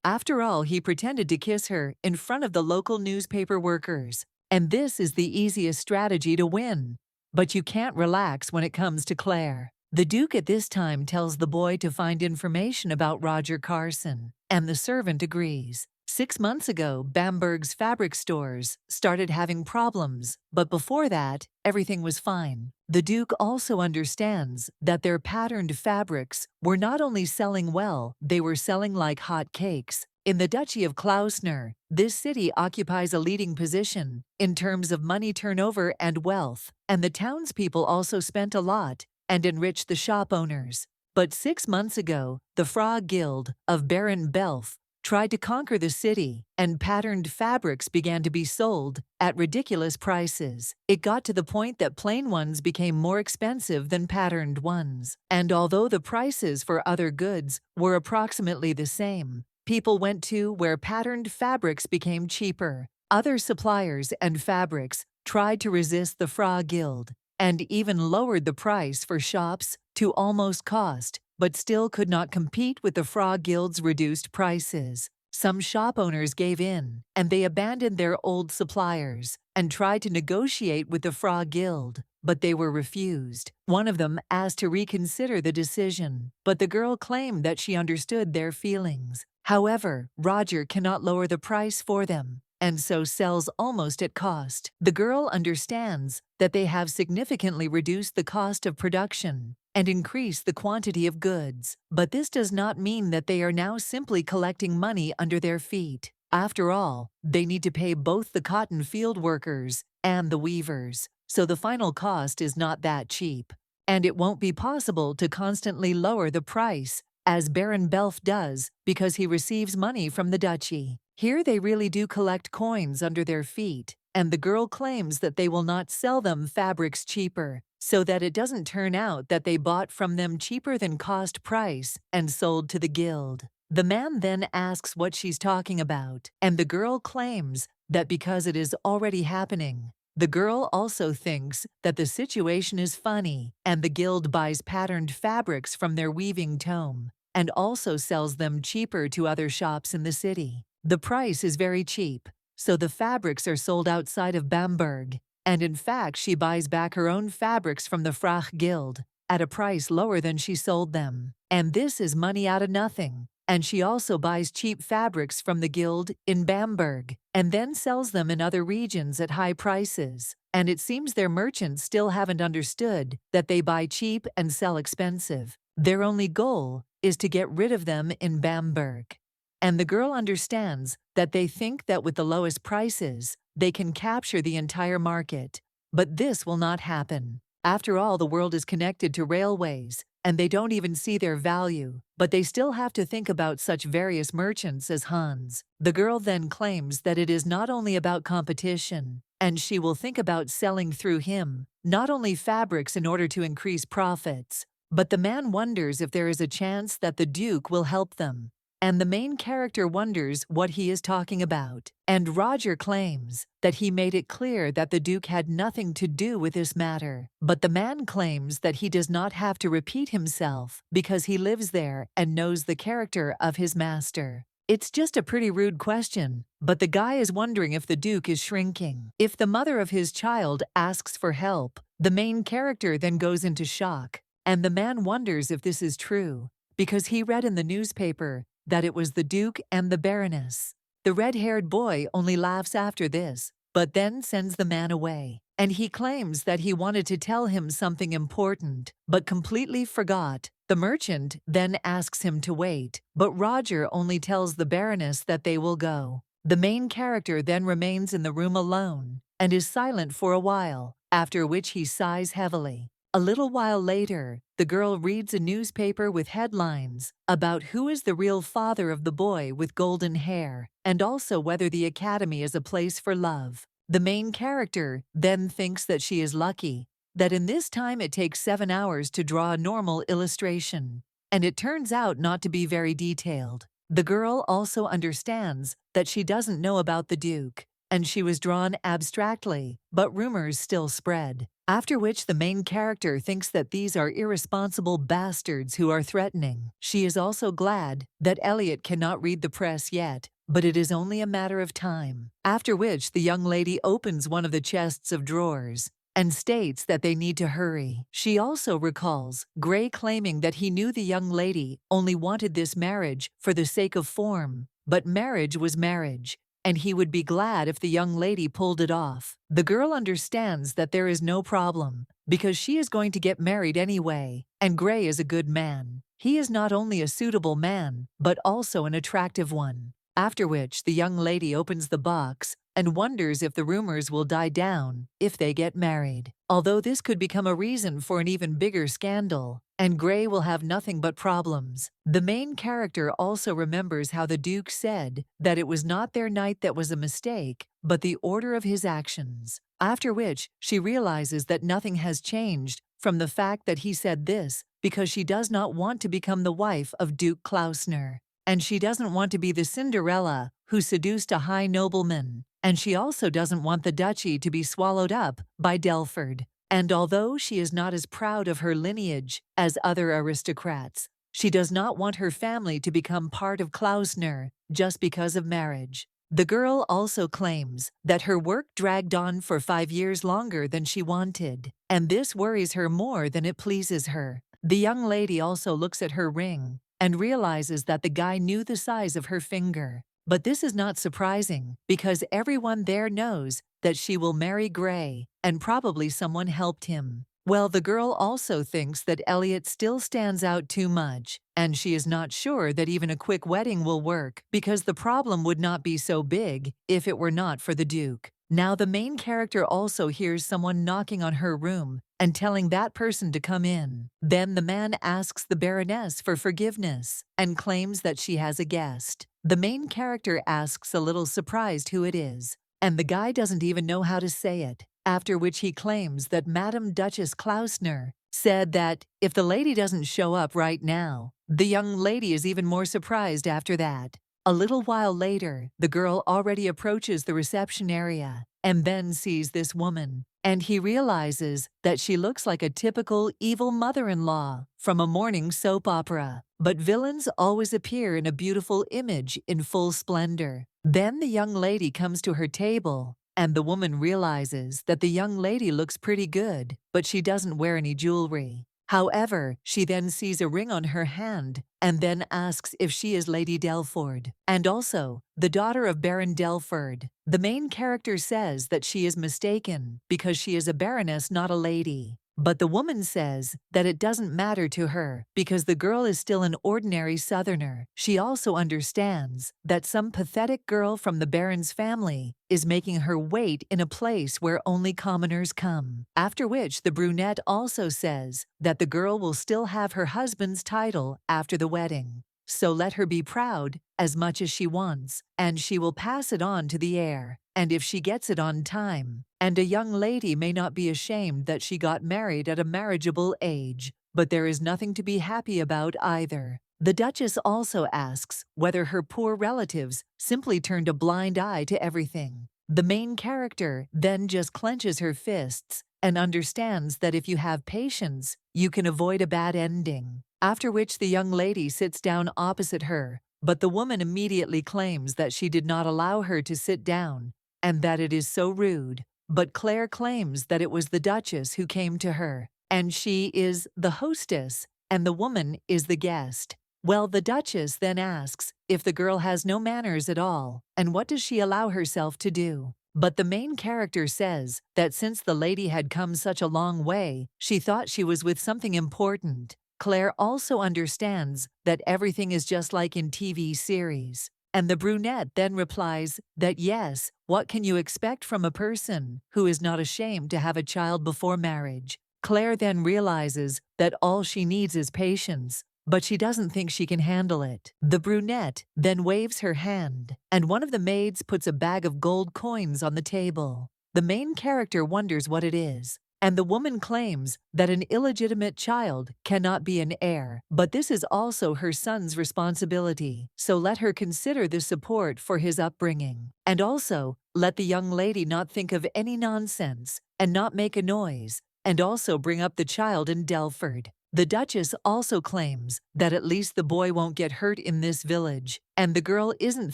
After all, he pretended to kiss her in front of the local newspaper workers, and this is the easiest strategy to win. But you can't relax when it comes to Claire. The Duke at this time tells the boy to find information about Roger Carson, and the servant agrees. 6 months ago, Bamberg's fabric stores started having problems, but before that, everything was fine. The Duke also understands that their patterned fabrics were not only selling well, they were selling like hot cakes. In the Duchy of Klausner, this city occupies a leading position in terms of money turnover and wealth, and the townspeople also spent a lot and enriched the shop owners. But 6 months ago, the Frog Guild of Baron Belf tried to conquer the city, and patterned fabrics began to be sold at ridiculous prices. It got to the point that plain ones became more expensive than patterned ones. And although the prices for other goods were approximately the same, people went to where patterned fabrics became cheaper. Other suppliers and fabrics tried to resist the Frog Guild, and even lowered the price for shops to almost cost, but still could not compete with the Frog Guild's reduced prices. Some shop owners gave in, and they abandoned their old suppliers and tried to negotiate with the Frog Guild, but they were refused. One of them asked to reconsider the decision, but the girl claimed that she understood their feelings. However, Roger cannot lower the price for them, and so sells almost at cost. The girl understands that they have significantly reduced the cost of production and increased the quantity of goods, but this does not mean that they are now simply collecting money under their feet. After all, they need to pay both the cotton field workers and the weavers, so the final cost is not that cheap. And it won't be possible to constantly lower the price, as Baron Belf does, because he receives money from the duchy. Here they really do collect coins under their feet, and the girl claims that they will not sell them fabrics cheaper, so that it doesn't turn out that they bought from them cheaper than cost price and sold to the guild. The man then asks what she's talking about, and the girl claims that because it is already happening. The girl also thinks that the situation is funny, and the guild buys patterned fabrics from their weaving tome, and also sells them cheaper to other shops in the city. The price is very cheap, so the fabrics are sold outside of Bamberg, and in fact she buys back her own fabrics from the Frach Guild at a price lower than she sold them. And this is money out of nothing. And she also buys cheap fabrics from the guild in Bamberg, and then sells them in other regions at high prices. And it seems their merchants still haven't understood that they buy cheap and sell expensive. Their only goal is to get rid of them in Bamberg. And the girl understands that they think that with the lowest prices, they can capture the entire market. But this will not happen. After all, the world is connected to railways, and they don't even see their value, but they still have to think about such various merchants as Hans. The girl then claims that it is not only about competition, and she will think about selling through him, not only fabrics in order to increase profits, but the man wonders if there is a chance that the Duke will help them. And the main character wonders what he is talking about. And Roger claims that he made it clear that the Duke had nothing to do with this matter. But the man claims that he does not have to repeat himself because he lives there and knows the character of his master. It's just a pretty rude question, but the guy is wondering if the Duke is shrinking. If the mother of his child asks for help, the main character then goes into shock. And the man wonders if this is true, because he read in the newspaper that it was the Duke and the Baroness. The red-haired boy only laughs after this, but then sends the man away. And he claims that he wanted to tell him something important, but completely forgot. The merchant then asks him to wait, but Roger only tells the Baroness that they will go. The main character then remains in the room alone, and is silent for a while, after which he sighs heavily. A little while later, the girl reads a newspaper with headlines about who is the real father of the boy with golden hair, and also whether the academy is a place for love. The main character then thinks that she is lucky, that in this time it takes 7 hours to draw a normal illustration, and it turns out not to be very detailed. The girl also understands that she doesn't know about the Duke, and she was drawn abstractly, but rumors still spread. After which the main character thinks that these are irresponsible bastards who are threatening. She is also glad that Elliot cannot read the press yet, but it is only a matter of time. After which the young lady opens one of the chests of drawers and states that they need to hurry. She also recalls Gray claiming that he knew the young lady only wanted this marriage for the sake of form, but marriage was marriage, and he would be glad if the young lady pulled it off. The girl understands that there is no problem, because she is going to get married anyway, and Gray is a good man. He is not only a suitable man, but also an attractive one. After which the young lady opens the box and wonders if the rumors will die down if they get married. Although this could become a reason for an even bigger scandal, and Gray will have nothing but problems. The main character also remembers how the Duke said that it was not their night that was a mistake, but the order of his actions. After which, she realizes that nothing has changed from the fact that he said this because she does not want to become the wife of Duke Klausner. And she doesn't want to be the Cinderella who seduced a high nobleman. And she also doesn't want the duchy to be swallowed up by Delford. And although she is not as proud of her lineage as other aristocrats, she does not want her family to become part of Klausner just because of marriage. The girl also claims that her work dragged on for 5 years longer than she wanted, and this worries her more than it pleases her. The young lady also looks at her ring and realizes that the guy knew the size of her finger. But this is not surprising, because everyone there knows that she will marry Gray, and probably someone helped him. Well, the girl also thinks that Elliot still stands out too much, and she is not sure that even a quick wedding will work, because the problem would not be so big if it were not for the Duke. Now the main character also hears someone knocking on her room and telling that person to come in. Then the man asks the Baroness for forgiveness and claims that she has a guest. The main character asks, a little surprised, who it is, and the guy doesn't even know how to say it. After which he claims that Madame Duchess Klausner said that if the lady doesn't show up right now, the young lady is even more surprised after that. A little while later, the girl already approaches the reception area and then sees this woman, and he realizes that she looks like a typical evil mother-in-law from a morning soap opera. But villains always appear in a beautiful image in full splendor. Then the young lady comes to her table, and the woman realizes that the young lady looks pretty good, but she doesn't wear any jewelry. However, she then sees a ring on her hand and then asks if she is Lady Delford, and also the daughter of Baron Delford. The main character says that she is mistaken because she is a baroness, not a lady. But the woman says that it doesn't matter to her because the girl is still an ordinary southerner. She also understands that some pathetic girl from the Baron's family is making her wait in a place where only commoners come. After which the brunette also says that the girl will still have her husband's title after the wedding. So let her be proud as much as she wants, and she will pass it on to the heir. And if she gets it on time, and a young lady may not be ashamed that she got married at a marriageable age, but there is nothing to be happy about either. The Duchess also asks whether her poor relatives simply turned a blind eye to everything. The main character then just clenches her fists and understands that if you have patience, you can avoid a bad ending. After which the young lady sits down opposite her, but the woman immediately claims that she did not allow her to sit down, and that it is so rude. But Claire claims that it was the Duchess who came to her, and she is the hostess, and the woman is the guest. Well, the Duchess then asks if the girl has no manners at all, and what does she allow herself to do? But the main character says that since the lady had come such a long way, she thought she was with something important. Claire also understands that everything is just like in TV series. And the brunette then replies that yes, what can you expect from a person who is not ashamed to have a child before marriage? Claire then realizes that all she needs is patience, but she doesn't think she can handle it. The brunette then waves her hand, and one of the maids puts a bag of gold coins on the table. The main character wonders what it is, and the woman claims that an illegitimate child cannot be an heir, but this is also her son's responsibility, so let her consider the support for his upbringing. And also, let the young lady not think of any nonsense and not make a noise, and also bring up the child in Delford. The Duchess also claims that at least the boy won't get hurt in this village, and the girl isn't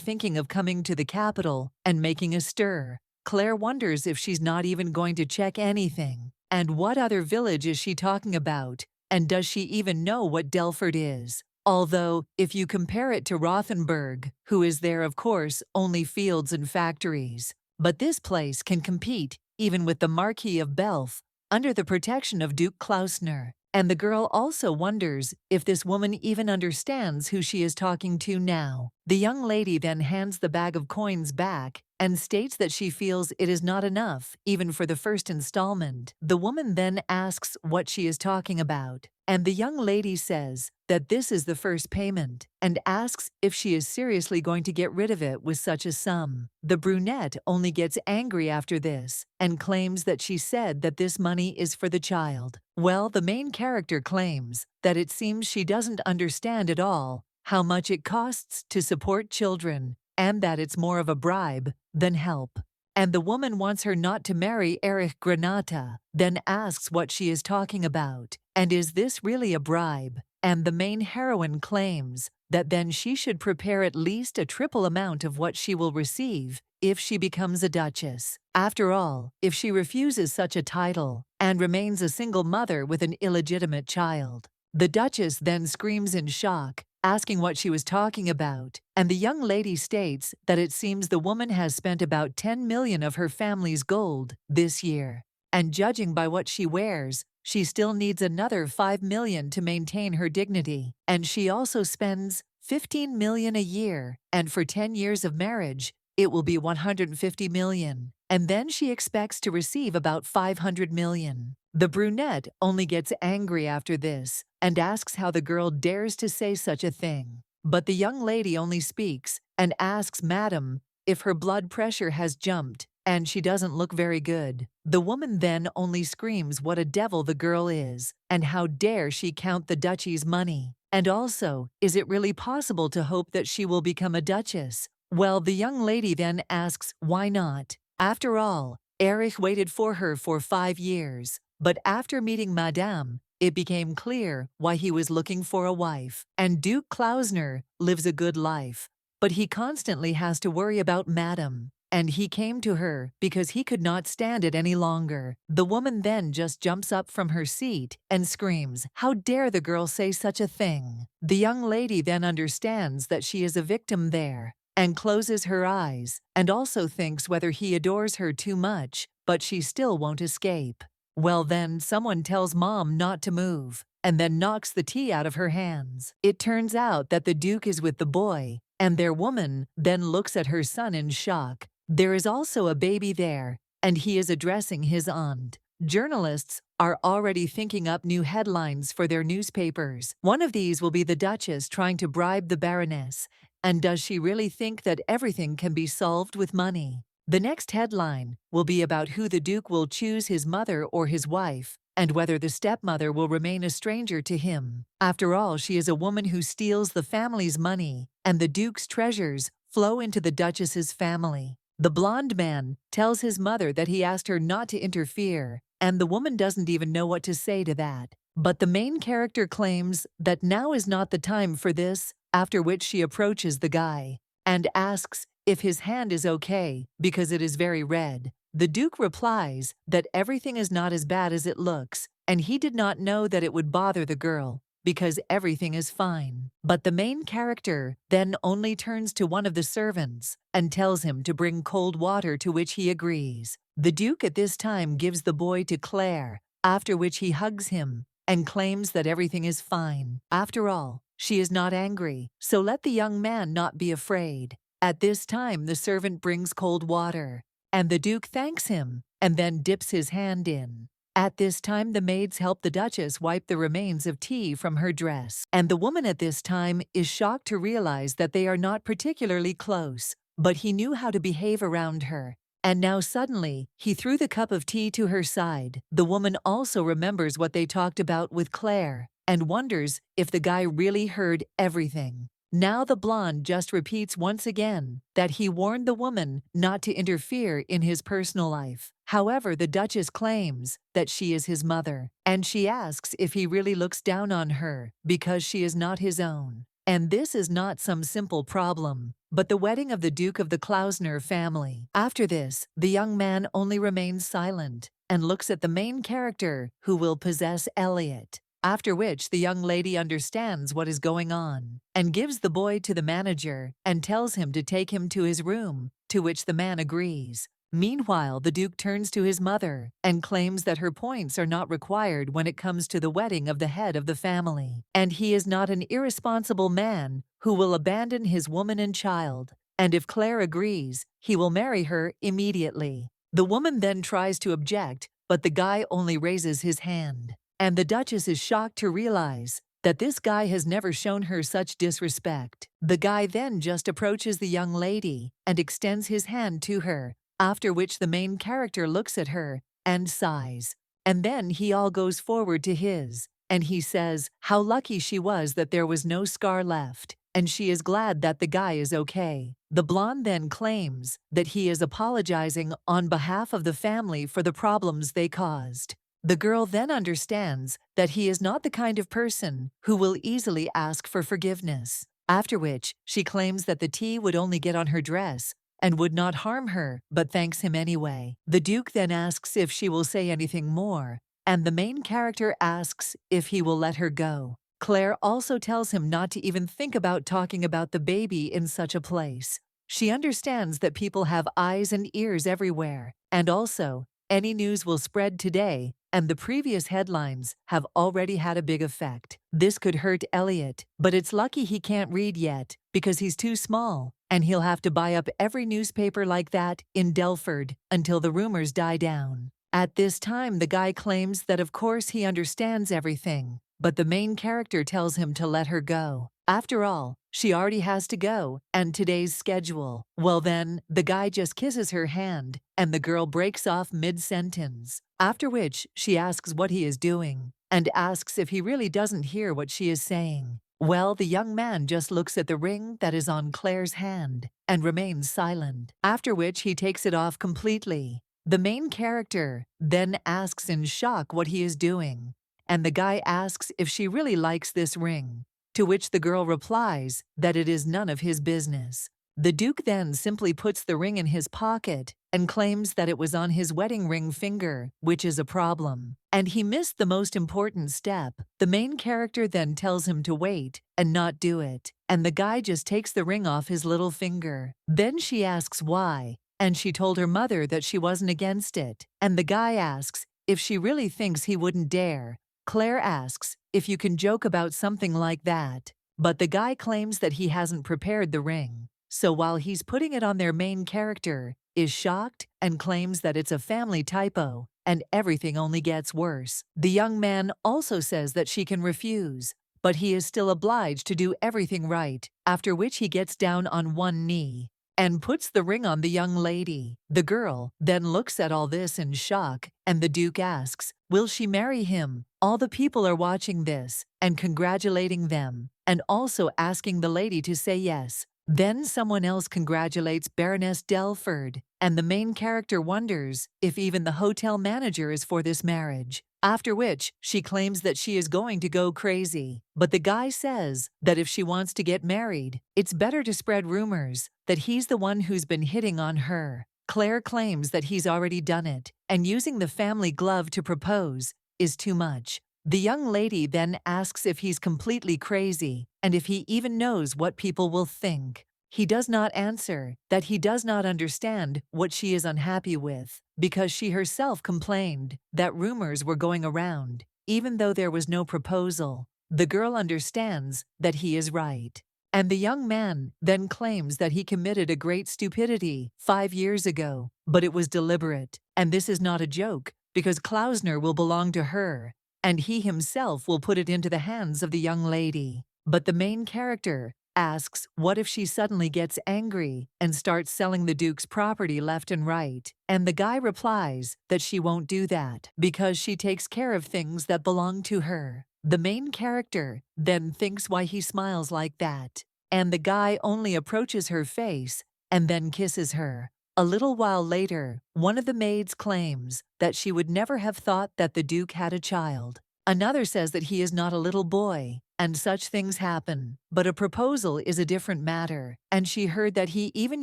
thinking of coming to the capital and making a stir. Claire wonders if she's not even going to check anything. And what other village is she talking about? And does she even know what Delford is? Although, if you compare it to Rothenburg, who is there, of course, only fields and factories. But this place can compete even with the Marquis of Belf, under the protection of Duke Klausner. And the girl also wonders if this woman even understands who she is talking to now. The young lady then hands the bag of coins back and states that she feels it is not enough, even for the first installment. The woman then asks what she is talking about, and the young lady says that this is the first payment, and asks if she is seriously going to get rid of it with such a sum. The brunette only gets angry after this, and claims that she said that this money is for the child. Well, the main character claims that it seems she doesn't understand at all how much it costs to support children, and that it's more of a bribe than help. And the woman wants her not to marry Erich Granata, then asks what she is talking about, and is this really a bribe? And the main heroine claims that then she should prepare at least a triple amount of what she will receive if she becomes a duchess. After all, if she refuses such a title and remains a single mother with an illegitimate child. The duchess then screams in shock, asking what she was talking about, and the young lady states that it seems the woman has spent about 10 million of her family's gold this year. And judging by what she wears, she still needs another 5 million to maintain her dignity. And she also spends 15 million a year, and for 10 years of marriage, it will be 150 million. And then she expects to receive about 500 million. The brunette only gets angry after this and asks how the girl dares to say such a thing. But the young lady only speaks and asks Madam if her blood pressure has jumped and she doesn't look very good. The woman then only screams what a devil the girl is and how dare she count the duchy's money. And also, is it really possible to hope that she will become a duchess? Well, the young lady then asks why not. After all, Erich waited for her for 5 years, but after meeting Madame, it became clear why he was looking for a wife. And Duke Klausner lives a good life, but he constantly has to worry about Madame. And he came to her because he could not stand it any longer. The woman then just jumps up from her seat and screams, "How dare the girl say such a thing?" The young lady then understands that she is a victim there, and closes her eyes, and also thinks whether he adores her too much, but she still won't escape. Well then, someone tells Mom not to move, and then knocks the tea out of her hands. It turns out that the Duke is with the boy, and their woman then looks at her son in shock. There is also a baby there, and he is addressing his aunt. Journalists are already thinking up new headlines for their newspapers. One of these will be the Duchess trying to bribe the Baroness, and does she really think that everything can be solved with money? The next headline will be about who the Duke will choose, his mother or his wife, and whether the stepmother will remain a stranger to him. After all, she is a woman who steals the family's money, and the Duke's treasures flow into the Duchess's family. The blonde man tells his mother that he asked her not to interfere, and the woman doesn't even know what to say to that. But the main character claims that now is not the time for this, after which she approaches the guy and asks if his hand is okay because it is very red. The Duke replies that everything is not as bad as it looks, and he did not know that it would bother the girl because everything is fine. But the main character then only turns to one of the servants and tells him to bring cold water, to which he agrees. The Duke at this time gives the boy to Claire, after which he hugs him and claims that everything is fine. After all, she is not angry, so let the young man not be afraid. At this time, the servant brings cold water, and the Duke thanks him and then dips his hand in. At this time, the maids help the Duchess wipe the remains of tea from her dress, and the woman at this time is shocked to realize that they are not particularly close, but he knew how to behave around her. And now suddenly, he threw the cup of tea to her side. The woman also remembers what they talked about with Claire, and wonders if the guy really heard everything. Now the blonde just repeats once again that he warned the woman not to interfere in his personal life. However, the Duchess claims that she is his mother, and she asks if he really looks down on her because she is not his own. And this is not some simple problem, but the wedding of the Duke of the Klausner family. After this, the young man only remains silent and looks at the main character who will possess Elliot. After which the young lady understands what is going on and gives the boy to the manager and tells him to take him to his room, to which the man agrees. Meanwhile, the Duke turns to his mother and claims that her points are not required when it comes to the wedding of the head of the family, and he is not an irresponsible man who will abandon his woman and child, and if Claire agrees, he will marry her immediately. The woman then tries to object, but the guy only raises his hand. And the Duchess is shocked to realize that this guy has never shown her such disrespect. The guy then just approaches the young lady and extends his hand to her, after which the main character looks at her and sighs. And then he all goes forward to his, and he says how lucky she was that there was no scar left, and she is glad that the guy is okay. The blonde then claims that he is apologizing on behalf of the family for the problems they caused. The girl then understands that he is not the kind of person who will easily ask for forgiveness, after which she claims that the tea would only get on her dress and would not harm her, but thanks him anyway. The Duke then asks if she will say anything more, and the main character asks if he will let her go. Claire also tells him not to even think about talking about the baby in such a place. She understands that people have eyes and ears everywhere, and also, any news will spread today, and the previous headlines have already had a big effect. This could hurt Elliot, but it's lucky he can't read yet, because he's too small, and he'll have to buy up every newspaper like that in Delford until the rumors die down. At this time, the guy claims that of course he understands everything, but the main character tells him to let her go. After all, she already has to go, and today's schedule. Well then, the guy just kisses her hand, and the girl breaks off mid-sentence, after which she asks what he is doing, and asks if he really doesn't hear what she is saying. Well, the young man just looks at the ring that is on Claire's hand, and remains silent, after which he takes it off completely. The main character then asks in shock what he is doing, and the guy asks if she really likes this ring, to which the girl replies that it is none of his business. The Duke then simply puts the ring in his pocket and claims that it was on his wedding ring finger, which is a problem, and he missed the most important step. The main character then tells him to wait and not do it, and the guy just takes the ring off his little finger. Then she asks why, and she told her mother that she wasn't against it, and the guy asks if she really thinks he wouldn't dare. Claire asks if you can joke about something like that, but the guy claims that he hasn't prepared the ring. So while he's putting it on, their main character is shocked and claims that it's a family typo, and everything only gets worse. The young man also says that she can refuse, but he is still obliged to do everything right, after which he gets down on one knee and puts the ring on the young lady. The girl then looks at all this in shock, and the Duke asks, will she marry him? All the people are watching this and congratulating them, and also asking the lady to say yes. Then someone else congratulates Baroness Delford, and the main character wonders if even the hotel manager is for this marriage, after which she claims that she is going to go crazy. But the guy says that if she wants to get married, it's better to spread rumors that he's the one who's been hitting on her. Claire claims that he's already done it, and using the family glove to propose is too much. The young lady then asks if he's completely crazy and if he even knows what people will think. He does not answer that he does not understand what she is unhappy with, because she herself complained that rumors were going around, even though there was no proposal. The girl understands that he is right. And the young man then claims that he committed a great stupidity 5 years ago, but it was deliberate, and this is not a joke, because Klausner will belong to her, and he himself will put it into the hands of the young lady. But the main character asks what if she suddenly gets angry and starts selling the Duke's property left and right, and the guy replies that she won't do that because she takes care of things that belong to her. The main character then thinks why he smiles like that, and the guy only approaches her face and then kisses her. A little while later, one of the maids claims that she would never have thought that the Duke had a child. Another says that he is not a little boy, and such things happen. But a proposal is a different matter, and she heard that he even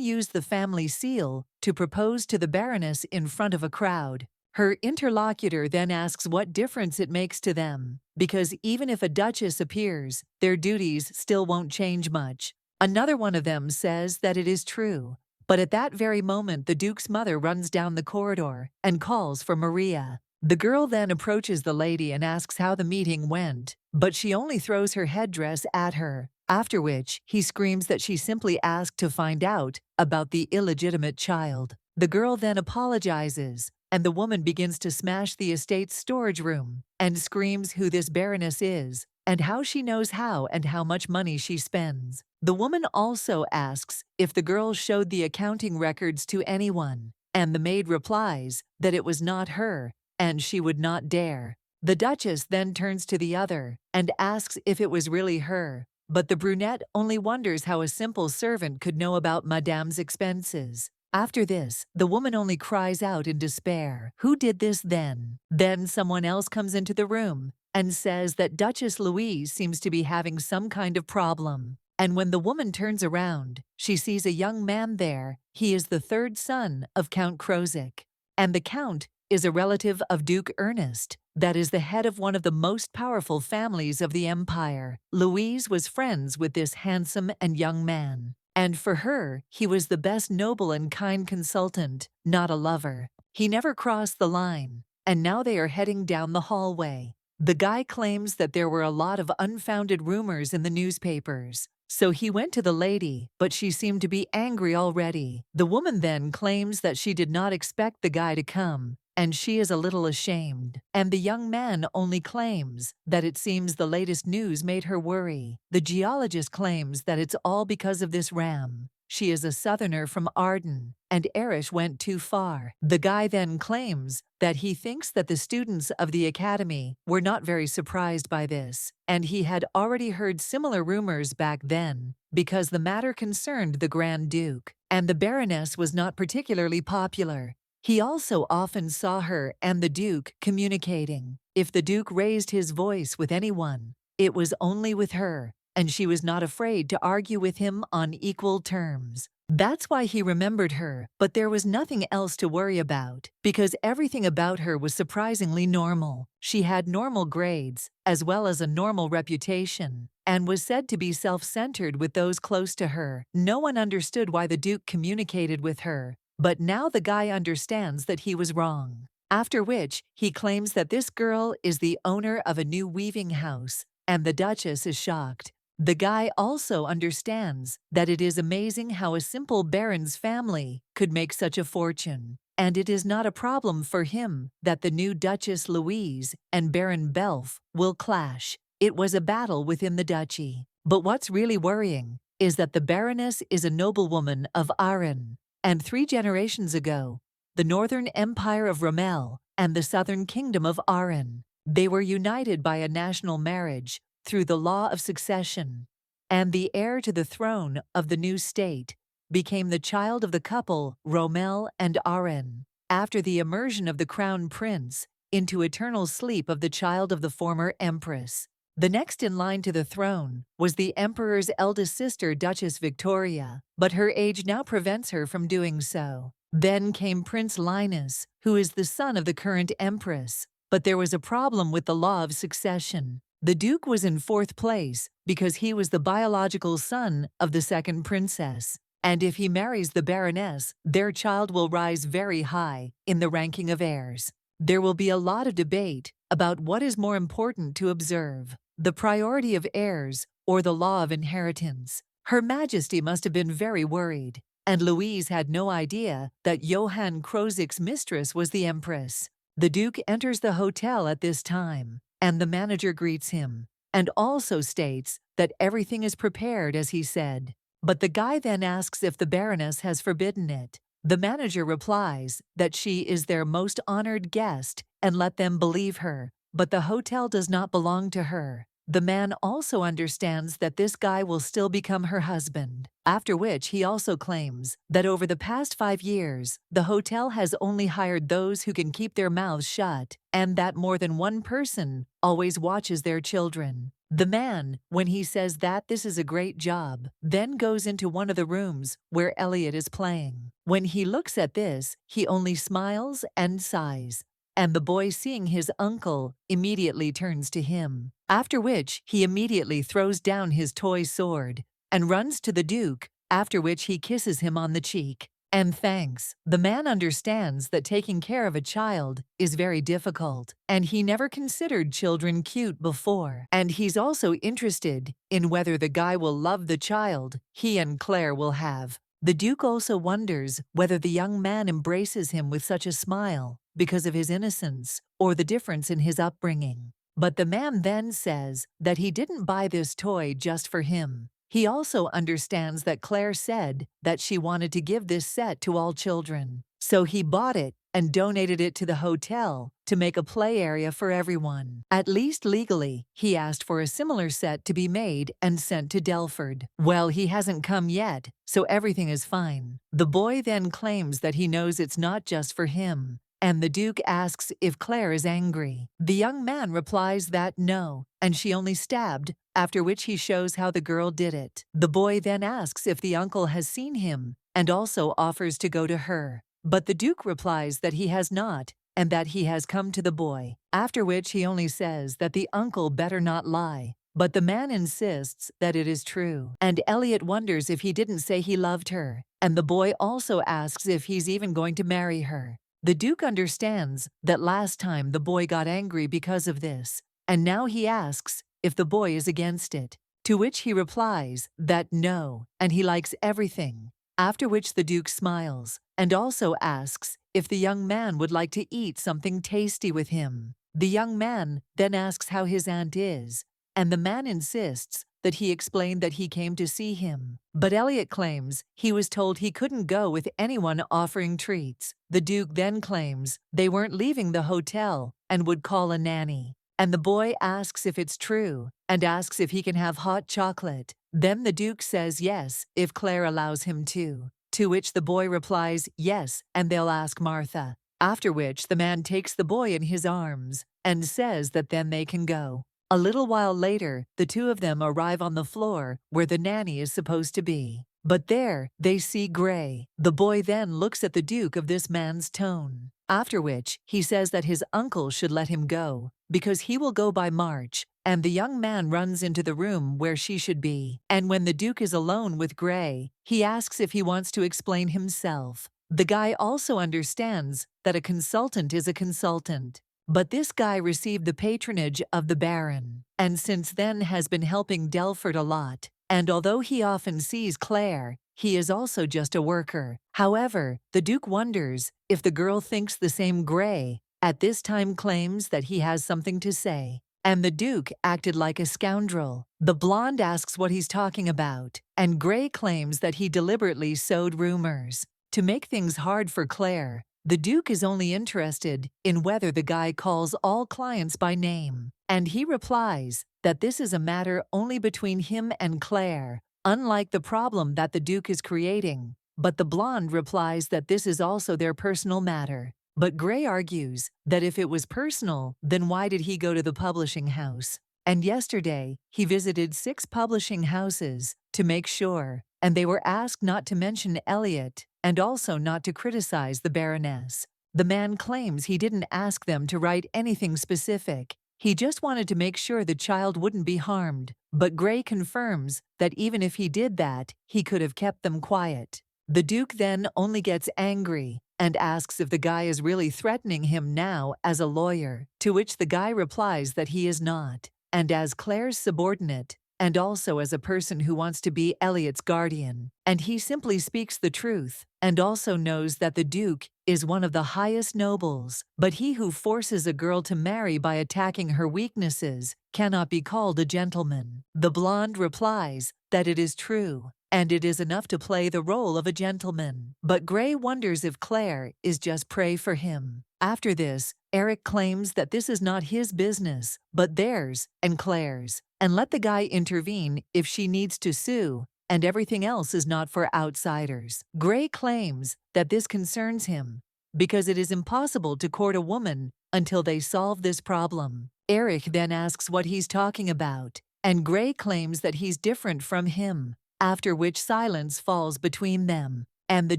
used the family seal to propose to the Baroness in front of a crowd. Her interlocutor then asks what difference it makes to them, because even if a duchess appears, their duties still won't change much. Another one of them says that it is true. But at that very moment, the Duke's mother runs down the corridor and calls for Maria. The girl then approaches the lady and asks how the meeting went, but she only throws her headdress at her, after which he screams that she simply asked to find out about the illegitimate child. The girl then apologizes, and the woman begins to smash the estate's storage room and screams who this Baroness is and how she knows how and how much money she spends. The woman also asks if the girl showed the accounting records to anyone, and the maid replies that it was not her, and she would not dare. The Duchess then turns to the other and asks if it was really her, but the brunette only wonders how a simple servant could know about Madame's expenses. After this, the woman only cries out in despair, "Who did this then?" Then someone else comes into the room and says that Duchess Louise seems to be having some kind of problem. And when the woman turns around, she sees a young man there. He is the third son of Count Krozik, and the Count is a relative of Duke Ernest, that is the head of one of the most powerful families of the empire. Louise was friends with this handsome and young man, and for her, he was the best noble and kind consultant, not a lover. He never crossed the line, and now they are heading down the hallway. The guy claims that there were a lot of unfounded rumors in the newspapers. So he went to the lady, but she seemed to be angry already. The woman then claims that she did not expect the guy to come, and she is a little ashamed. And the young man only claims that it seems the latest news made her worry. The geologist claims that it's all because of this ram. She is a southerner from Arden, and Erich went too far. The guy then claims that he thinks that the students of the academy were not very surprised by this, and he had already heard similar rumors back then, because the matter concerned the Grand Duke, and the Baroness was not particularly popular. He also often saw her and the Duke communicating. If the Duke raised his voice with anyone, it was only with her, and she was not afraid to argue with him on equal terms. That's why he remembered her, but there was nothing else to worry about, because everything about her was surprisingly normal. She had normal grades, as well as a normal reputation, and was said to be self-centered with those close to her. No one understood why the Duke communicated with her, but now the guy understands that he was wrong. After which, he claims that this girl is the owner of a new weaving house, and the Duchess is shocked. The guy also understands that it is amazing how a simple baron's family could make such a fortune, and it is not a problem for him that the new Duchess Louise and Baron Belf will clash. It was a battle within the duchy. But what's really worrying is that the Baroness is a noblewoman of Aran, and 3 generations ago, the Northern Empire of Rommel and the Southern Kingdom of Aran, they were united by a national marriage through the law of succession, and the heir to the throne of the new state became the child of the couple Rommel and Aran, after the immersion of the crown prince into eternal sleep of the child of the former empress. The next in line to the throne was the emperor's eldest sister, Duchess Victoria, but her age now prevents her from doing so. Then came Prince Linus, who is the son of the current empress, but there was a problem with the law of succession. The Duke was in 4th place because he was the biological son of the second princess, and if he marries the Baroness, their child will rise very high in the ranking of heirs. There will be a lot of debate about what is more important to observe, the priority of heirs or the law of inheritance. Her Majesty must have been very worried, and Louise had no idea that Johann Krozik's mistress was the Empress. The Duke enters the hotel at this time, and the manager greets him, and also states that everything is prepared as he said. But the guy then asks if the Baroness has forbidden it. The manager replies that she is their most honored guest and let them believe her, but the hotel does not belong to her. The man also understands that this guy will still become her husband, after which he also claims that over the past 5 years, the hotel has only hired those who can keep their mouths shut, and that more than one person always watches their children. The man, when he says that this is a great job, then goes into one of the rooms where Elliot is playing. When he looks at this, he only smiles and sighs, and the boy, seeing his uncle, immediately turns to him, after which he immediately throws down his toy sword and runs to the Duke, after which he kisses him on the cheek and thanks. The man understands that taking care of a child is very difficult, and he never considered children cute before. And he's also interested in whether the guy will love the child he and Claire will have. The Duke also wonders whether the young man embraces him with such a smile because of his innocence or the difference in his upbringing. But the man then says that he didn't buy this toy just for him. He also understands that Claire said that she wanted to give this set to all children. So he bought it and donated it to the hotel to make a play area for everyone. At least legally, he asked for a similar set to be made and sent to Delford. Well, he hasn't come yet, so everything is fine. The boy then claims that he knows it's not just for him, and the Duke asks if Claire is angry. The young man replies that no, and she only stabbed, after which he shows how the girl did it. The boy then asks if the uncle has seen him, and also offers to go to her. But the Duke replies that he has not, and that he has come to the boy, after which he only says that the uncle better not lie. But the man insists that it is true, and Elliot wonders if he didn't say he loved her, and the boy also asks if he's even going to marry her. The Duke understands that last time the boy got angry because of this, and now he asks if the boy is against it, to which he replies that no, and he likes everything, after which the Duke smiles, and also asks if the young man would like to eat something tasty with him. The young man then asks how his aunt is, and the man insists that he explained that he came to see him. But Elliot claims he was told he couldn't go with anyone offering treats. The Duke then claims they weren't leaving the hotel and would call a nanny. And the boy asks if it's true, and asks if he can have hot chocolate. Then the Duke says yes, if Claire allows him to which the boy replies yes, and they'll ask Martha. After which the man takes the boy in his arms and says that then they can go. A little while later, the two of them arrive on the floor where the nanny is supposed to be. But there, they see Gray. The boy then looks at the Duke of this man's tone, after which he says that his uncle should let him go, because he will go by March, and the young man runs into the room where she should be. And when the Duke is alone with Gray, he asks if he wants to explain himself. The guy also understands that a consultant is a consultant. But this guy received the patronage of the Baron, and since then has been helping Delford a lot. And although he often sees Claire, he is also just a worker. However, the Duke wonders if the girl thinks the same. Gray at this time claims that he has something to say, and the Duke acted like a scoundrel. The blonde asks what he's talking about, and Gray claims that he deliberately sowed rumors to make things hard for Claire. The Duke is only interested in whether the guy calls all clients by name, and he replies that this is a matter only between him and Claire, unlike the problem that the Duke is creating. But the blonde replies that this is also their personal matter. But Gray argues that if it was personal, then why did he go to the publishing house? And yesterday, he visited 6 publishing houses to make sure, and they were asked not to mention Elliot and also not to criticize the Baroness. The man claims he didn't ask them to write anything specific. He just wanted to make sure the child wouldn't be harmed. But Gray confirms that even if he did that, he could have kept them quiet. The Duke then only gets angry and asks if the guy is really threatening him now as a lawyer, to which the guy replies that he is not. And as Claire's subordinate, and also as a person who wants to be Elliot's guardian. And he simply speaks the truth, and also knows that the Duke is one of the highest nobles. But he who forces a girl to marry by attacking her weaknesses cannot be called a gentleman. The blonde replies that it is true, and it is enough to play the role of a gentleman. But Gray wonders if Claire is just prey for him. After this, Eric claims that this is not his business, but theirs and Claire's, and let the guy intervene if she needs to sue, and everything else is not for outsiders. Gray claims that this concerns him because it is impossible to court a woman until they solve this problem. Eric then asks what he's talking about, and Gray claims that he's different from him, after which silence falls between them. And the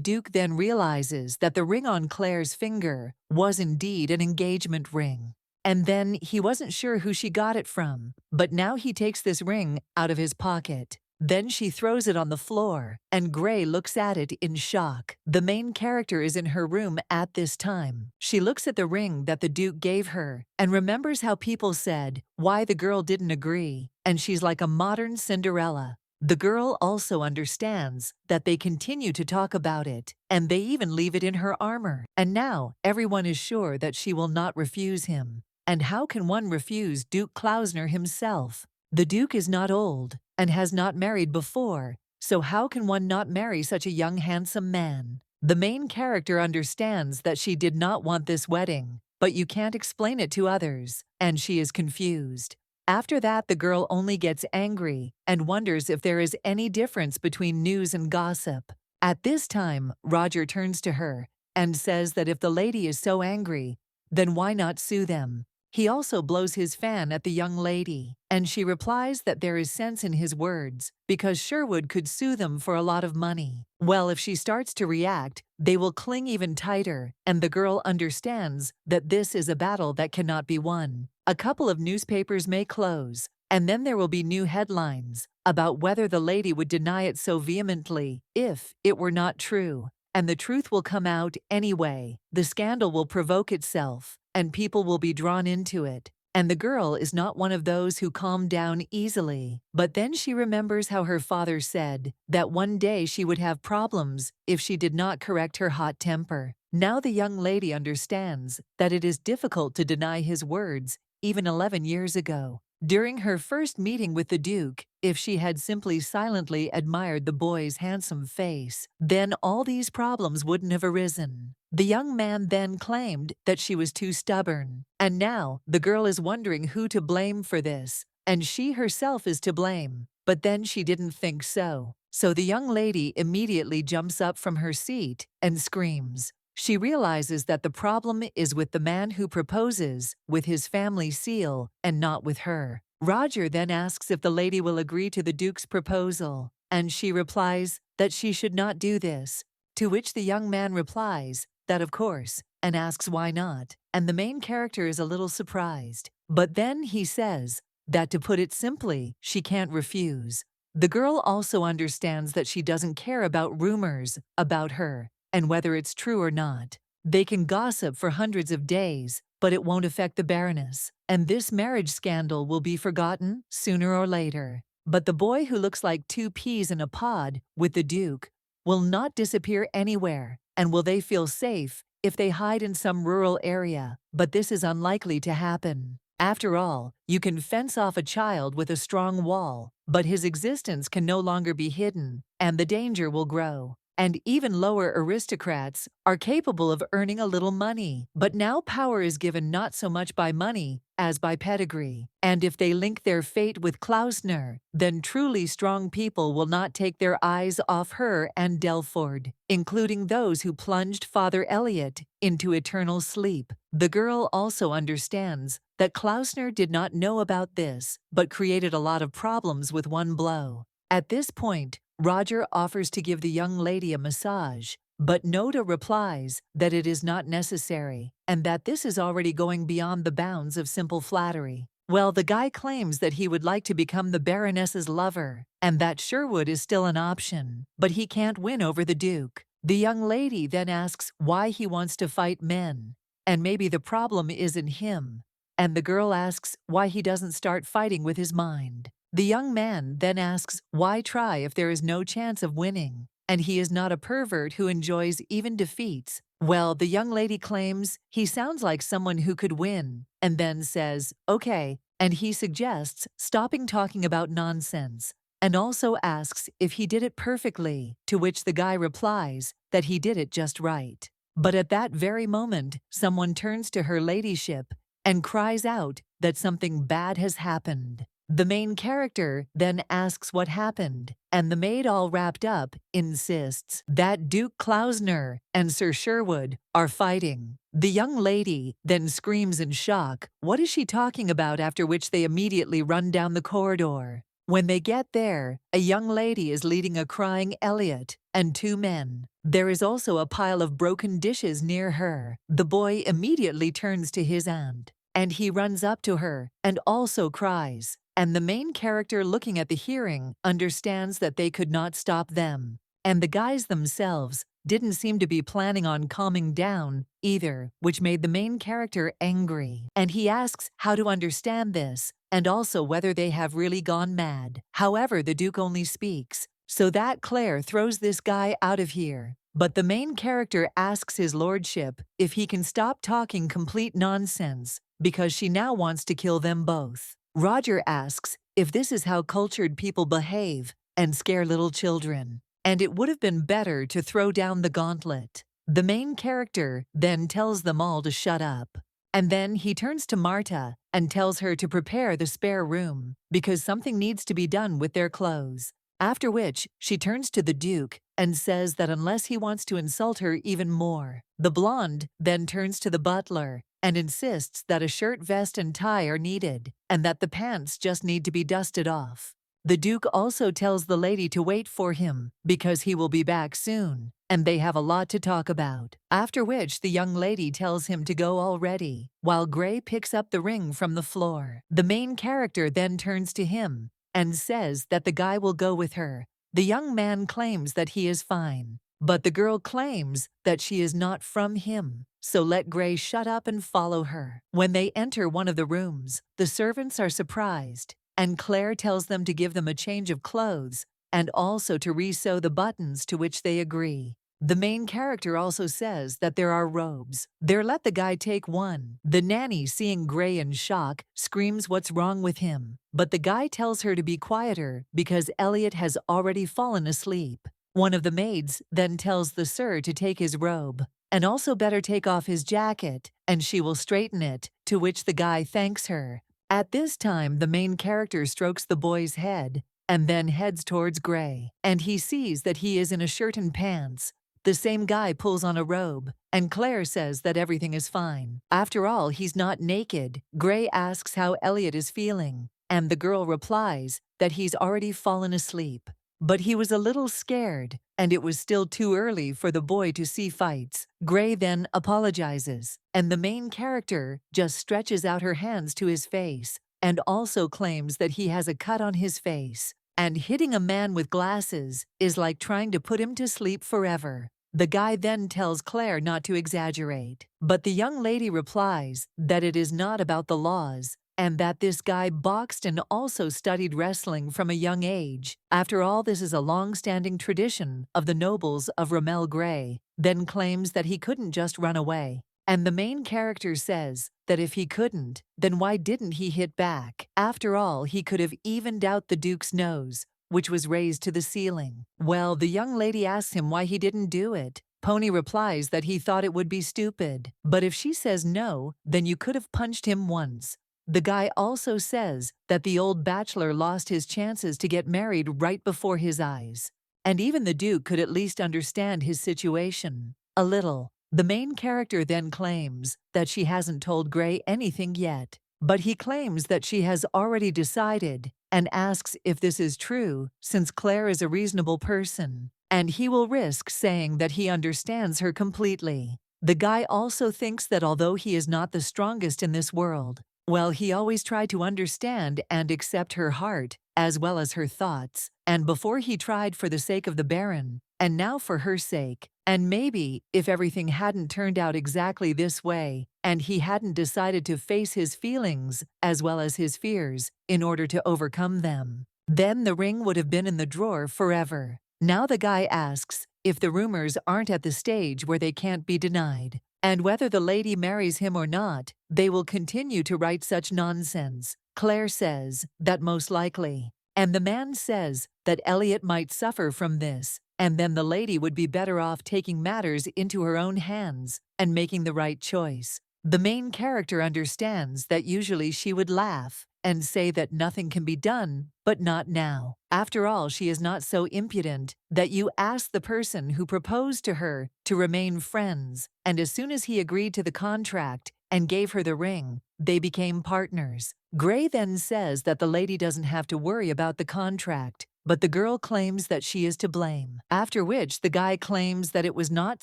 Duke then realizes that the ring on Claire's finger was indeed an engagement ring. And then he wasn't sure who she got it from, but now he takes this ring out of his pocket. Then she throws it on the floor, and Gray looks at it in shock. The main character is in her room at this time. She looks at the ring that the Duke gave her and remembers how people said why the girl didn't agree, and she's like a modern Cinderella. The girl also understands that they continue to talk about it, and they even leave it in her armor. And now everyone is sure that she will not refuse him. And how can one refuse Duke Klausner himself? The Duke is not old and has not married before, so how can one not marry such a young, handsome man? The main character understands that she did not want this wedding, but you can't explain it to others, and she is confused. After that, the girl only gets angry and wonders if there is any difference between news and gossip. At this time, Roger turns to her and says that if the lady is so angry, then why not sue them? He also blows his fan at the young lady, and she replies that there is sense in his words because Sherwood could sue them for a lot of money. Well, if she starts to react, they will cling even tighter, and the girl understands that this is a battle that cannot be won. A couple of newspapers may close, and then there will be new headlines about whether the lady would deny it so vehemently if it were not true. And the truth will come out anyway. The scandal will provoke itself, and people will be drawn into it. And the girl is not one of those who calm down easily. But then she remembers how her father said that one day she would have problems if she did not correct her hot temper. Now the young lady understands that it is difficult to deny his words, even 11 years ago. During her first meeting with the Duke, if she had simply silently admired the boy's handsome face, then all these problems wouldn't have arisen. The young man then claimed that she was too stubborn, and now the girl is wondering who to blame for this, and she herself is to blame, but then she didn't think so. So the young lady immediately jumps up from her seat and screams. She realizes that the problem is with the man who proposes with his family seal and not with her. Roger then asks if the lady will agree to the Duke's proposal, and she replies that she should not do this, to which the young man replies that of course, and asks why not, and the main character is a little surprised. But then he says that, to put it simply, she can't refuse. The girl also understands that she doesn't care about rumors about her, and whether it's true or not. They can gossip for hundreds of days, but it won't affect the Baroness, and this marriage scandal will be forgotten sooner or later. But the boy who looks like two peas in a pod with the Duke will not disappear anywhere, and will they feel safe if they hide in some rural area? But this is unlikely to happen. After all, you can fence off a child with a strong wall, but his existence can no longer be hidden, and the danger will grow. And even lower aristocrats are capable of earning a little money. But now power is given not so much by money as by pedigree. And if they link their fate with Klausner, then truly strong people will not take their eyes off her and Delford, including those who plunged Father Elliot into eternal sleep. The girl also understands that Klausner did not know about this, but created a lot of problems with one blow. At this point, Roger offers to give the young lady a massage, but Noda replies that it is not necessary, and that this is already going beyond the bounds of simple flattery. Well, the guy claims that he would like to become the Baroness's lover, and that Sherwood is still an option, but he can't win over the Duke. The young lady then asks why he wants to fight men, and maybe the problem isn't him, and the girl asks why he doesn't start fighting with his mind. The young man then asks, why try if there is no chance of winning? And he is not a pervert who enjoys even defeats. Well, the young lady claims he sounds like someone who could win, and then says, okay, and he suggests stopping talking about nonsense, and also asks if he did it perfectly, to which the guy replies that he did it just right. But at that very moment, someone turns to her ladyship and cries out that something bad has happened. The main character then asks what happened, and the maid, all wrapped up, insists that Duke Klausner and Sir Sherwood are fighting. The young lady then screams in shock, what is she talking about, after which they immediately run down the corridor. When they get there, a young lady is leading a crying Elliot and two men. There is also a pile of broken dishes near her. The boy immediately turns to his aunt, and he runs up to her and also cries. And the main character, looking at the hearing, understands that they could not stop them. And the guys themselves didn't seem to be planning on calming down either, which made the main character angry. And he asks how to understand this, and also whether they have really gone mad. However, the Duke only speaks, so that Claire throws this guy out of here. But the main character asks his lordship if he can stop talking complete nonsense, because she now wants to kill them both. Roger asks if this is how cultured people behave and scare little children, and it would have been better to throw down the gauntlet. The main character then tells them all to shut up. And then he turns to Marta and tells her to prepare the spare room, because something needs to be done with their clothes. After which, she turns to the Duke and says that unless he wants to insult her even more. The blonde then turns to the butler and insists that a shirt, vest, and tie are needed, and that the pants just need to be dusted off. The Duke also tells the lady to wait for him, because he will be back soon, and they have a lot to talk about. After which, the young lady tells him to go already, while Gray picks up the ring from the floor. The main character then turns to him and says that the guy will go with her. The young man claims that he is fine, but the girl claims that she is not from him, so let Gray shut up and follow her. When they enter one of the rooms, the servants are surprised, and Claire tells them to give them a change of clothes and also to re-sew the buttons, to which they agree. The main character also says that there are robes. They're let the guy take one. The nanny, seeing Gray in shock, screams what's wrong with him, but the guy tells her to be quieter because Elliot has already fallen asleep. One of the maids then tells the sir to take his robe, and also better take off his jacket, and she will straighten it, to which the guy thanks her. At this time, the main character strokes the boy's head, and then heads towards Gray, and he sees that he is in a shirt and pants. The same guy pulls on a robe, and Claire says that everything is fine. After all, he's not naked. Gray asks how Elliot is feeling, and the girl replies that he's already fallen asleep. But he was a little scared, and it was still too early for the boy to see fights. Gray then apologizes, and the main character just stretches out her hands to his face, and also claims that he has a cut on his face, and hitting a man with glasses is like trying to put him to sleep forever. The guy then tells Claire not to exaggerate, but the young lady replies that it is not about the laws, and that this guy boxed and also studied wrestling from a young age. After all, this is a long-standing tradition of the nobles of Ramel Gray, then claims that he couldn't just run away. And the main character says that if he couldn't, then why didn't he hit back? After all, he could have evened out the Duke's nose, which was raised to the ceiling. Well, the young lady asks him why he didn't do it. Pony replies that he thought it would be stupid. But if she says no, then you could have punched him once. The guy also says that the old bachelor lost his chances to get married right before his eyes. And even the Duke could at least understand his situation. A little. The main character then claims that she hasn't told Gray anything yet, but he claims that she has already decided and asks if this is true, since Claire is a reasonable person, and he will risk saying that he understands her completely. The guy also thinks that although he is not the strongest in this world, well, he always tried to understand and accept her heart as well as her thoughts, and before he tried for the sake of the Baron, and now for her sake. And maybe, if everything hadn't turned out exactly this way, and he hadn't decided to face his feelings as well as his fears in order to overcome them. Then the ring would have been in the drawer forever. Now the guy asks if the rumors aren't at the stage where they can't be denied, and whether the lady marries him or not, they will continue to write such nonsense. Claire says that most likely. And the man says that Elliot might suffer from this, and then the lady would be better off taking matters into her own hands and making the right choice. The main character understands that usually she would laugh and say that nothing can be done, but not now. After all, she is not so impudent that you ask the person who proposed to her to remain friends, and as soon as he agreed to the contract and gave her the ring, they became partners. Gray then says that the lady doesn't have to worry about the contract, but the girl claims that she is to blame, after which the guy claims that it was not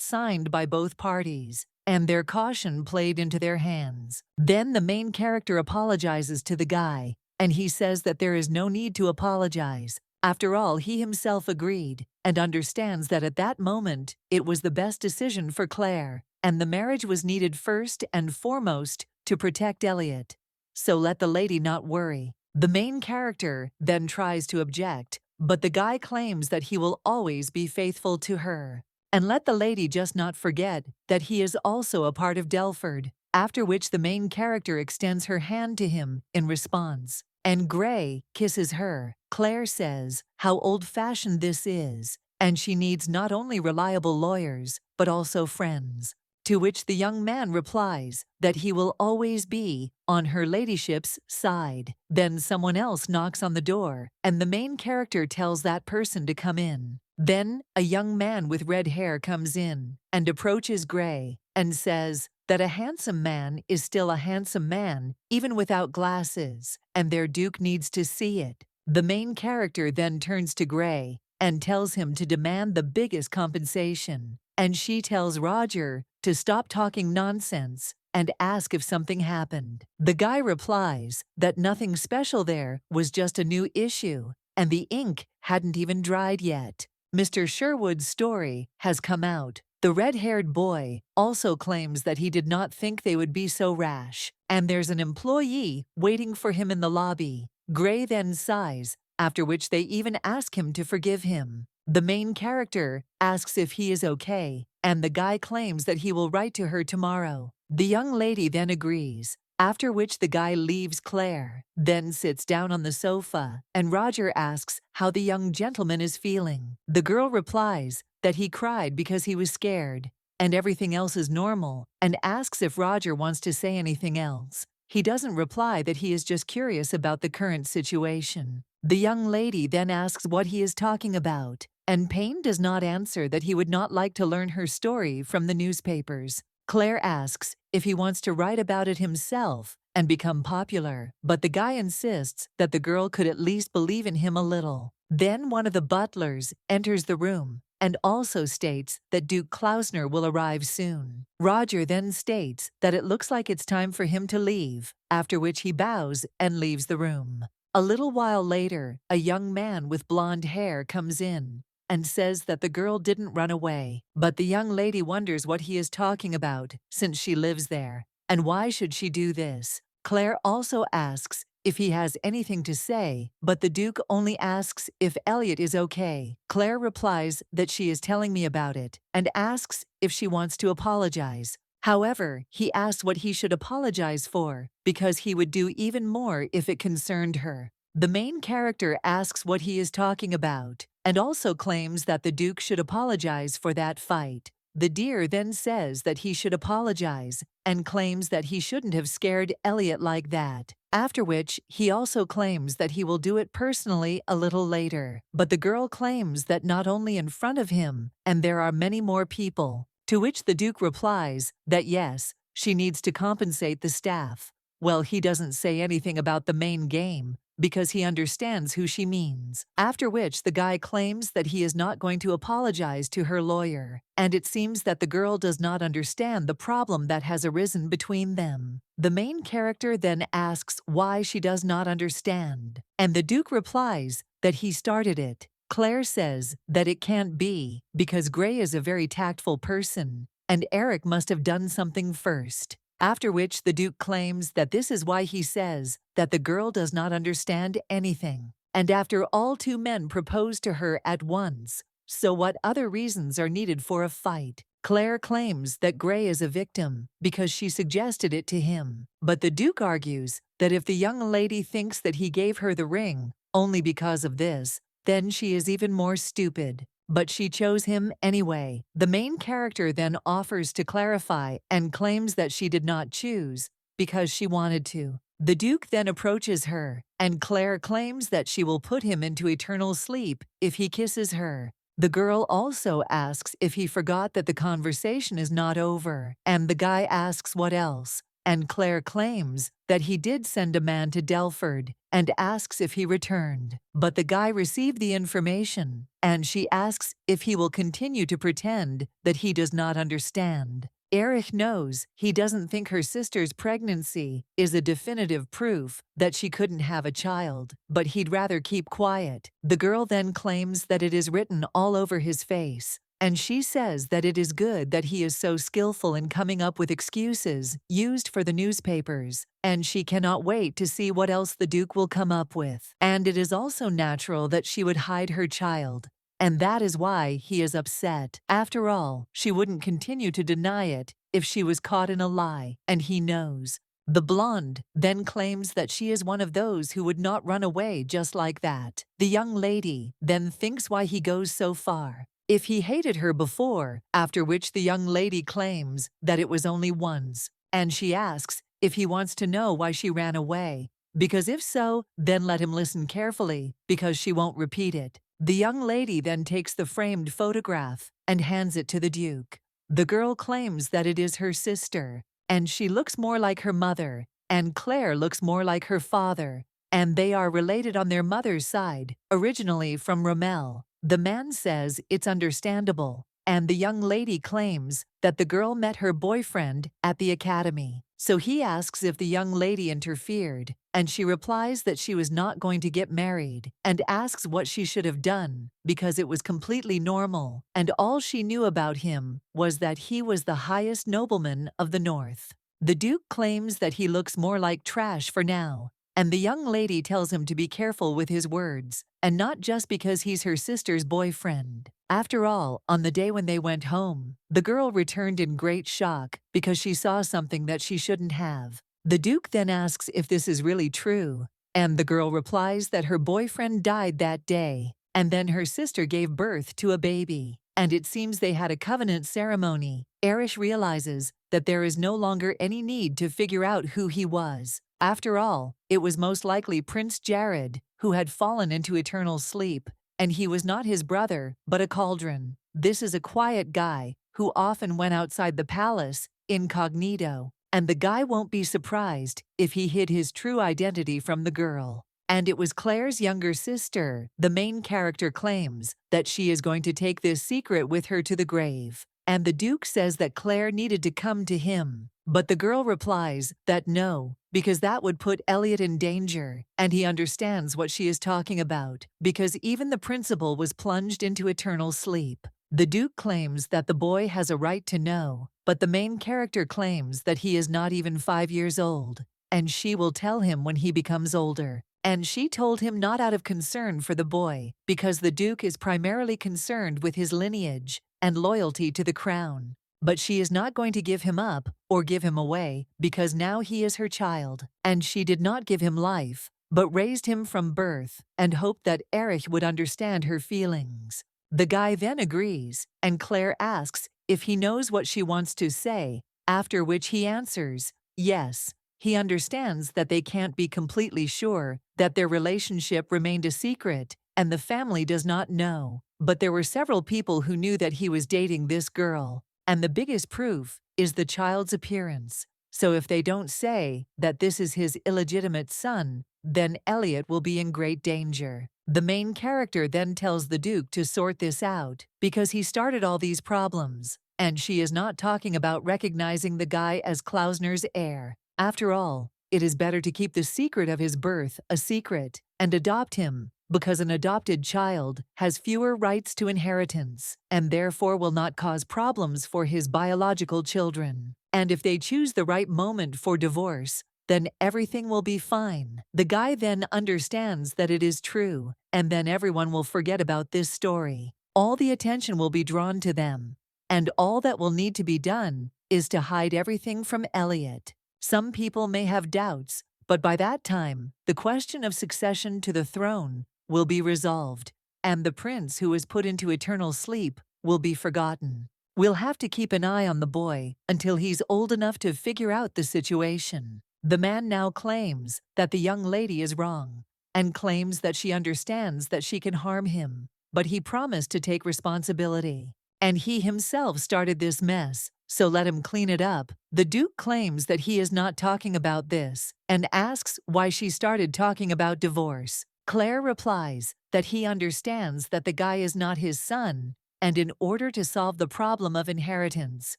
signed by both parties, and their caution played into their hands. Then the main character apologizes to the guy, and he says that there is no need to apologize. After all, he himself agreed, and understands that at that moment, it was the best decision for Claire, and the marriage was needed first and foremost to protect Elliot. So let the lady not worry. The main character then tries to object, but the guy claims that he will always be faithful to her. And let the lady just not forget that he is also a part of Delford, after which the main character extends her hand to him in response, and Gray kisses her. Claire says how old-fashioned this is, and she needs not only reliable lawyers, but also friends. To which the young man replies that he will always be on her ladyship's side. Then someone else knocks on the door, and the main character tells that person to come in. Then a young man with red hair comes in and approaches Gray and says that a handsome man is still a handsome man even without glasses, and their duke needs to see it. The main character then turns to Gray and tells him to demand the biggest compensation, and she tells Roger to stop talking nonsense and ask if something happened. The guy replies that nothing special there, was just a new issue, and the ink hadn't even dried yet. Mr. Sherwood's story has come out. The red-haired boy also claims that he did not think they would be so rash, and there's an employee waiting for him in the lobby. Gray then sighs, after which they even ask him to forgive him. The main character asks if he is okay, and the guy claims that he will write to her tomorrow. The young lady then agrees, after which the guy leaves Claire, then sits down on the sofa, and Roger asks how the young gentleman is feeling. The girl replies that he cried because he was scared, and everything else is normal, and asks if Roger wants to say anything else. He doesn't reply, that he is just curious about the current situation. The young lady then asks what he is talking about, and Payne does not answer that he would not like to learn her story from the newspapers. Claire asks if he wants to write about it himself and become popular, but the guy insists that the girl could at least believe in him a little. Then one of the butlers enters the room and also states that Duke Klausner will arrive soon. Roger then states that it looks like it's time for him to leave, after which he bows and leaves the room. A little while later, a young man with blonde hair comes in and says that the girl didn't run away, but the young lady wonders what he is talking about since she lives there, and why should she do this. Claire also asks if he has anything to say, but the Duke only asks if Elliot is okay. Claire replies that she is telling me about it, and asks if she wants to apologize. However, he asks what he should apologize for, because he would do even more if it concerned her. The main character asks what he is talking about, and also claims that the Duke should apologize for that fight. The dear then says that he should apologize, and claims that he shouldn't have scared Elliot like that, after which he also claims that he will do it personally a little later. But the girl claims that not only in front of him, and there are many more people, to which the Duke replies that yes, she needs to compensate the staff. Well, he doesn't say anything about the main game, because he understands who she means. After which the guy claims that he is not going to apologize to her lawyer, and it seems that the girl does not understand the problem that has arisen between them. The main character then asks why she does not understand, and the Duke replies that he started it. Claire says that it can't be, because Gray is a very tactful person, and Eric must have done something first. After which the Duke claims that this is why he says that the girl does not understand anything. And after all two men propose to her at once, so what other reasons are needed for a fight? Claire claims that Gray is a victim because she suggested it to him. But the Duke argues that if the young lady thinks that he gave her the ring only because of this, then she is even more stupid. But she chose him anyway. The main character then offers to clarify and claims that she did not choose because she wanted to. The Duke then approaches her, and Claire claims that she will put him into eternal sleep if he kisses her. The girl also asks if he forgot that the conversation is not over, and the guy asks what else. And Claire claims that he did send a man to Delford and asks if he returned. But the guy received the information, and she asks if he will continue to pretend that he does not understand. Erich knows he doesn't think her sister's pregnancy is a definitive proof that she couldn't have a child, but he'd rather keep quiet. The girl then claims that it is written all over his face, and she says that it is good that he is so skillful in coming up with excuses used for the newspapers, and she cannot wait to see what else the Duke will come up with. And it is also natural that she would hide her child, and that is why he is upset. After all, she wouldn't continue to deny it if she was caught in a lie, and he knows. The blonde then claims that she is one of those who would not run away just like that. The young lady then thinks why he goes so far. If he hated her before, after which the young lady claims that it was only once, and she asks if he wants to know why she ran away, because if so, then let him listen carefully, because she won't repeat it. The young lady then takes the framed photograph and hands it to the Duke. The girl claims that it is her sister, and she looks more like her mother, and Claire looks more like her father, and they are related on their mother's side, originally from Rommel. The man says it's understandable, and the young lady claims that the girl met her boyfriend at the academy. So he asks if the young lady interfered, and she replies that she was not going to get married, and asks what she should have done, because it was completely normal, and all she knew about him was that he was the highest nobleman of the North. The Duke claims that he looks more like trash for now, and the young lady tells him to be careful with his words, and not just because he's her sister's boyfriend. After all, on the day when they went home, the girl returned in great shock because she saw something that she shouldn't have. The Duke then asks if this is really true, and the girl replies that her boyfriend died that day, and then her sister gave birth to a baby, and it seems they had a covenant ceremony. Erich realizes that there is no longer any need to figure out who he was. After all, it was most likely Prince Jared, who had fallen into eternal sleep, and he was not his brother, but a cauldron. This is a quiet guy who often went outside the palace incognito, and the guy won't be surprised if he hid his true identity from the girl. And it was Claire's younger sister. The main character claims that she is going to take this secret with her to the grave, and the Duke says that Claire needed to come to him. But the girl replies that no, because that would put Elliot in danger, and he understands what she is talking about, because even the principal was plunged into eternal sleep. The Duke claims that the boy has a right to know, but the main character claims that he is not even 5 years old, and she will tell him when he becomes older. And she told him not out of concern for the boy, because the Duke is primarily concerned with his lineage and loyalty to the crown. But she is not going to give him up or give him away, because now he is her child, and she did not give him life, but raised him from birth and hoped that Erich would understand her feelings. The guy then agrees, and Claire asks if he knows what she wants to say, after which he answers, yes. He understands that they can't be completely sure, that their relationship remained a secret, and the family does not know. But there were several people who knew that he was dating this girl, and the biggest proof is the child's appearance. So if they don't say that this is his illegitimate son, then Elliot will be in great danger. The main character then tells the Duke to sort this out, because he started all these problems, and she is not talking about recognizing the guy as Klausner's heir. After all, it is better to keep the secret of his birth a secret and adopt him, because an adopted child has fewer rights to inheritance and therefore will not cause problems for his biological children. and if they choose the right moment for divorce, then everything will be fine. The guy then understands that it is true, and then everyone will forget about this story. All the attention will be drawn to them, and all that will need to be done is to hide everything from Elliot. Some people may have doubts, but by that time, the question of succession to the throne will be resolved, and the prince who is put into eternal sleep will be forgotten. We'll have to keep an eye on the boy until he's old enough to figure out the situation. The man now claims that the young lady is wrong, and claims that she understands that she can harm him, but he promised to take responsibility. And he himself started this mess, so let him clean it up. The Duke claims that he is not talking about this, and asks why she started talking about divorce. Claire replies that he understands that the guy is not his son, and in order to solve the problem of inheritance.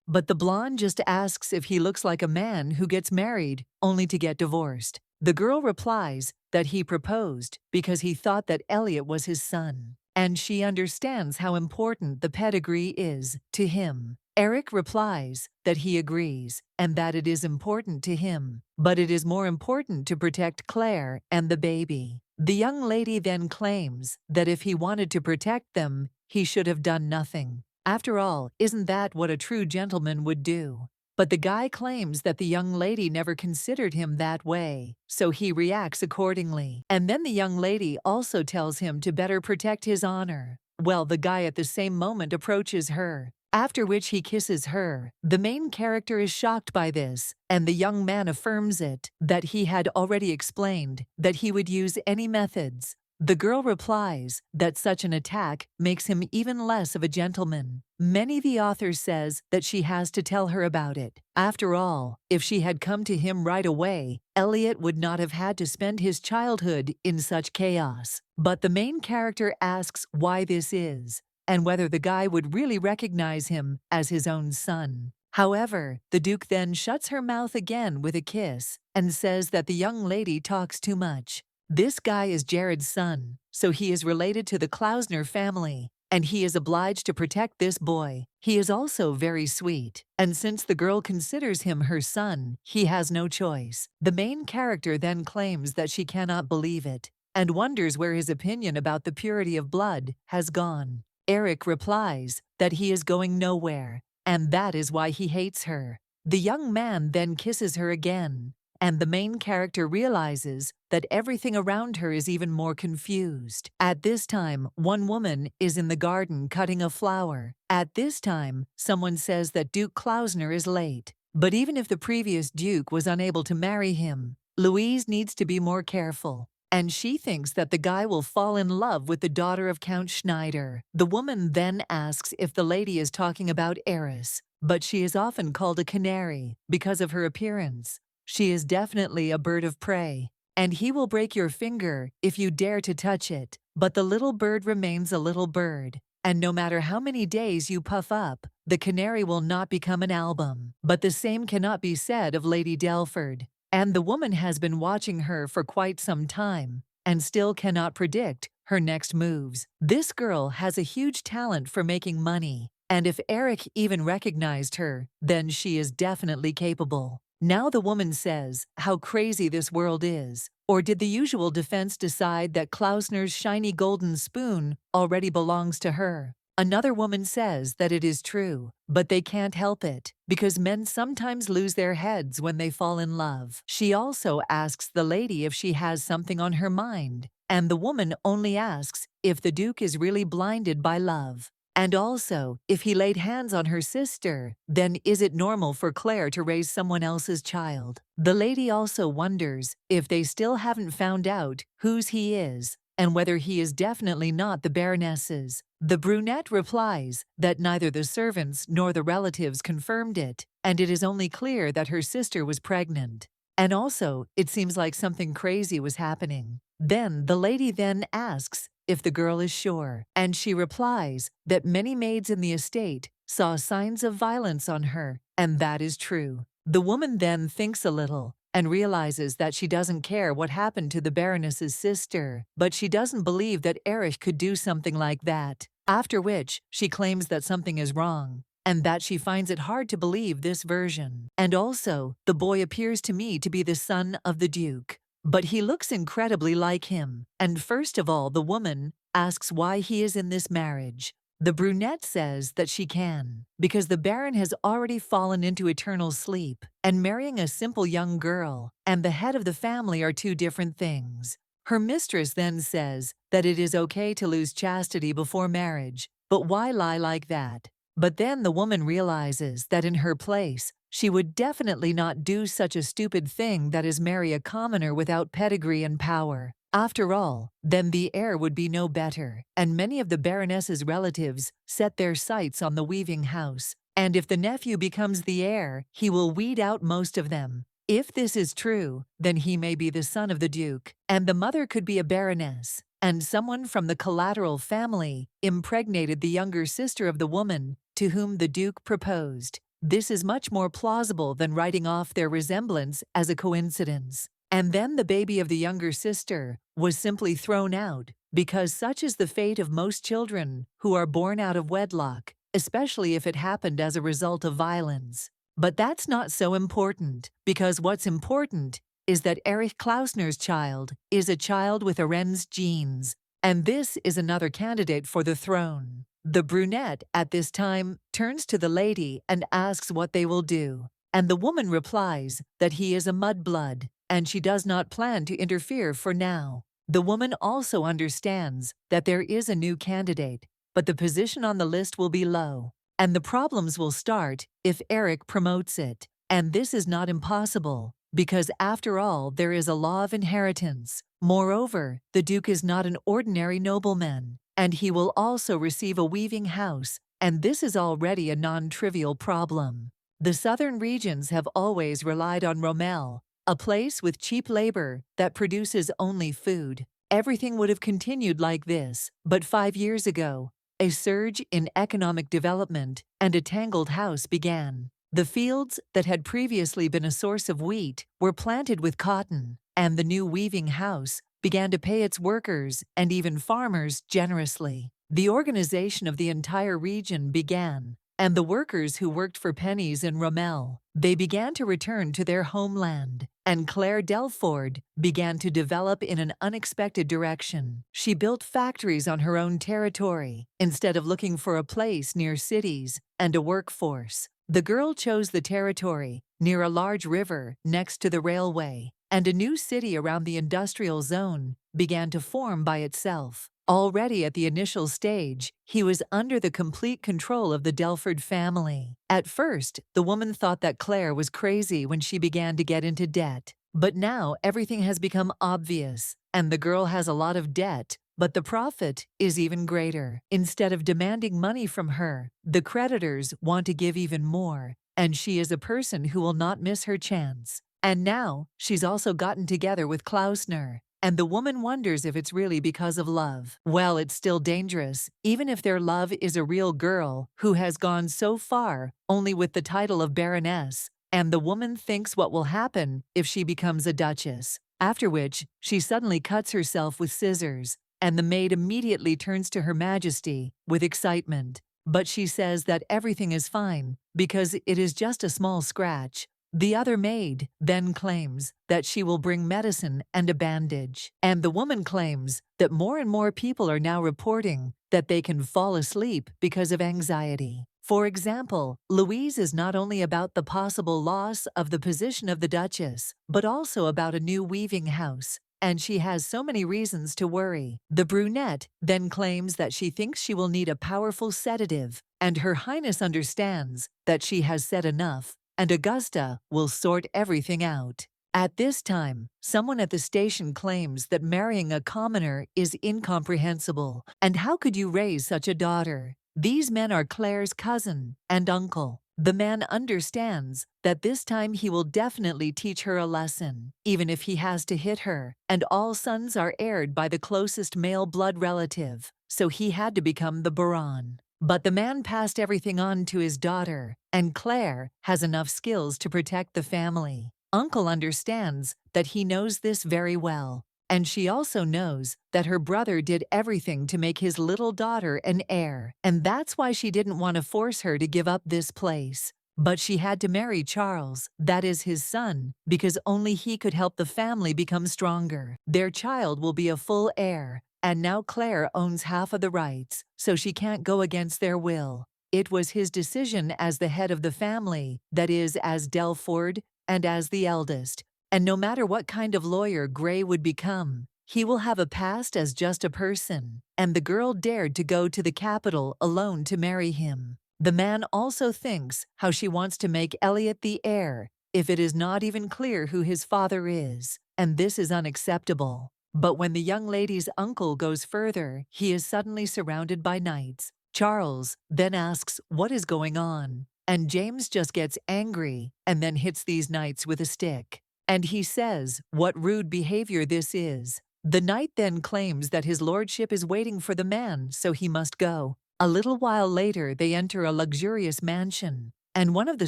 But the blonde just asks if he looks like a man who gets married only to get divorced. The girl replies that he proposed because he thought that Elliot was his son, and she understands how important the pedigree is to him. Eric replies that he agrees and that it is important to him, but it is more important to protect Claire and the baby. The young lady then claims that if he wanted to protect them, he should have done nothing. After all, isn't that what a true gentleman would do? But the guy claims that the young lady never considered him that way, so he reacts accordingly. And then the young lady also tells him to better protect his honor. Well, the guy at the same moment approaches her, after which he kisses her. The main character is shocked by this, and the young man affirms it, that he had already explained that he would use any methods. The girl replies that such an attack makes him even less of a gentleman. Many the author says that she has to tell her about it. After all, if she had come to him right away, Elliot would not have had to spend his childhood in such chaos. But the main character asks why this is, and whether the guy would really recognize him as his own son. However, the Duke then shuts her mouth again with a kiss and says that the young lady talks too much. This guy is Jared's son, so he is related to the Klausner family, and he is obliged to protect this boy. He is also very sweet, and since the girl considers him her son, he has no choice. The main character then claims that she cannot believe it, and wonders where his opinion about the purity of blood has gone. Eric replies that he is going nowhere, and that is why he hates her. The young man then kisses her again, and the main character realizes that everything around her is even more confused. At this time, one woman is in the garden cutting a flower. At this time, someone says that Duke Klausner is late. But even if the previous Duke was unable to marry him, Louise needs to be more careful, and she thinks that the guy will fall in love with the daughter of Count Schneider. The woman then asks if the lady is talking about Eris, but she is often called a canary because of her appearance. She is definitely a bird of prey, and he will break your finger if you dare to touch it. But the little bird remains a little bird, and no matter how many days you puff up, the canary will not become an album. But the same cannot be said of Lady Delford, and the woman has been watching her for quite some time, and still cannot predict her next moves. This girl has a huge talent for making money, and if Eric even recognized her, then she is definitely capable. Now the woman says how crazy this world is. Or did the usual defense decide that Klausner's shiny golden spoon already belongs to her? Another woman says that it is true, but they can't help it, because men sometimes lose their heads when they fall in love. She also asks the lady if she has something on her mind, and the woman only asks if the Duke is really blinded by love. And also, if he laid hands on her sister, then is it normal for Claire to raise someone else's child? The lady also wonders if they still haven't found out whose he is, and whether he is definitely not the Baroness's. The brunette replies that neither the servants nor the relatives confirmed it, and it is only clear that her sister was pregnant. And also, it seems like something crazy was happening. Then the lady then asks if the girl is sure, and she replies that many maids in the estate saw signs of violence on her, and that is true. The woman then thinks a little and realizes that she doesn't care what happened to the Baroness's sister, but she doesn't believe that Erich could do something like that, after which she claims that something is wrong. and that she finds it hard to believe this version. And also, the boy appears to me to be the son of the Duke. But he looks incredibly like him. And first of all, the woman asks why he is in this marriage. The brunette says that she can, because the Baron has already fallen into eternal sleep, and marrying a simple young girl and the head of the family are two different things. Her mistress then says that it is okay to lose chastity before marriage, but why lie like that? But then the woman realizes that in her place, she would definitely not do such a stupid thing that is marry a commoner without pedigree and power. After all, then the heir would be no better, and many of the Baroness's relatives set their sights on the weaving house. And if the nephew becomes the heir, he will weed out most of them. If this is true, then he may be the son of the Duke, and the mother could be a Baroness, and someone from the collateral family impregnated the younger sister of the woman to whom the Duke proposed. This is much more plausible than writing off their resemblance as a coincidence. And then the baby of the younger sister was simply thrown out, because such is the fate of most children who are born out of wedlock, especially if it happened as a result of violence. But that's not so important, because what's important is that Erich Klausner's child is a child with Aren's genes, and this is another candidate for the throne. The brunette at this time turns to the lady and asks what they will do, and the woman replies that he is a mudblood, and she does not plan to interfere for now. The woman also understands that there is a new candidate, but the position on the list will be low, and the problems will start if Erich promotes it. And this is not impossible, because after all, there is a law of inheritance. Moreover, the Duke is not an ordinary nobleman, and he will also receive a weaving house, and this is already a non-trivial problem. The southern regions have always relied on Rommel, a place with cheap labor that produces only food. Everything would have continued like this, but 5 years ago, a surge in economic development and a tangled house began. The fields that had previously been a source of wheat were planted with cotton, and the new weaving house began to pay its workers and even farmers generously. The organization of the entire region began, and the workers who worked for pennies in Rommel, they began to return to their homeland, and Claire Delford began to develop in an unexpected direction. She built factories on her own territory, instead of looking for a place near cities and a workforce. The girl chose the territory near a large river next to the railway, and a new city around the industrial zone began to form by itself. Already at the initial stage, he was under the complete control of the Delford family. At first, the woman thought that Claire was crazy when she began to get into debt. But now everything has become obvious, and the girl has a lot of debt, but the profit is even greater. Instead of demanding money from her, the creditors want to give even more, and she is a person who will not miss her chance. And now, she's also gotten together with Klausner. And the woman wonders if it's really because of love. Well, it's still dangerous, even if their love is a real girl who has gone so far only with the title of Baroness, and the woman thinks what will happen if she becomes a duchess. After which, she suddenly cuts herself with scissors, and the maid immediately turns to Her Majesty with excitement. But she says that everything is fine, because it is just a small scratch. The other maid then claims that she will bring medicine and a bandage, and the woman claims that more and more people are now reporting that they can fall asleep because of anxiety. For example, Louise is not only about the possible loss of the position of the Duchess, but also about a new weaving house, and she has so many reasons to worry. The brunette then claims that she thinks she will need a powerful sedative, and Her Highness understands that she has said enough, and Augusta will sort everything out. At this time, someone at the station claims that marrying a commoner is incomprehensible, and how could you raise such a daughter? These men are Claire's cousin and uncle. The man understands that this time he will definitely teach her a lesson, even if he has to hit her, and all sons are heired by the closest male blood relative, so he had to become the Baron. But the man passed everything on to his daughter, and Claire has enough skills to protect the family. Uncle understands that he knows this very well, And she also knows that her brother did everything to make his little daughter an heir, and that's why she didn't want to force her to give up this place. But she had to marry Charles, that is his son, because only he could help the family become stronger. Their child will be a full heir, and now Claire owns half of the rights, so she can't go against their will. It was his decision as the head of the family, that is, as Delford, and as the eldest. And no matter what kind of lawyer Gray would become, he will have a past as just a person. And the girl dared to go to the capital alone to marry him. The man also thinks how she wants to make Elliot the heir, if it is not even clear who his father is, and this is unacceptable. But when the young lady's uncle goes further, he is suddenly surrounded by knights. Charles then asks what is going on, and James just gets angry and then hits these knights with a stick. And he says what rude behavior this is. The knight then claims that his lordship is waiting for the man, so he must go. A little while later, they enter a luxurious mansion, and one of the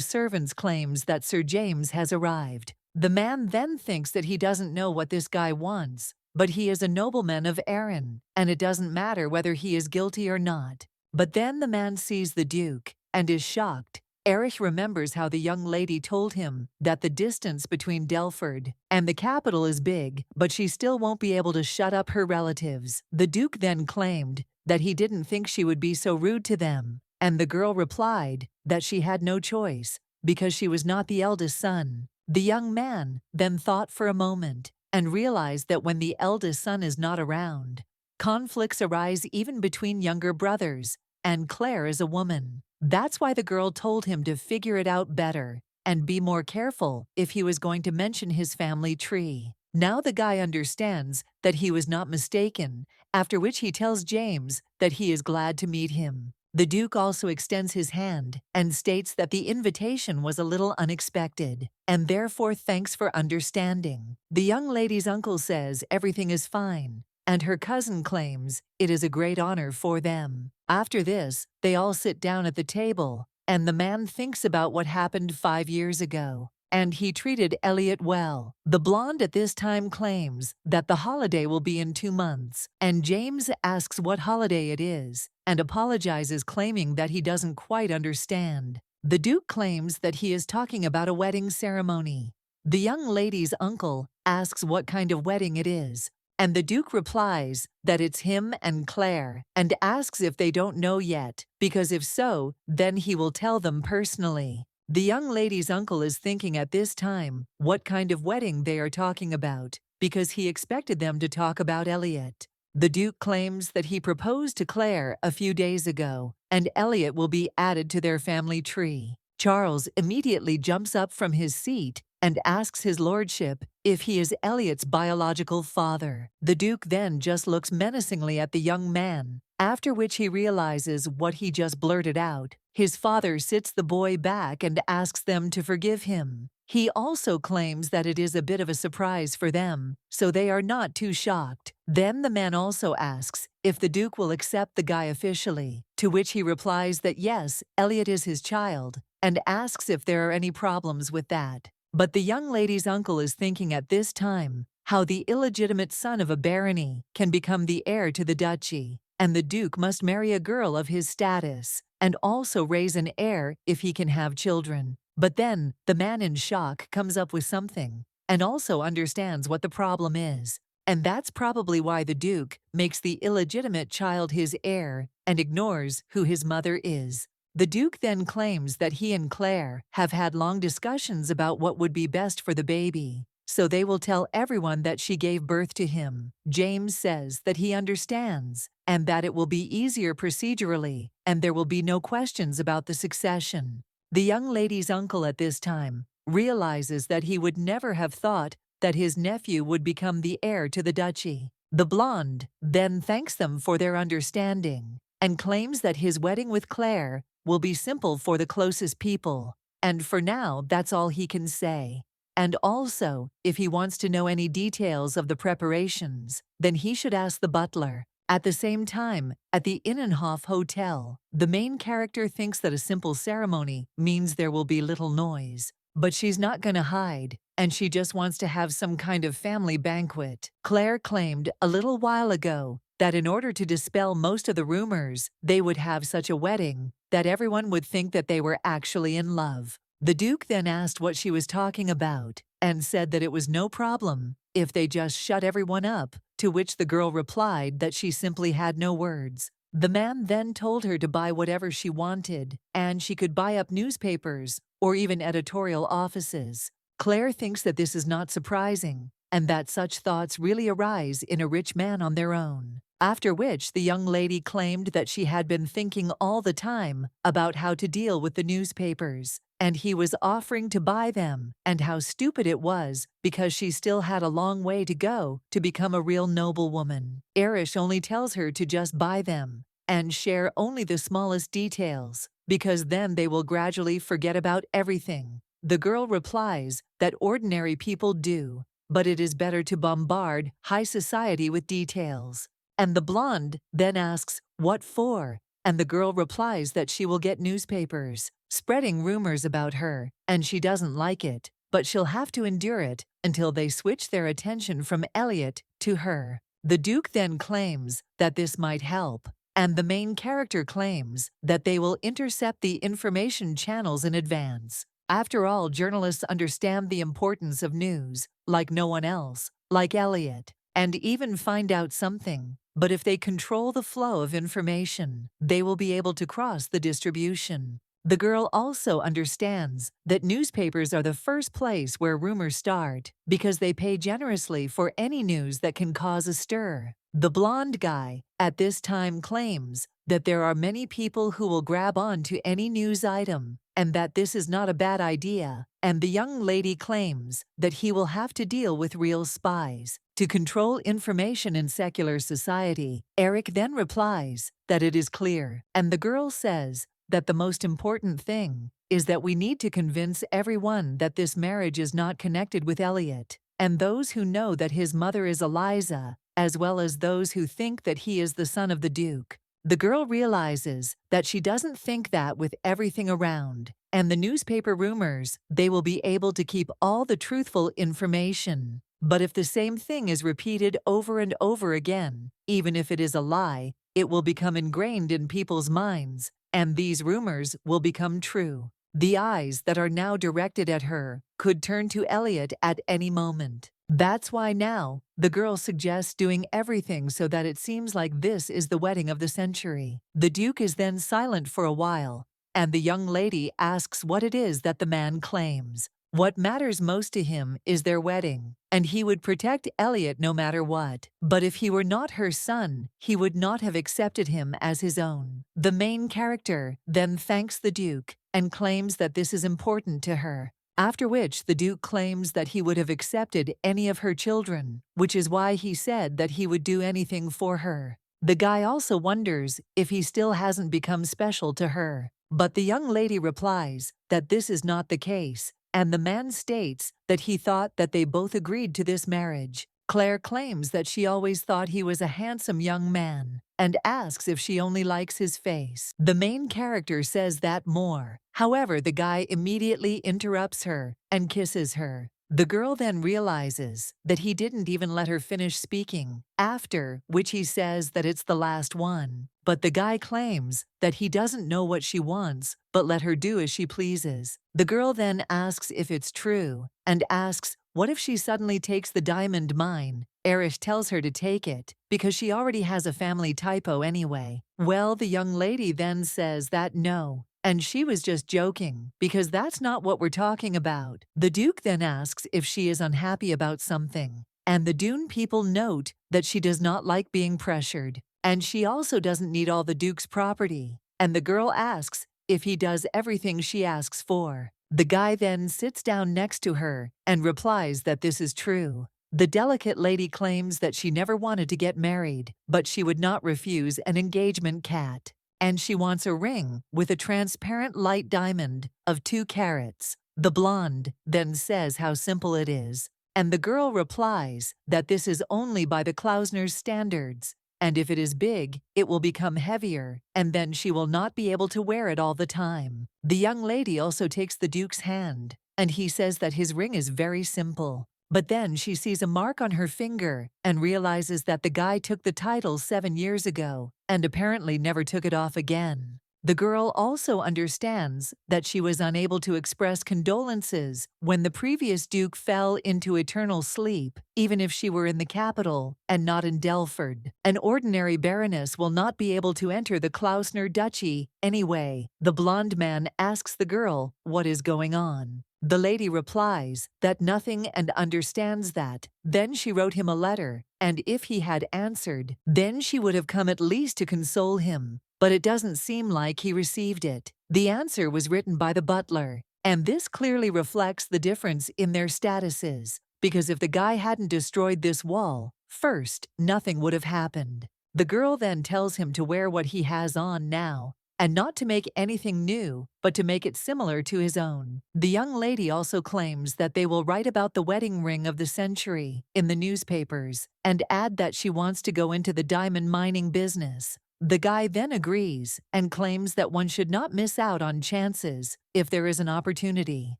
servants claims that Sir James has arrived. The man then thinks that he doesn't know what this guy wants, but he is a nobleman of Erin, and it doesn't matter whether he is guilty or not. But then the man sees the Duke and is shocked. Erich remembers how the young lady told him that the distance between Delford and the capital is big, but she still won't be able to shut up her relatives. The Duke then claimed that he didn't think she would be so rude to them, and the girl replied that she had no choice because she was not the eldest son. The young man then thought for a moment and realized that when the eldest son is not around, conflicts arise even between younger brothers, and Claire is a woman. That's why the girl told him to figure it out better and be more careful if he was going to mention his family tree. Now the guy understands that he was not mistaken, after which he tells James that he is glad to meet him. The Duke also extends his hand and states that the invitation was a little unexpected, and therefore thanks for understanding. The young lady's uncle says everything is fine, and her cousin claims it is a great honor for them. After this, they all sit down at the table, and the man thinks about what happened 5 years ago. And he treated Elliot well. The blonde at this time claims that the holiday will be in 2 months, and James asks what holiday it is, and apologizes claiming that he doesn't quite understand. The Duke claims that he is talking about a wedding ceremony. The young lady's uncle asks what kind of wedding it is, and the Duke replies that it's him and Claire, and asks if they don't know yet, because if so, then he will tell them personally. The young lady's uncle is thinking at this time what kind of wedding they are talking about, because he expected them to talk about Elliot. The Duke claims that he proposed to Claire a few days ago, and Elliot will be added to their family tree. Charles immediately jumps up from his seat and asks his lordship if he is Elliot's biological father. The Duke then just looks menacingly at the young man, after which he realizes what he just blurted out. His father sits the boy back and asks them to forgive him. He also claims that it is a bit of a surprise for them, so they are not too shocked. Then the man also asks if the Duke will accept the guy officially, to which he replies that yes, Elliot is his child, and asks if there are any problems with that. But the young lady's uncle is thinking at this time how the illegitimate son of a barony can become the heir to the duchy, and the Duke must marry a girl of his status, and also raise an heir if he can have children. But then, the man in shock comes up with something, and also understands what the problem is. And that's probably why the Duke makes the illegitimate child his heir and ignores who his mother is. The Duke then claims that he and Claire have had long discussions about what would be best for the baby, so they will tell everyone that she gave birth to him. James says that he understands, and that it will be easier procedurally, and there will be no questions about the succession. The young lady's uncle at this time realizes that he would never have thought that his nephew would become the heir to the duchy. The blonde then thanks them for their understanding, and claims that his wedding with Claire will be simple for the closest people, and for now that's all he can say. And also, if he wants to know any details of the preparations, then he should ask the butler. At the same time, at the Innenhof Hotel, the main character thinks that a simple ceremony means there will be little noise. but she's not gonna hide, and she just wants to have some kind of family banquet. Claire claimed a little while ago that in order to dispel most of the rumors, they would have such a wedding that everyone would think that they were actually in love. The Duke then asked what she was talking about and said that it was no problem if they just shut everyone up, to which the girl replied that she simply had no words. The man then told her to buy whatever she wanted, and she could buy up newspapers or even editorial offices. Claire thinks that this is not surprising, and that such thoughts really arise in a rich man on their own. After which the young lady claimed that she had been thinking all the time about how to deal with the newspapers, and he was offering to buy them, and how stupid it was because she still had a long way to go to become a real noblewoman. Erich only tells her to just buy them and share only the smallest details, because then they will gradually forget about everything. The girl replies that ordinary people do, but it is better to bombard high society with details. And the blonde then asks, "What for?" And the girl replies that she will get newspapers spreading rumors about her, and she doesn't like it, but she'll have to endure it until they switch their attention from Elliot to her. The Duke then claims that this might help, and the main character claims that they will intercept the information channels in advance. After all, journalists understand the importance of news like no one else, like Elliot, and even find out something. But if they control the flow of information, they will be able to cross the distribution. The girl also understands that newspapers are the first place where rumors start because they pay generously for any news that can cause a stir. The blonde guy at this time claims that there are many people who will grab on to any news item and that this is not a bad idea, and the young lady claims that he will have to deal with real spies to control information in secular society. Eric then replies that it is clear, and the girl says that the most important thing is that we need to convince everyone that this marriage is not connected with Elliot, and those who know that his mother is Eliza, as well as those who think that he is the son of the Duke. The girl realizes that she doesn't think that with everything around, and the newspaper rumors, they will be able to keep all the truthful information. But if the same thing is repeated over and over again, even if it is a lie, it will become ingrained in people's minds, and these rumors will become true. The eyes that are now directed at her could turn to Elliot at any moment. That's why now the girl suggests doing everything so that it seems like this is the wedding of the century. The Duke is then silent for a while, and the young lady asks what it is that the man claims. What matters most to him is their wedding, and he would protect Elliot no matter what. But if he were not her son, he would not have accepted him as his own. The main character then thanks the Duke and claims that this is important to her. After which the Duke claims that he would have accepted any of her children, which is why he said that he would do anything for her. The guy also wonders if he still hasn't become special to her, but the young lady replies that this is not the case, and the man states that he thought that they both agreed to this marriage. Claire claims that she always thought he was a handsome young man, and asks if she only likes his face. The main character says that more. However, the guy immediately interrupts her and kisses her. The girl then realizes that he didn't even let her finish speaking, after which he says that it's the last one. But the guy claims that he doesn't know what she wants, but let her do as she pleases. The girl then asks if it's true, and asks, what if she suddenly takes the diamond mine? Erich tells her to take it, because she already has a family typo anyway. Well, the young lady then says that no, and she was just joking, because that's not what we're talking about. The Duke then asks if she is unhappy about something, and the Dune people note that she does not like being pressured, and she also doesn't need all the Duke's property. And the girl asks if he does everything she asks for. The guy then sits down next to her and replies that this is true. The delicate lady claims that she never wanted to get married, but she would not refuse an engagement cat. And she wants a ring with a transparent light diamond of 2 carats. The blonde then says how simple it is, and the girl replies that this is only by the Klausner's standards, and if it is big, it will become heavier, and then she will not be able to wear it all the time. The young lady also takes the Duke's hand and he says that his ring is very simple. But then she sees a mark on her finger and realizes that the guy took the title 7 years ago and apparently never took it off again. The girl also understands that she was unable to express condolences when the previous duke fell into eternal sleep, even if she were in the capital and not in Delford. An ordinary baroness will not be able to enter the Klausner duchy anyway. The blonde man asks the girl what is going on. The lady replies that nothing and understands that. Then she wrote him a letter, and if he had answered, then she would have come at least to console him. But it doesn't seem like he received it. The answer was written by the butler, and this clearly reflects the difference in their statuses, because if the guy hadn't destroyed this wall, first, nothing would have happened. The girl then tells him to wear what he has on now, and not to make anything new, but to make it similar to his own. The young lady also claims that they will write about the wedding ring of the century in the newspapers, and add that she wants to go into the diamond mining business. The guy then agrees and claims that one should not miss out on chances if there is an opportunity.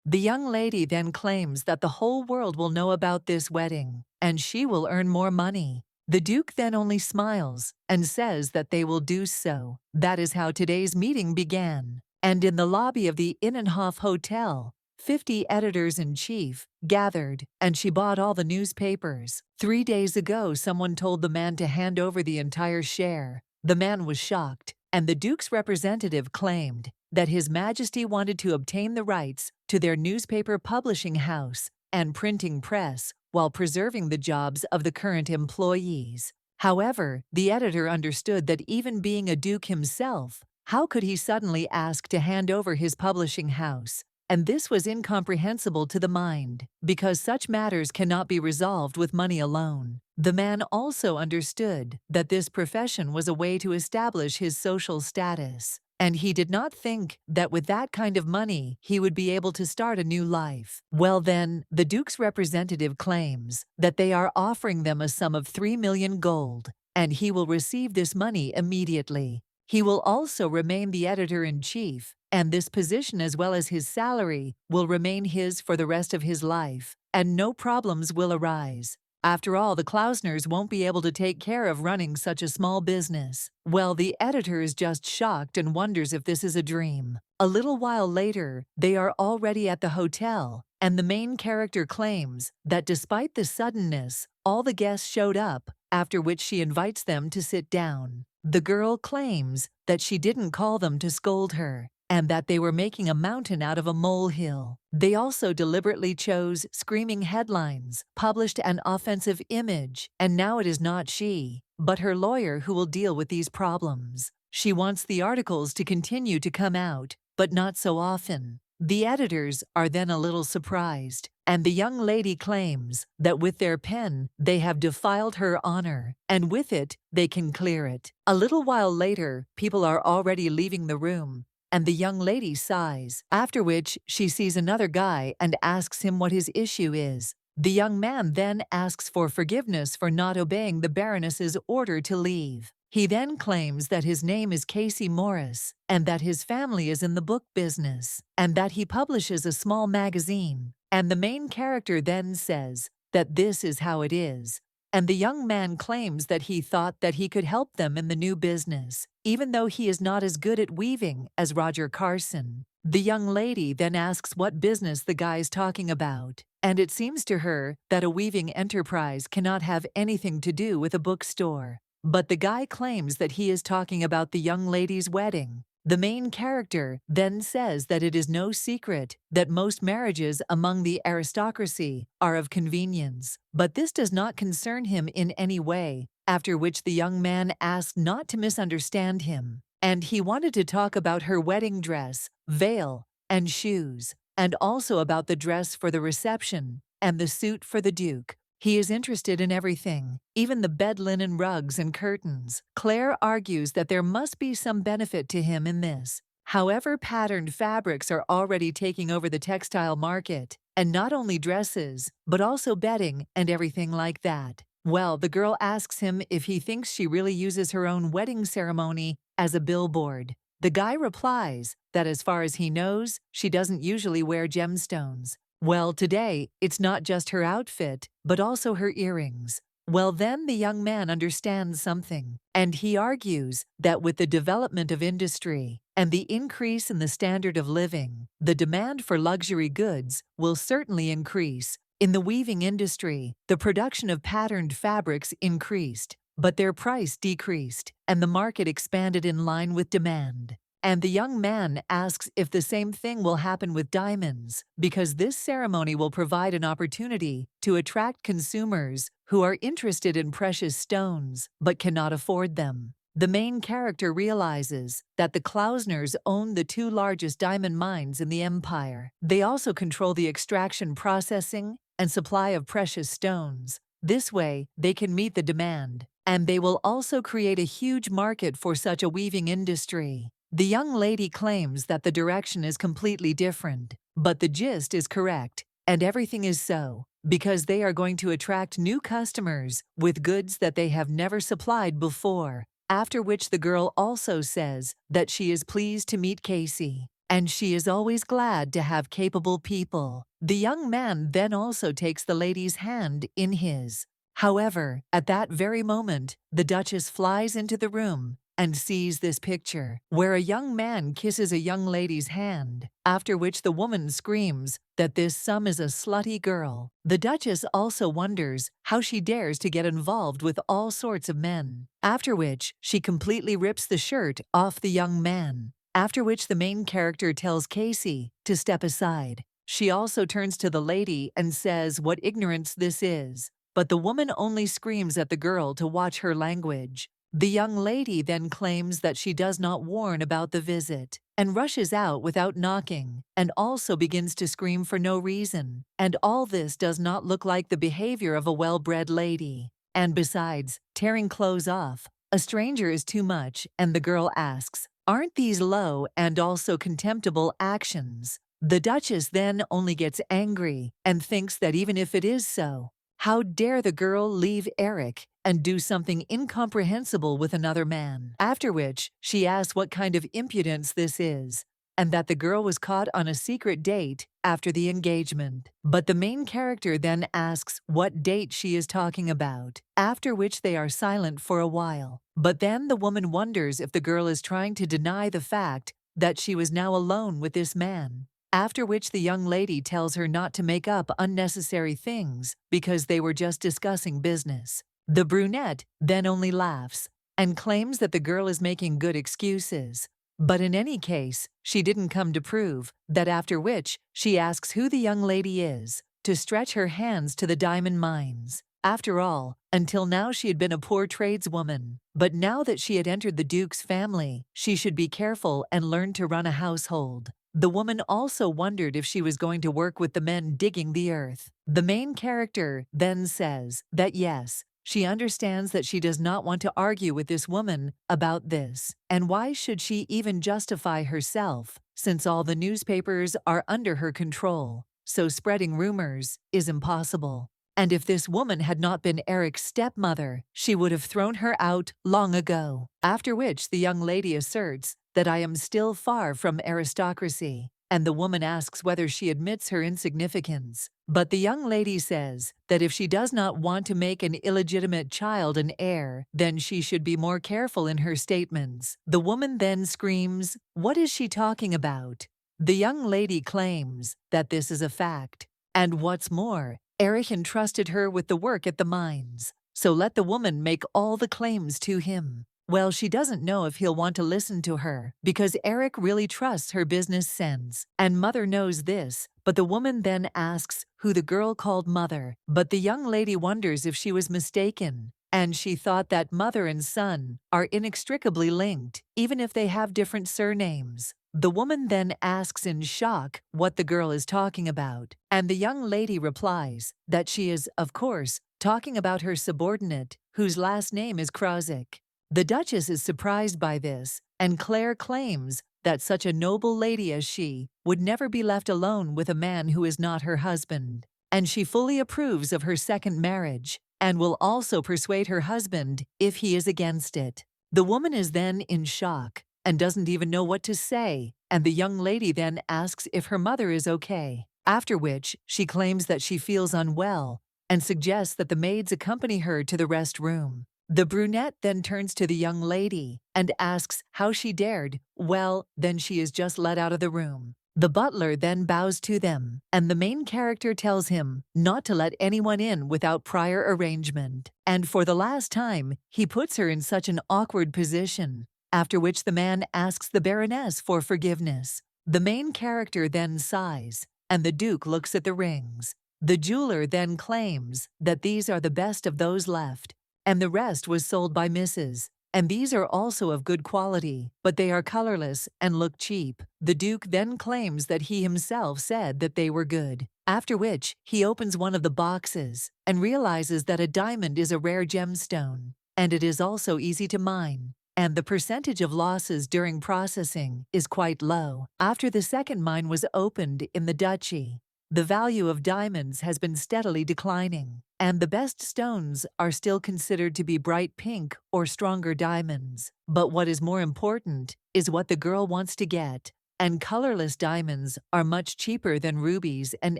The young lady then claims that the whole world will know about this wedding, and she will earn more money. The Duke then only smiles and says that they will do so. That is how today's meeting began. And in the lobby of the Innenhof Hotel, 50 editors-in-chief gathered, and she bought all the newspapers. 3 days ago, someone told the man to hand over the entire share. The man was shocked, and the Duke's representative claimed that His Majesty wanted to obtain the rights to their newspaper publishing house and printing press while preserving the jobs of the current employees. However, the editor understood that even being a duke himself, how could he suddenly ask to hand over his publishing house? And this was incomprehensible to the mind, because such matters cannot be resolved with money alone. The man also understood that this profession was a way to establish his social status, and he did not think that with that kind of money he would be able to start a new life. Well then, the Duke's representative claims that they are offering them a sum of 3 million gold, and he will receive this money immediately. He will also remain the editor-in-chief, and this position as well as his salary will remain his for the rest of his life, and no problems will arise. After all, the Klausners won't be able to take care of running such a small business. Well, the editor is just shocked and wonders if this is a dream. A little while later, they are already at the hotel, and the main character claims that despite the suddenness, all the guests showed up, after which she invites them to sit down. The girl claims that she didn't call them to scold her, and that they were making a mountain out of a molehill. They also deliberately chose screaming headlines, published an offensive image, and now it is not she, but her lawyer who will deal with these problems. She wants the articles to continue to come out, but not so often. The editors are then a little surprised, and the young lady claims that with their pen they have defiled her honor, and with it they can clear it. A little while later, people are already leaving the room, and the young lady sighs, after which she sees another guy and asks him what his issue is. The young man then asks for forgiveness for not obeying the Baroness's order to leave. He then claims that his name is Casey Morris, and that his family is in the book business, and that he publishes a small magazine. And the main character then says that this is how it is. And the young man claims that he thought that he could help them in the new business, even though he is not as good at weaving as Roger Carson. The young lady then asks what business the guy's talking about, and it seems to her that a weaving enterprise cannot have anything to do with a bookstore. But the guy claims that he is talking about the young lady's wedding. The main character then says that it is no secret that most marriages among the aristocracy are of convenience, but this does not concern him in any way, after which the young man asked not to misunderstand him, and he wanted to talk about her wedding dress, veil, and shoes, and also about the dress for the reception and the suit for the Duke. He is interested in everything, even the bed linen rugs and curtains. Claire argues that there must be some benefit to him in this. However, patterned fabrics are already taking over the textile market, and not only dresses, but also bedding and everything like that. Well, the girl asks him if he thinks she really uses her own wedding ceremony as a billboard. The guy replies that as far as he knows, she doesn't usually wear gemstones. Well, today, it's not just her outfit, but also her earrings. Well, then the young man understands something, and he argues that with the development of industry and the increase in the standard of living, the demand for luxury goods will certainly increase. In the weaving industry, the production of patterned fabrics increased, but their price decreased, and the market expanded in line with demand. And the young man asks if the same thing will happen with diamonds, because this ceremony will provide an opportunity to attract consumers who are interested in precious stones but cannot afford them. The main character realizes that the Klausners own the two largest diamond mines in the empire. They also control the extraction, processing, and supply of precious stones. This way, they can meet the demand, and they will also create a huge market for such a weaving industry. The young lady claims that the direction is completely different, but the gist is correct, and everything is so, because they are going to attract new customers with goods that they have never supplied before. After which the girl also says that she is pleased to meet Casey, and she is always glad to have capable people. The young man then also takes the lady's hand in his. However, at that very moment, the Duchess flies into the room and sees this picture, where a young man kisses a young lady's hand, after which the woman screams that this sum is a slutty girl. The Duchess also wonders how she dares to get involved with all sorts of men, after which she completely rips the shirt off the young man, after which the main character tells Casey to step aside. She also turns to the lady and says what ignorance this is, but the woman only screams at the girl to watch her language. The young lady then claims that she does not warn about the visit, and rushes out without knocking, and also begins to scream for no reason. And all this does not look like the behavior of a well-bred lady. And besides, tearing clothes off, a stranger is too much, and the girl asks, "Aren't these low and also contemptible actions?" The Duchess then only gets angry and thinks that even if it is so, how dare the girl leave Eric and do something incomprehensible with another man? After which, she asks what kind of impudence this is, and that the girl was caught on a secret date after the engagement. But the main character then asks what date she is talking about, after which they are silent for a while. But then the woman wonders if the girl is trying to deny the fact that she was now alone with this man. After which the young lady tells her not to make up unnecessary things because they were just discussing business. The brunette then only laughs and claims that the girl is making good excuses. But in any case, she didn't come to prove that, after which she asks who the young lady is, to stretch her hands to the diamond mines. After all, until now she had been a poor tradeswoman, but now that she had entered the Duke's family, she should be careful and learn to run a household. The woman also wondered if she was going to work with the men digging the earth. The main character then says that yes, she understands that she does not want to argue with this woman about this, and why should she even justify herself, since all the newspapers are under her control, so spreading rumors is impossible. And if this woman had not been Eric's stepmother, she would have thrown her out long ago. After which the young lady asserts that I am still far from aristocracy, and the woman asks whether she admits her insignificance. But the young lady says that if she does not want to make an illegitimate child an heir, then she should be more careful in her statements. The woman then screams, "What is she talking about?" The young lady claims that this is a fact. And what's more, Eric entrusted her with the work at the mines, so let the woman make all the claims to him. Well, she doesn't know if he'll want to listen to her, because Eric really trusts her business sense, and Mother knows this, but the woman then asks who the girl called Mother, but the young lady wonders if she was mistaken, and she thought that mother and son are inextricably linked, even if they have different surnames. The woman then asks in shock what the girl is talking about, and the young lady replies that she is, of course, talking about her subordinate, whose last name is Krozik. The Duchess is surprised by this, and Claire claims that such a noble lady as she would never be left alone with a man who is not her husband, and she fully approves of her second marriage, and will also persuade her husband if he is against it. The woman is then in shock, and doesn't even know what to say, and the young lady then asks if her mother is okay, after which she claims that she feels unwell and suggests that the maids accompany her to the rest room. The brunette then turns to the young lady and asks how she dared. Well, then she is just let out of the room. The butler then bows to them, and the main character tells him not to let anyone in without prior arrangement. And for the last time, he puts her in such an awkward position, after which the man asks the Baroness for forgiveness. The main character then sighs, and the Duke looks at the rings. The jeweler then claims that these are the best of those left, and the rest was sold by Mrs. And these are also of good quality, but they are colorless and look cheap. The Duke then claims that he himself said that they were good, after which he opens one of the boxes and realizes that a diamond is a rare gemstone, and it is also easy to mine, and the percentage of losses during processing is quite low. After the second mine was opened in the duchy, the value of diamonds has been steadily declining, and the best stones are still considered to be bright pink or stronger diamonds. But what is more important is what the girl wants to get, and colorless diamonds are much cheaper than rubies and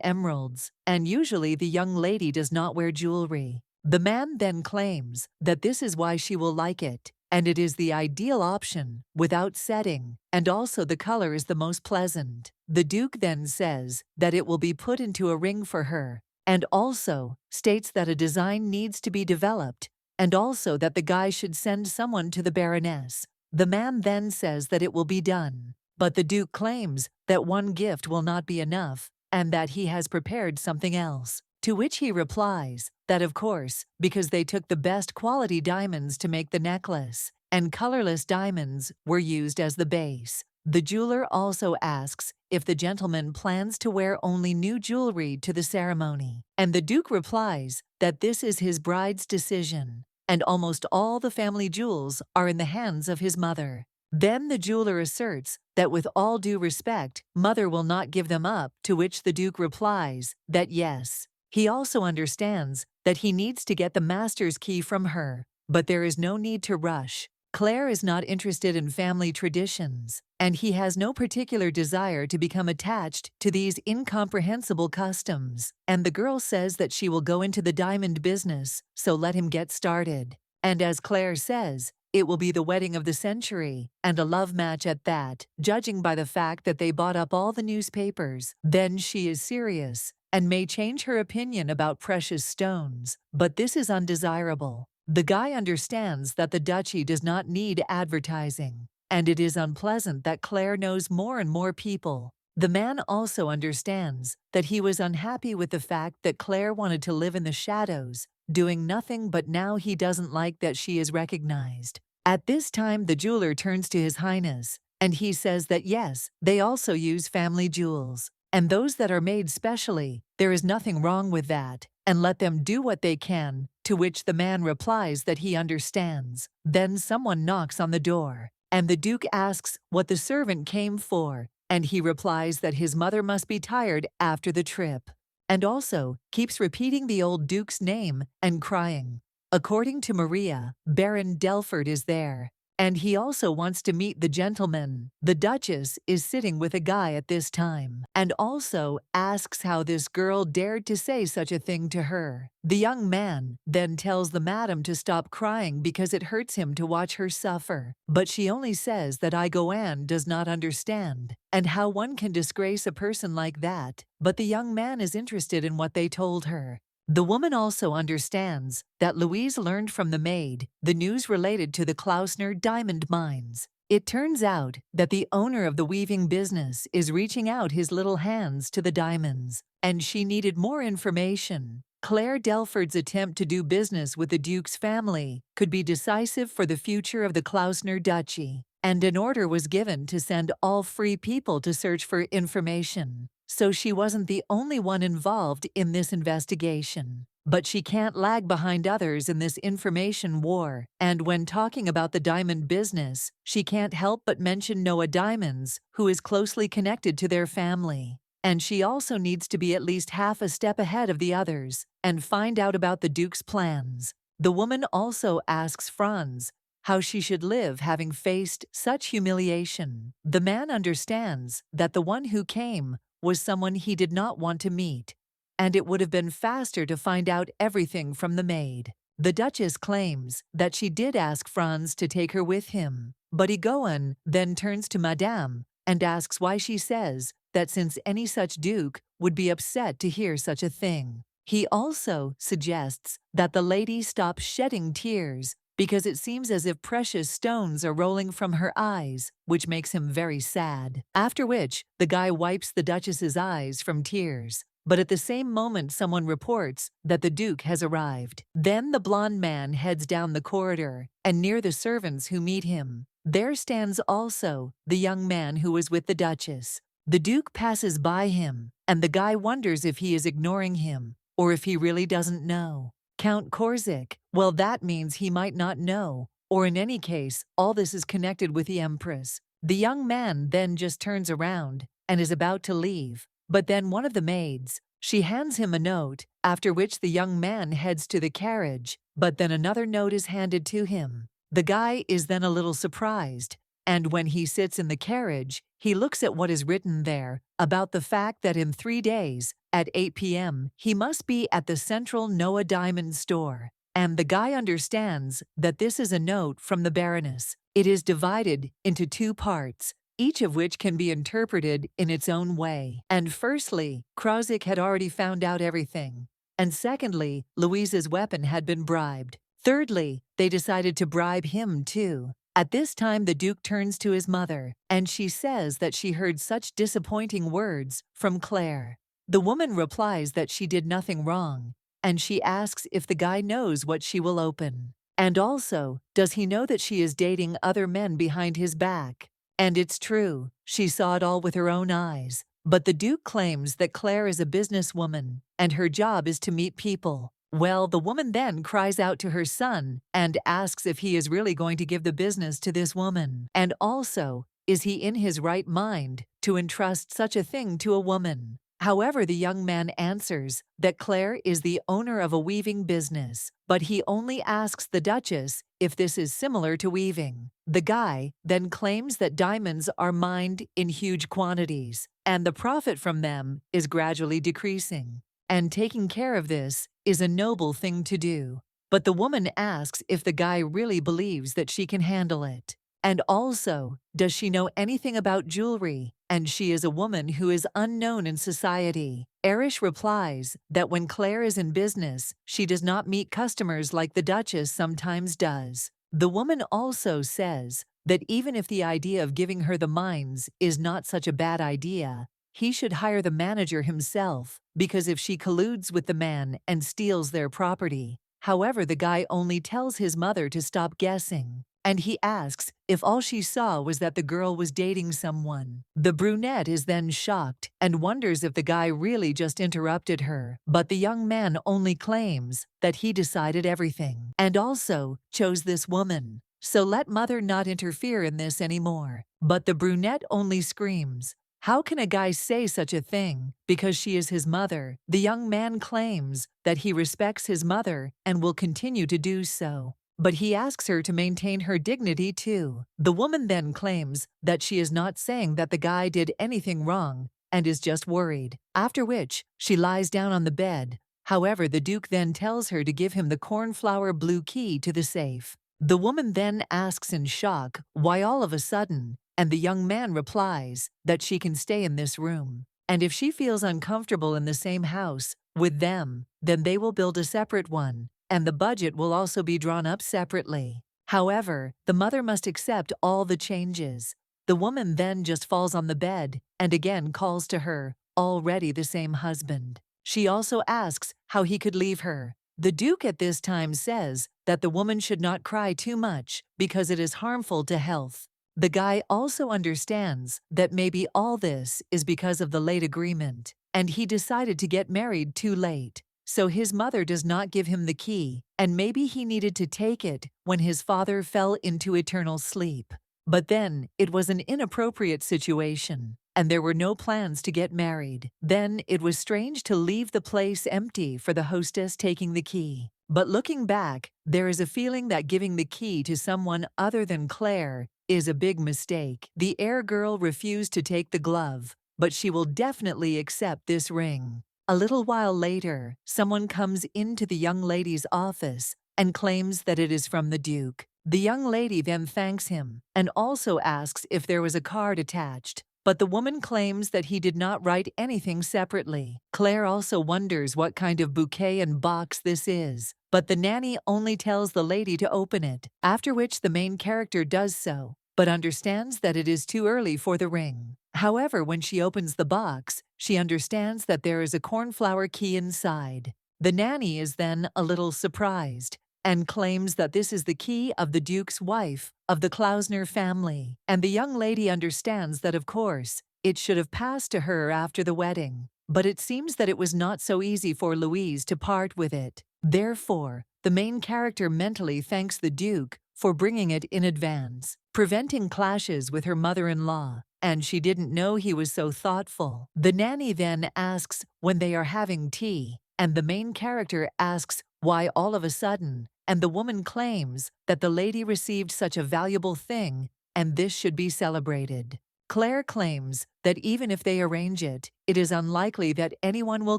emeralds, and usually the young lady does not wear jewelry. The man then claims that this is why she will like it, and it is the ideal option without setting, and also the color is the most pleasant. The Duke then says that it will be put into a ring for her, and also states that a design needs to be developed, and also that the guy should send someone to the Baroness. The man then says that it will be done, but the Duke claims that one gift will not be enough, and that he has prepared something else. To which he replies that of course, because they took the best quality diamonds to make the necklace, and colorless diamonds were used as the base. The jeweler also asks if the gentleman plans to wear only new jewelry to the ceremony, and the Duke replies that this is his bride's decision, and almost all the family jewels are in the hands of his mother. Then the jeweler asserts that with all due respect, mother will not give them up, to which the Duke replies that yes. He also understands that he needs to get the master's key from her, but there is no need to rush. Claire is not interested in family traditions, and he has no particular desire to become attached to these incomprehensible customs. And the girl says that she will go into the diamond business, so let him get started. And as Claire says, it will be the wedding of the century, and a love match at that, judging by the fact that they bought up all the newspapers. Then she is serious, and may change her opinion about precious stones, but this is undesirable. The guy understands that the duchy does not need advertising, and it is unpleasant that Claire knows more and more people. The man also understands that he was unhappy with the fact that Claire wanted to live in the shadows, doing nothing, but now he doesn't like that she is recognized. At this time, the jeweler turns to His Highness, and he says that yes, they also use family jewels, and those that are made specially, there is nothing wrong with that, and let them do what they can, to which the man replies that he understands. Then someone knocks on the door, and the Duke asks what the servant came for, and he replies that his mother must be tired after the trip, and also keeps repeating the old Duke's name and crying. According to Maria, Baron Delford is there, and he also wants to meet the gentleman. The Duchess is sitting with a guy at this time, and also asks how this girl dared to say such a thing to her. The young man then tells the madam to stop crying because it hurts him to watch her suffer, but she only says that Igoanne does not understand, and how one can disgrace a person like that, but the young man is interested in what they told her. The woman also understands that Louise learned from the maid the news related to the Klausner diamond mines. It turns out that the owner of the weaving business is reaching out his little hands to the diamonds, and she needed more information. Claire Delford's attempt to do business with the Duke's family could be decisive for the future of the Klausner duchy, and an order was given to send all free people to search for information. So she wasn't the only one involved in this investigation. But she can't lag behind others in this information war, and when talking about the diamond business, she can't help but mention Noah Diamonds, who is closely connected to their family. And she also needs to be at least half a step ahead of the others and find out about the Duke's plans. The woman also asks Franz how she should live having faced such humiliation. The man understands that the one who came was someone he did not want to meet, and it would have been faster to find out everything from the maid. The Duchess claims that she did ask Franz to take her with him, but Egoan then turns to Madame and asks why she says that since any such duke would be upset to hear such a thing. He also suggests that the lady stop shedding tears because it seems as if precious stones are rolling from her eyes, which makes him very sad. After which, the guy wipes the Duchess's eyes from tears. But at the same moment someone reports that the Duke has arrived. Then the blonde man heads down the corridor, and near the servants who meet him, there stands also the young man who was with the Duchess. The Duke passes by him, and the guy wonders if he is ignoring him, or if he really doesn't know. Count Korzik, well, that means he might not know, or in any case, all this is connected with the Empress. The young man then just turns around and is about to leave, but then one of the maids, she hands him a note, after which the young man heads to the carriage, but then another note is handed to him. The guy is then a little surprised, and when he sits in the carriage, he looks at what is written there about the fact that in 3 days, at 8 p.m., he must be at the Central Noah Diamond store. And the guy understands that this is a note from the Baroness. It is divided into 2 parts, each of which can be interpreted in its own way. And firstly, Korzik had already found out everything. And secondly, Louise's weapon had been bribed. Thirdly, they decided to bribe him too. At this time, the Duke turns to his mother, and she says that she heard such disappointing words from Claire. The woman replies that she did nothing wrong, and she asks if the guy knows what she will open. And also, does he know that she is dating other men behind his back? And it's true, she saw it all with her own eyes. But the Duke claims that Claire is a businesswoman, and her job is to meet people. Well, the woman then cries out to her son and asks if he is really going to give the business to this woman. And also, is he in his right mind to entrust such a thing to a woman? However, the young man answers that Claire is the owner of a weaving business, but he only asks the Duchess if this is similar to weaving. The guy then claims that diamonds are mined in huge quantities, and the profit from them is gradually decreasing. And taking care of this is a noble thing to do. But the woman asks if the guy really believes that she can handle it. And also, does she know anything about jewelry? And she is a woman who is unknown in society. Erich replies that when Claire is in business, she does not meet customers like the Duchess sometimes does. The woman also says that even if the idea of giving her the mines is not such a bad idea, he should hire the manager himself, because if she colludes with the man and steals their property. However, the guy only tells his mother to stop guessing, and he asks if all she saw was that the girl was dating someone. The brunette is then shocked and wonders if the guy really just interrupted her, but the young man only claims that he decided everything, and also chose this woman. So let mother not interfere in this anymore. But the brunette only screams, "How can a guy say such a thing?" Because she is his mother. The young man claims that he respects his mother and will continue to do so. But he asks her to maintain her dignity too. The woman then claims that she is not saying that the guy did anything wrong and is just worried. After which, she lies down on the bed. However, the Duke then tells her to give him the cornflower blue key to the safe. The woman then asks in shock why all of a sudden, and the young man replies that she can stay in this room. And if she feels uncomfortable in the same house with them, then they will build a separate one, and the budget will also be drawn up separately. However, the mother must accept all the changes. The woman then just falls on the bed and again calls to her, already the same husband. She also asks how he could leave her. The Duke at this time says that the woman should not cry too much because it is harmful to health. The guy also understands that maybe all this is because of the late agreement, and he decided to get married too late. So his mother does not give him the key, and maybe he needed to take it when his father fell into eternal sleep. But then, it was an inappropriate situation. and there were no plans to get married. Then it was strange to leave the place empty for the hostess taking the key. But looking back, there is a feeling that giving the key to someone other than Claire is a big mistake. The heir girl refused to take the glove, but she will definitely accept this ring. A little while later, someone comes into the young lady's office and claims that it is from the Duke. The young lady then thanks him and also asks if there was a card attached, but the woman claims that he did not write anything separately. Claire also wonders what kind of bouquet and box this is, but the nanny only tells the lady to open it, after which the main character does so, but understands that it is too early for the ring. However, when she opens the box, she understands that there is a cornflower key inside. The nanny is then a little surprised and claims that this is the key of the Duke's wife of the Klausner family, and the young lady understands that, of course, it should have passed to her after the wedding. But it seems that it was not so easy for Louise to part with it. Therefore, the main character mentally thanks the Duke for bringing it in advance, preventing clashes with her mother-in-law, and she didn't know he was so thoughtful. The nanny then asks when they are having tea, and the main character asks why all of a sudden, and the woman claims that the lady received such a valuable thing and this should be celebrated. Claire claims that even if they arrange it, it is unlikely that anyone will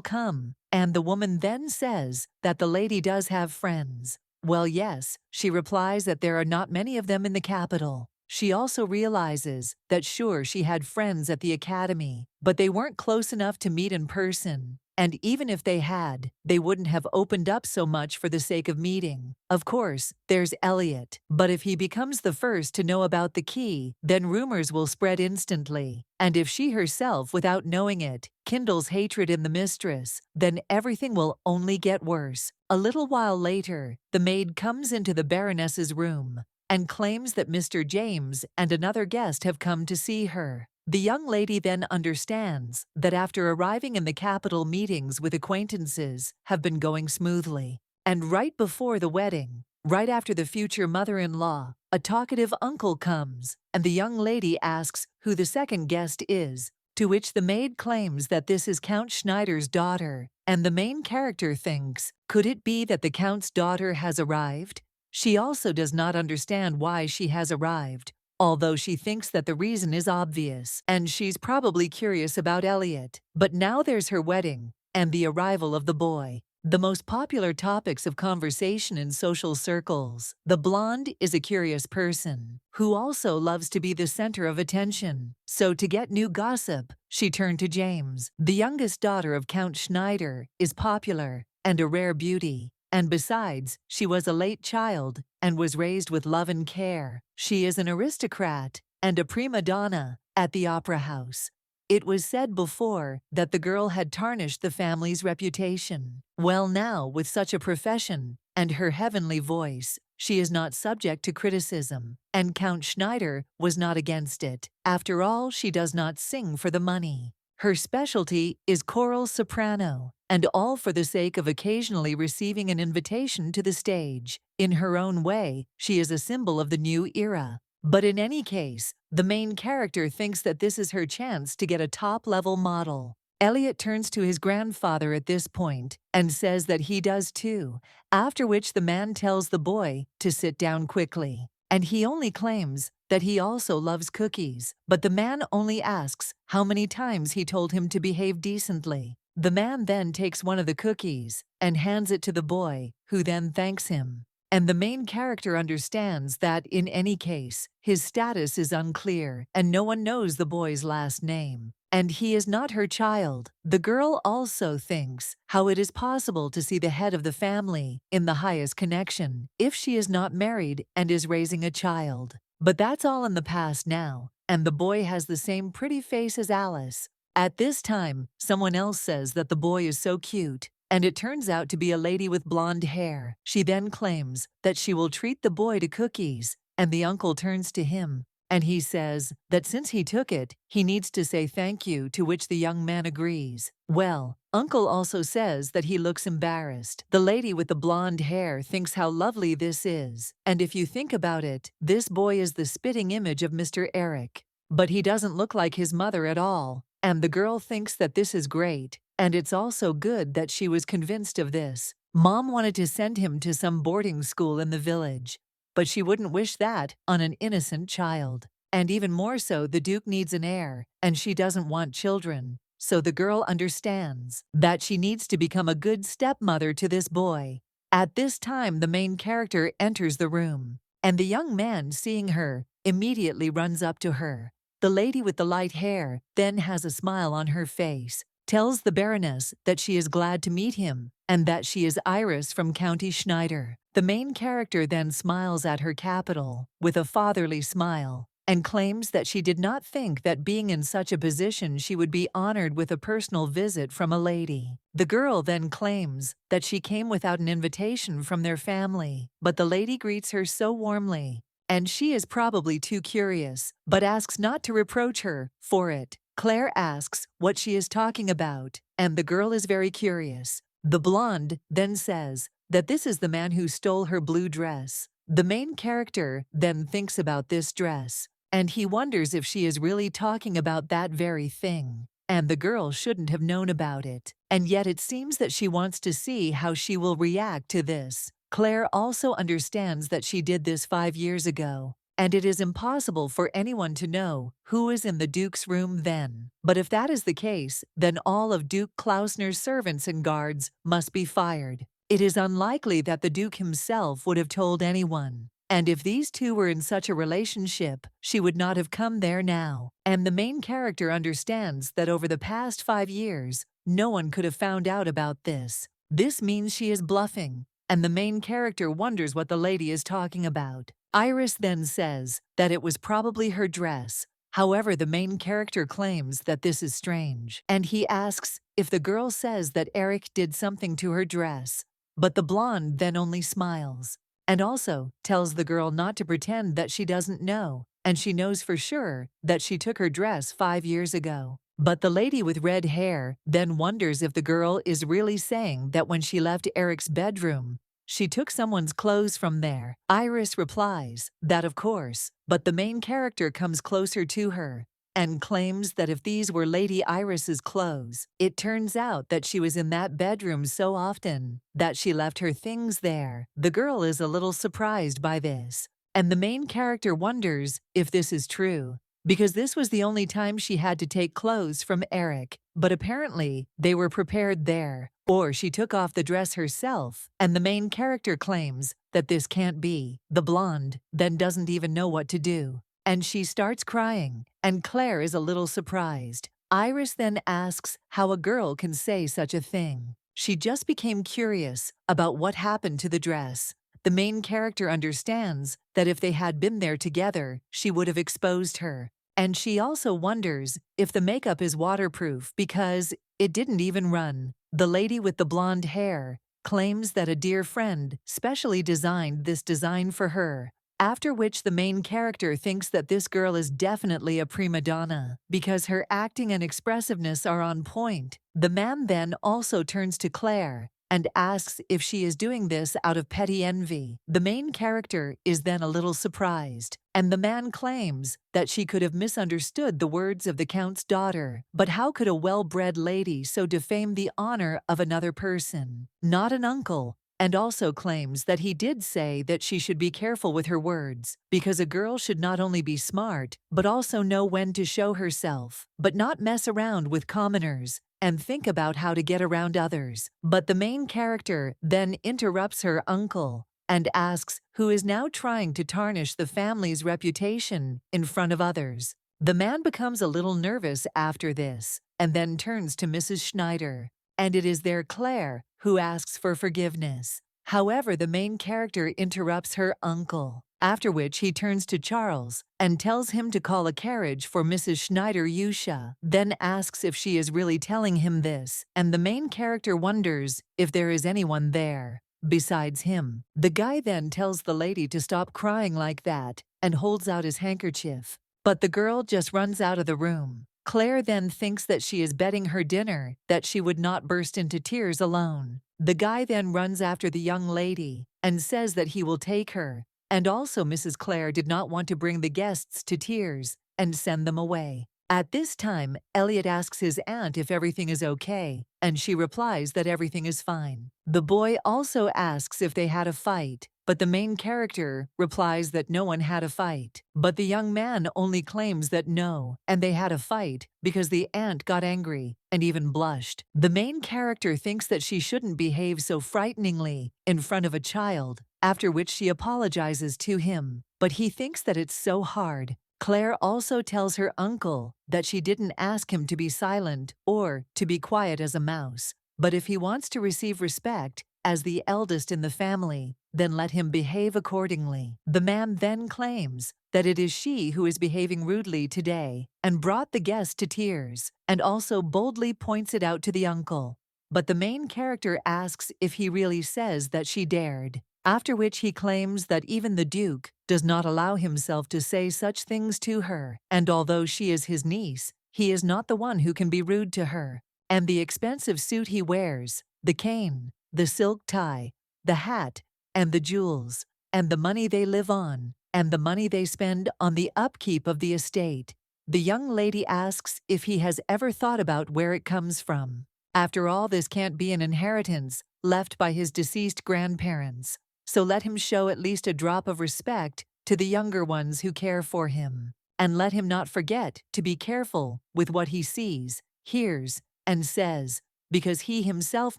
come, and the woman then says that the lady does have friends. Well, yes, she replies that there are not many of them in the capital. She also realizes that sure, she had friends at the academy, but they weren't close enough to meet in person. And even if they had, they wouldn't have opened up so much for the sake of meeting. Of course, there's Elliot, but if he becomes the first to know about the key, then rumors will spread instantly. And if she herself, without knowing it, kindles hatred in the mistress, then everything will only get worse. A little while later, the maid comes into the Baroness's room and claims that Mr. James and another guest have come to see her. The young lady then understands that after arriving in the capital, meetings with acquaintances have been going smoothly. And right before the wedding, right after the future mother-in-law, a talkative uncle comes, and the young lady asks who the second guest is, to which the maid claims that this is Count Schneider's daughter, and the main character thinks, could it be that the Count's daughter has arrived? She also does not understand why she has arrived, although she thinks that the reason is obvious, and she's probably curious about Elliot. But now there's her wedding and the arrival of the boy, the most popular topics of conversation in social circles. The blonde is a curious person who also loves to be the center of attention. So to get new gossip, she turned to James. The youngest daughter of Count Schneider is popular and a rare beauty. And besides, she was a late child and was raised with love and care. She is an aristocrat and a prima donna at the opera house. It was said before that the girl had tarnished the family's reputation. Well, now, with such a profession and her heavenly voice, she is not subject to criticism, and Count Schneider was not against it. After all, she does not sing for the money. Her specialty is choral soprano, and all for the sake of occasionally receiving an invitation to the stage. In her own way, she is a symbol of the new era. But in any case, the main character thinks that this is her chance to get a top-level model. Elliot turns to his grandfather at this point and says that he does too, after which the man tells the boy to sit down quickly. And he only claims that he also loves cookies, but the man only asks how many times he told him to behave decently. The man then takes one of the cookies and hands it to the boy, who then thanks him. And the main character understands that, in any case, his status is unclear and no one knows the boy's last name. And he is not her child. The girl also thinks how it is possible to see the head of the family in the highest connection if she is not married and is raising a child. But that's all in the past now, and the boy has the same pretty face as Alice. At this time, someone else says that the boy is so cute, and it turns out to be a lady with blonde hair. She then claims that she will treat the boy to cookies, and the uncle turns to him, and he says that since he took it, he needs to say thank you, to which the young man agrees. Well, Uncle also says that he looks embarrassed. The lady with the blonde hair thinks how lovely this is, and if you think about it, this boy is the spitting image of Mr. Eric. but he doesn't look like his mother at all, and the girl thinks that this is great, and it's also good that she was convinced of this. Mom wanted to send him to some boarding school in the village, but she wouldn't wish that on an innocent child. And even more so, the Duke needs an heir, and she doesn't want children. So the girl understands that she needs to become a good stepmother to this boy. At this time, the main character enters the room, and the young man, seeing her, immediately runs up to her. The lady with the light hair then has a smile on her face, tells the Baroness that she is glad to meet him, and that she is Iris from County Schneider. The main character then smiles at her capital with a fatherly smile, and claims that she did not think that being in such a position she would be honored with a personal visit from a lady. The girl then claims that she came without an invitation from their family, but the lady greets her so warmly, and she is probably too curious, but asks not to reproach her for it. Claire asks what she is talking about, and the girl is very curious. The blonde then says that this is the man who stole her blue dress. The main character then thinks about this dress, and he wonders if she is really talking about that very thing. And the girl shouldn't have known about it, and yet it seems that she wants to see how she will react to this. Claire also understands that she did this 5 years ago, and it is impossible for anyone to know who is in the Duke's room then. But if that is the case, then all of Duke Klausner's servants and guards must be fired. It is unlikely that the Duke himself would have told anyone. And if these two were in such a relationship, she would not have come there now. And the main character understands that over the past 5 years, no one could have found out about this. This means she is bluffing, and the main character wonders what the lady is talking about. Iris then says that it was probably her dress. However, the main character claims that this is strange, and he asks if the girl says that Eric did something to her dress. But the blonde then only smiles, and also tells the girl not to pretend that she doesn't know, and she knows for sure that she took her dress 5 years ago. But the lady with red hair then wonders if the girl is really saying that when she left Eric's bedroom, she took someone's clothes from there. Iris replies that of course, but the main character comes closer to her and claims that if these were Lady Iris's clothes, it turns out that she was in that bedroom so often that she left her things there. The girl is a little surprised by this, and the main character wonders if this is true, because this was the only time she had to take clothes from Eric, but apparently they were prepared there, or she took off the dress herself, and the main character claims that this can't be. The blonde then doesn't even know what to do, and she starts crying, and Claire is a little surprised. Iris then asks how a girl can say such a thing. She just became curious about what happened to the dress. The main character understands that if they had been there together, she would have exposed her. And she also wonders if the makeup is waterproof because it didn't even run. The lady with the blonde hair claims that a dear friend specially designed this design for her, after which the main character thinks that this girl is definitely a prima donna because her acting and expressiveness are on point. The man then also turns to Claire and asks if she is doing this out of petty envy. The main character is then a little surprised, and the man claims that she could have misunderstood the words of the Count's daughter. But how could a well-bred lady so defame the honor of another person, not an uncle? And also claims that he did say that she should be careful with her words, because a girl should not only be smart, but also know when to show herself, but not mess around with commoners, and think about how to get around others. But the main character then interrupts her uncle and asks who is now trying to tarnish the family's reputation in front of others. The man becomes a little nervous after this, and then turns to Mrs. Schneider, and it is there Claire who asks for forgiveness. However, the main character interrupts her uncle, after which he turns to Charles and tells him to call a carriage for Mrs. Schneider Yusha, then asks if she is really telling him this, and the main character wonders if there is anyone there besides him. The guy then tells the lady to stop crying like that and holds out his handkerchief, but the girl just runs out of the room. Claire then thinks that she is betting her dinner that she would not burst into tears alone. The guy then runs after the young lady and says that he will take her, and also Mrs. Claire did not want to bring the guests to tears, and send them away. At this time, Elliot asks his aunt if everything is okay, and she replies that everything is fine. The boy also asks if they had a fight, but the main character replies that no one had a fight. But the young man only claims that no, and they had a fight because the aunt got angry and even blushed. The main character thinks that she shouldn't behave so frighteningly in front of a child, after which she apologizes to him, but he thinks that it's so hard. Claire also tells her uncle that she didn't ask him to be silent or to be quiet as a mouse, but if he wants to receive respect as the eldest in the family, then let him behave accordingly. The man then claims that it is she who is behaving rudely today and brought the guest to tears, and also boldly points it out to the uncle. But the main character asks if he really says that she dared, after which he claims that even the Duke does not allow himself to say such things to her, and although she is his niece, he is not the one who can be rude to her. And the expensive suit he wears, the cane, the silk tie, the hat, and the jewels, and the money they live on, and the money they spend on the upkeep of the estate. The young lady asks if he has ever thought about where it comes from. After all, this can't be an inheritance left by his deceased grandparents, so let him show at least a drop of respect to the younger ones who care for him. And let him not forget to be careful with what he sees, hears, and says, because he himself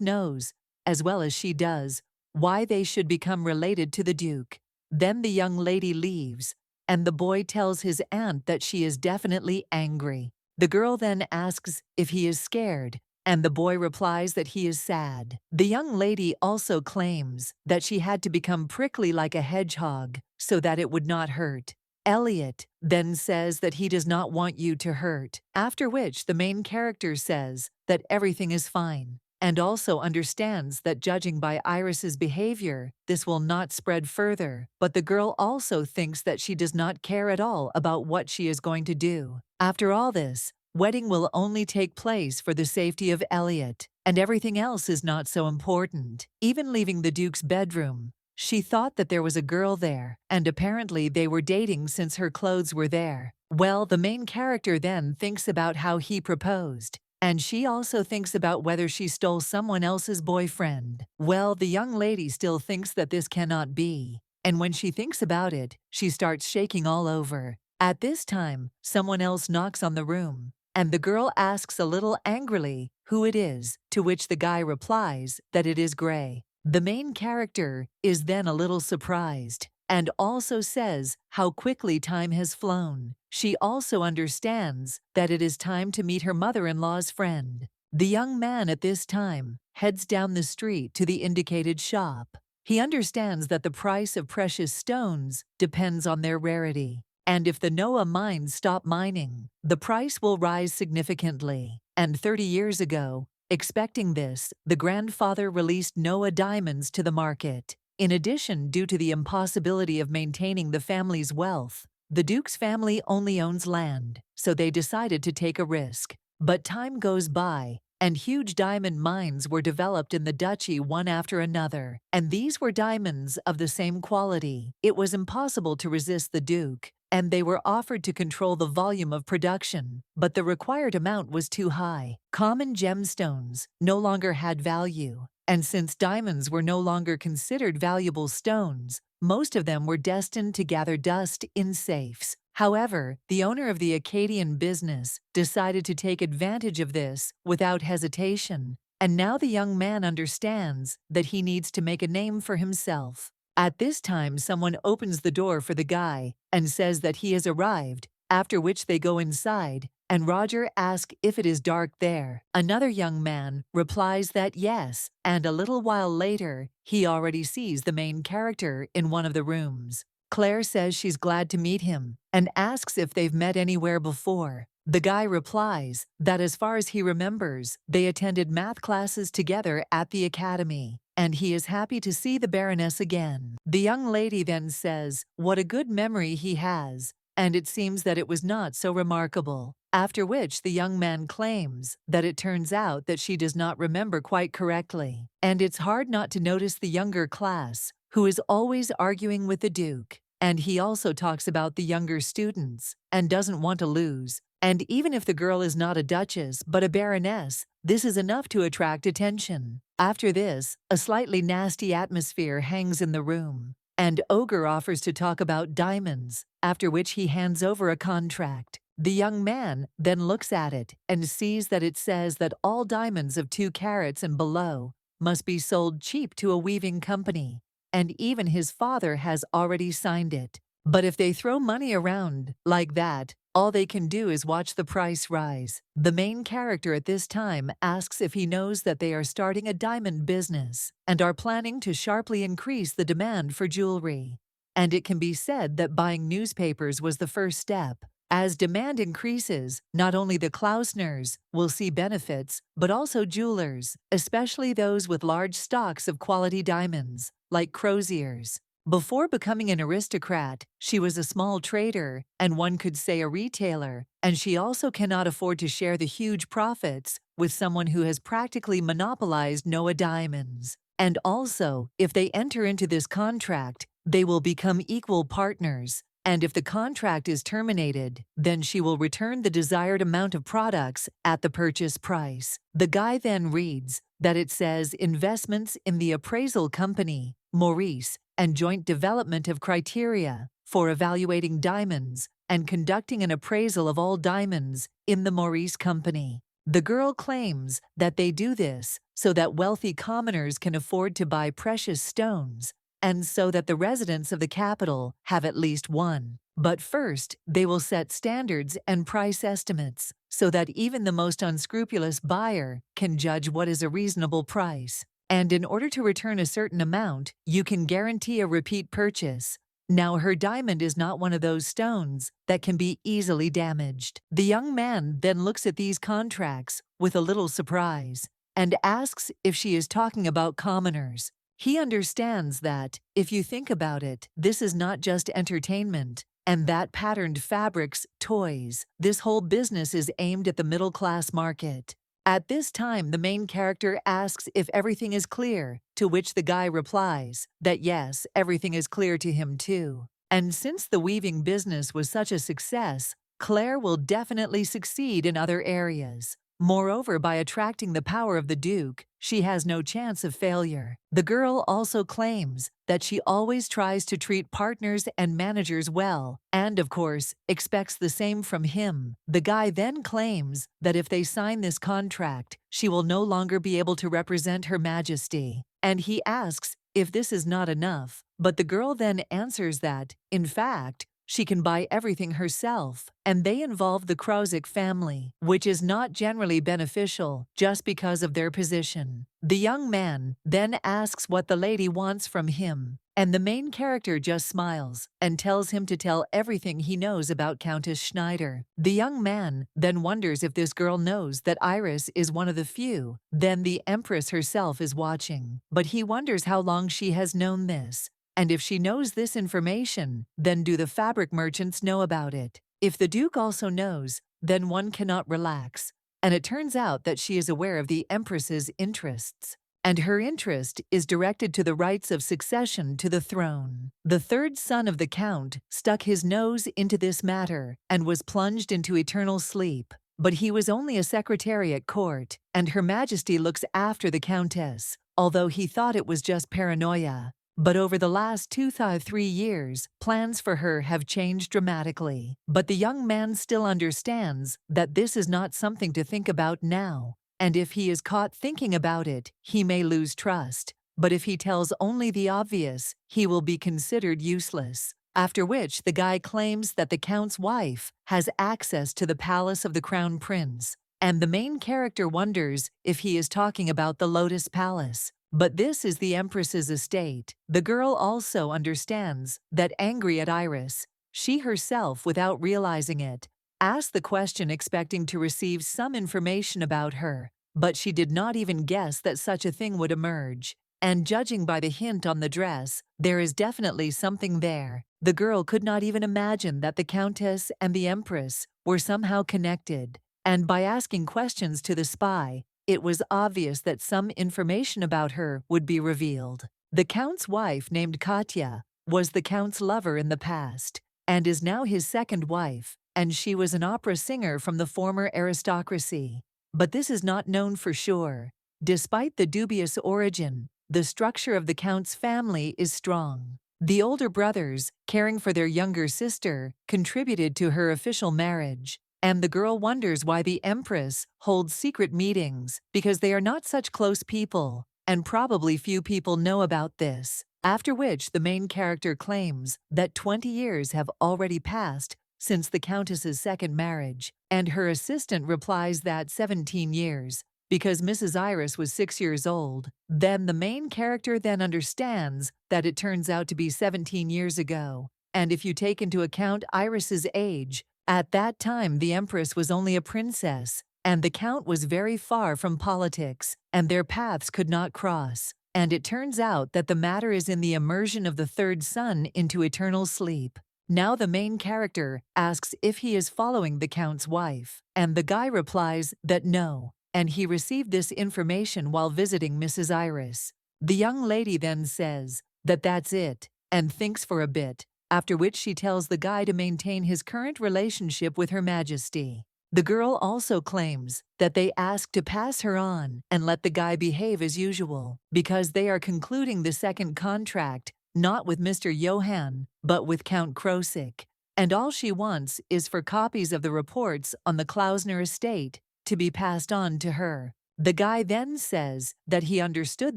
knows, as well as she does, why they should become related to the Duke. Then the young lady leaves, and the boy tells his aunt that she is definitely angry. The girl then asks if he is scared, and the boy replies that he is sad. The young lady also claims that she had to become prickly like a hedgehog so that it would not hurt. Elliot then says that he does not want you to hurt, after which the main character says that everything is fine, and also understands that judging by Iris's behavior, this will not spread further, but the girl also thinks that she does not care at all about what she is going to do. After all this, wedding will only take place for the safety of Elliot, and everything else is not so important. Even leaving the Duke's bedroom, she thought that there was a girl there, and apparently they were dating since her clothes were there. Well, the main character then thinks about how he proposed, and she also thinks about whether she stole someone else's boyfriend. Well, the young lady still thinks that this cannot be, and when she thinks about it, she starts shaking all over. At this time, someone else knocks on the room, and the girl asks a little angrily who it is, to which the guy replies that it is Gray. The main character is then a little surprised, and also says how quickly time has flown. She also understands that it is time to meet her mother-in-law's friend. The young man at this time heads down the street to the indicated shop. He understands that the price of precious stones depends on their rarity, and if the Noah mines stop mining, the price will rise significantly. And 30 years ago, expecting this, the grandfather released Noah diamonds to the market. In addition, due to the impossibility of maintaining the family's wealth, the Duke's family only owns land, so they decided to take a risk. But time goes by, and huge diamond mines were developed in the duchy one after another, and these were diamonds of the same quality. It was impossible to resist the Duke, and they were offered to control the volume of production, but the required amount was too high. Common gemstones no longer had value, and since diamonds were no longer considered valuable stones, most of them were destined to gather dust in safes. However, the owner of the Acadian business decided to take advantage of this without hesitation, and now the young man understands that he needs to make a name for himself. At this time, someone opens the door for the guy and says that he has arrived, after which they go inside, and Roger asks if it is dark there. Another young man replies that yes, and a little while later, he already sees the main character in one of the rooms. Claire says she's glad to meet him and asks if they've met anywhere before. The guy replies that as far as he remembers, they attended math classes together at the academy, and he is happy to see the Baroness again. The young lady then says what a good memory he has, and it seems that it was not so remarkable. After which the young man claims that it turns out that she does not remember quite correctly, and it's hard not to notice the younger class, who is always arguing with the Duke. And he also talks about the younger students and doesn't want to lose. And even if the girl is not a duchess but a baroness, this is enough to attract attention. After this, a slightly nasty atmosphere hangs in the room, and Ogre offers to talk about diamonds, after which he hands over a contract. The young man then looks at it and sees that it says that all diamonds of 2 carats and below must be sold cheap to a weaving company, and even his father has already signed it. But if they throw money around like that, all they can do is watch the price rise. The main character at this time asks if he knows that they are starting a diamond business and are planning to sharply increase the demand for jewelry. And it can be said that buying newspapers was the first step. As demand increases, not only the Klausners will see benefits, but also jewelers, especially those with large stocks of quality diamonds, like Crozier's. Before becoming an aristocrat, she was a small trader, and one could say a retailer, and she also cannot afford to share the huge profits with someone who has practically monopolized Noah Diamonds. And also, if they enter into this contract, they will become equal partners. And if the contract is terminated, then she will return the desired amount of products at the purchase price. The guy then reads that it says investments in the appraisal company, Maurice, and joint development of criteria for evaluating diamonds and conducting an appraisal of all diamonds in the Maurice company. The girl claims that they do this so that wealthy commoners can afford to buy precious stones, and so that the residents of the capital have at least one. But first, they will set standards and price estimates so that even the most unscrupulous buyer can judge what is a reasonable price. And in order to return a certain amount, you can guarantee a repeat purchase. Now, her diamond is not one of those stones that can be easily damaged. The young man then looks at these contracts with a little surprise and asks if she is talking about commoners. He understands that, if you think about it, this is not just entertainment, and that patterned fabrics, toys, this whole business is aimed at the middle-class market. At this time, the main character asks if everything is clear, to which the guy replies that yes, everything is clear to him too. And since the weaving business was such a success, Claire will definitely succeed in other areas. Moreover, by attracting the power of the Duke, she has no chance of failure. The girl also claims that she always tries to treat partners and managers well, and of course, expects the same from him. The guy then claims that if they sign this contract, she will no longer be able to represent Her Majesty. And he asks if this is not enough, but the girl then answers that, in fact, she can buy everything herself, and they involve the Krozik family, which is not generally beneficial just because of their position. The young man then asks what the lady wants from him, and the main character just smiles and tells him to tell everything he knows about Countess Schneider. The young man then wonders if this girl knows that Iris is one of the few. Then the Empress herself is watching, but he wonders how long she has known this. And if she knows this information, then do the fabric merchants know about it? If the Duke also knows, then one cannot relax. And it turns out that she is aware of the Empress's interests. And her interest is directed to the rights of succession to the throne. The third son of the Count stuck his nose into this matter and was plunged into eternal sleep. But he was only a secretary at court, and Her Majesty looks after the Countess, although he thought it was just paranoia. But over the last 2-3 years, plans for her have changed dramatically. But the young man still understands that this is not something to think about now. And if he is caught thinking about it, he may lose trust. But if he tells only the obvious, he will be considered useless. After which, the guy claims that the Count's wife has access to the palace of the Crown Prince. And the main character wonders if he is talking about the Lotus Palace. But this is the Empress's estate. The girl also understands that, angry at Iris, she herself, without realizing it, asked the question expecting to receive some information about her, but she did not even guess that such a thing would emerge. And judging by the hint on the dress, there is definitely something there. The girl could not even imagine that the Countess and the Empress were somehow connected, and by asking questions to the spy, it was obvious that some information about her would be revealed. The Count's wife, named Katya, was the Count's lover in the past, and is now his second wife, and she was an opera singer from the former aristocracy. But this is not known for sure. Despite the dubious origin, the structure of the Count's family is strong. The older brothers, caring for their younger sister, contributed to her official marriage, and the girl wonders why the Empress holds secret meetings, because they are not such close people, and probably few people know about this. After which the main character claims that 20 years have already passed since the Countess's second marriage, and her assistant replies that 17 years, because Mrs. Iris was 6 years old. Then the main character then understands that it turns out to be 17 years ago, and if you take into account Iris's age, at that time the Empress was only a princess, and the Count was very far from politics, and their paths could not cross. And it turns out that the matter is in the immersion of the third son into eternal sleep. Now the main character asks if he is following the Count's wife, and the guy replies that no, and he received this information while visiting Mrs. Iris. The young lady then says that that's it, and thinks for a bit, after which she tells the guy to maintain his current relationship with Her Majesty. The girl also claims that they ask to pass her on and let the guy behave as usual, because they are concluding the second contract not with Mr. Johann, but with Count Krosik, and all she wants is for copies of the reports on the Klausner estate to be passed on to her. The guy then says that he understood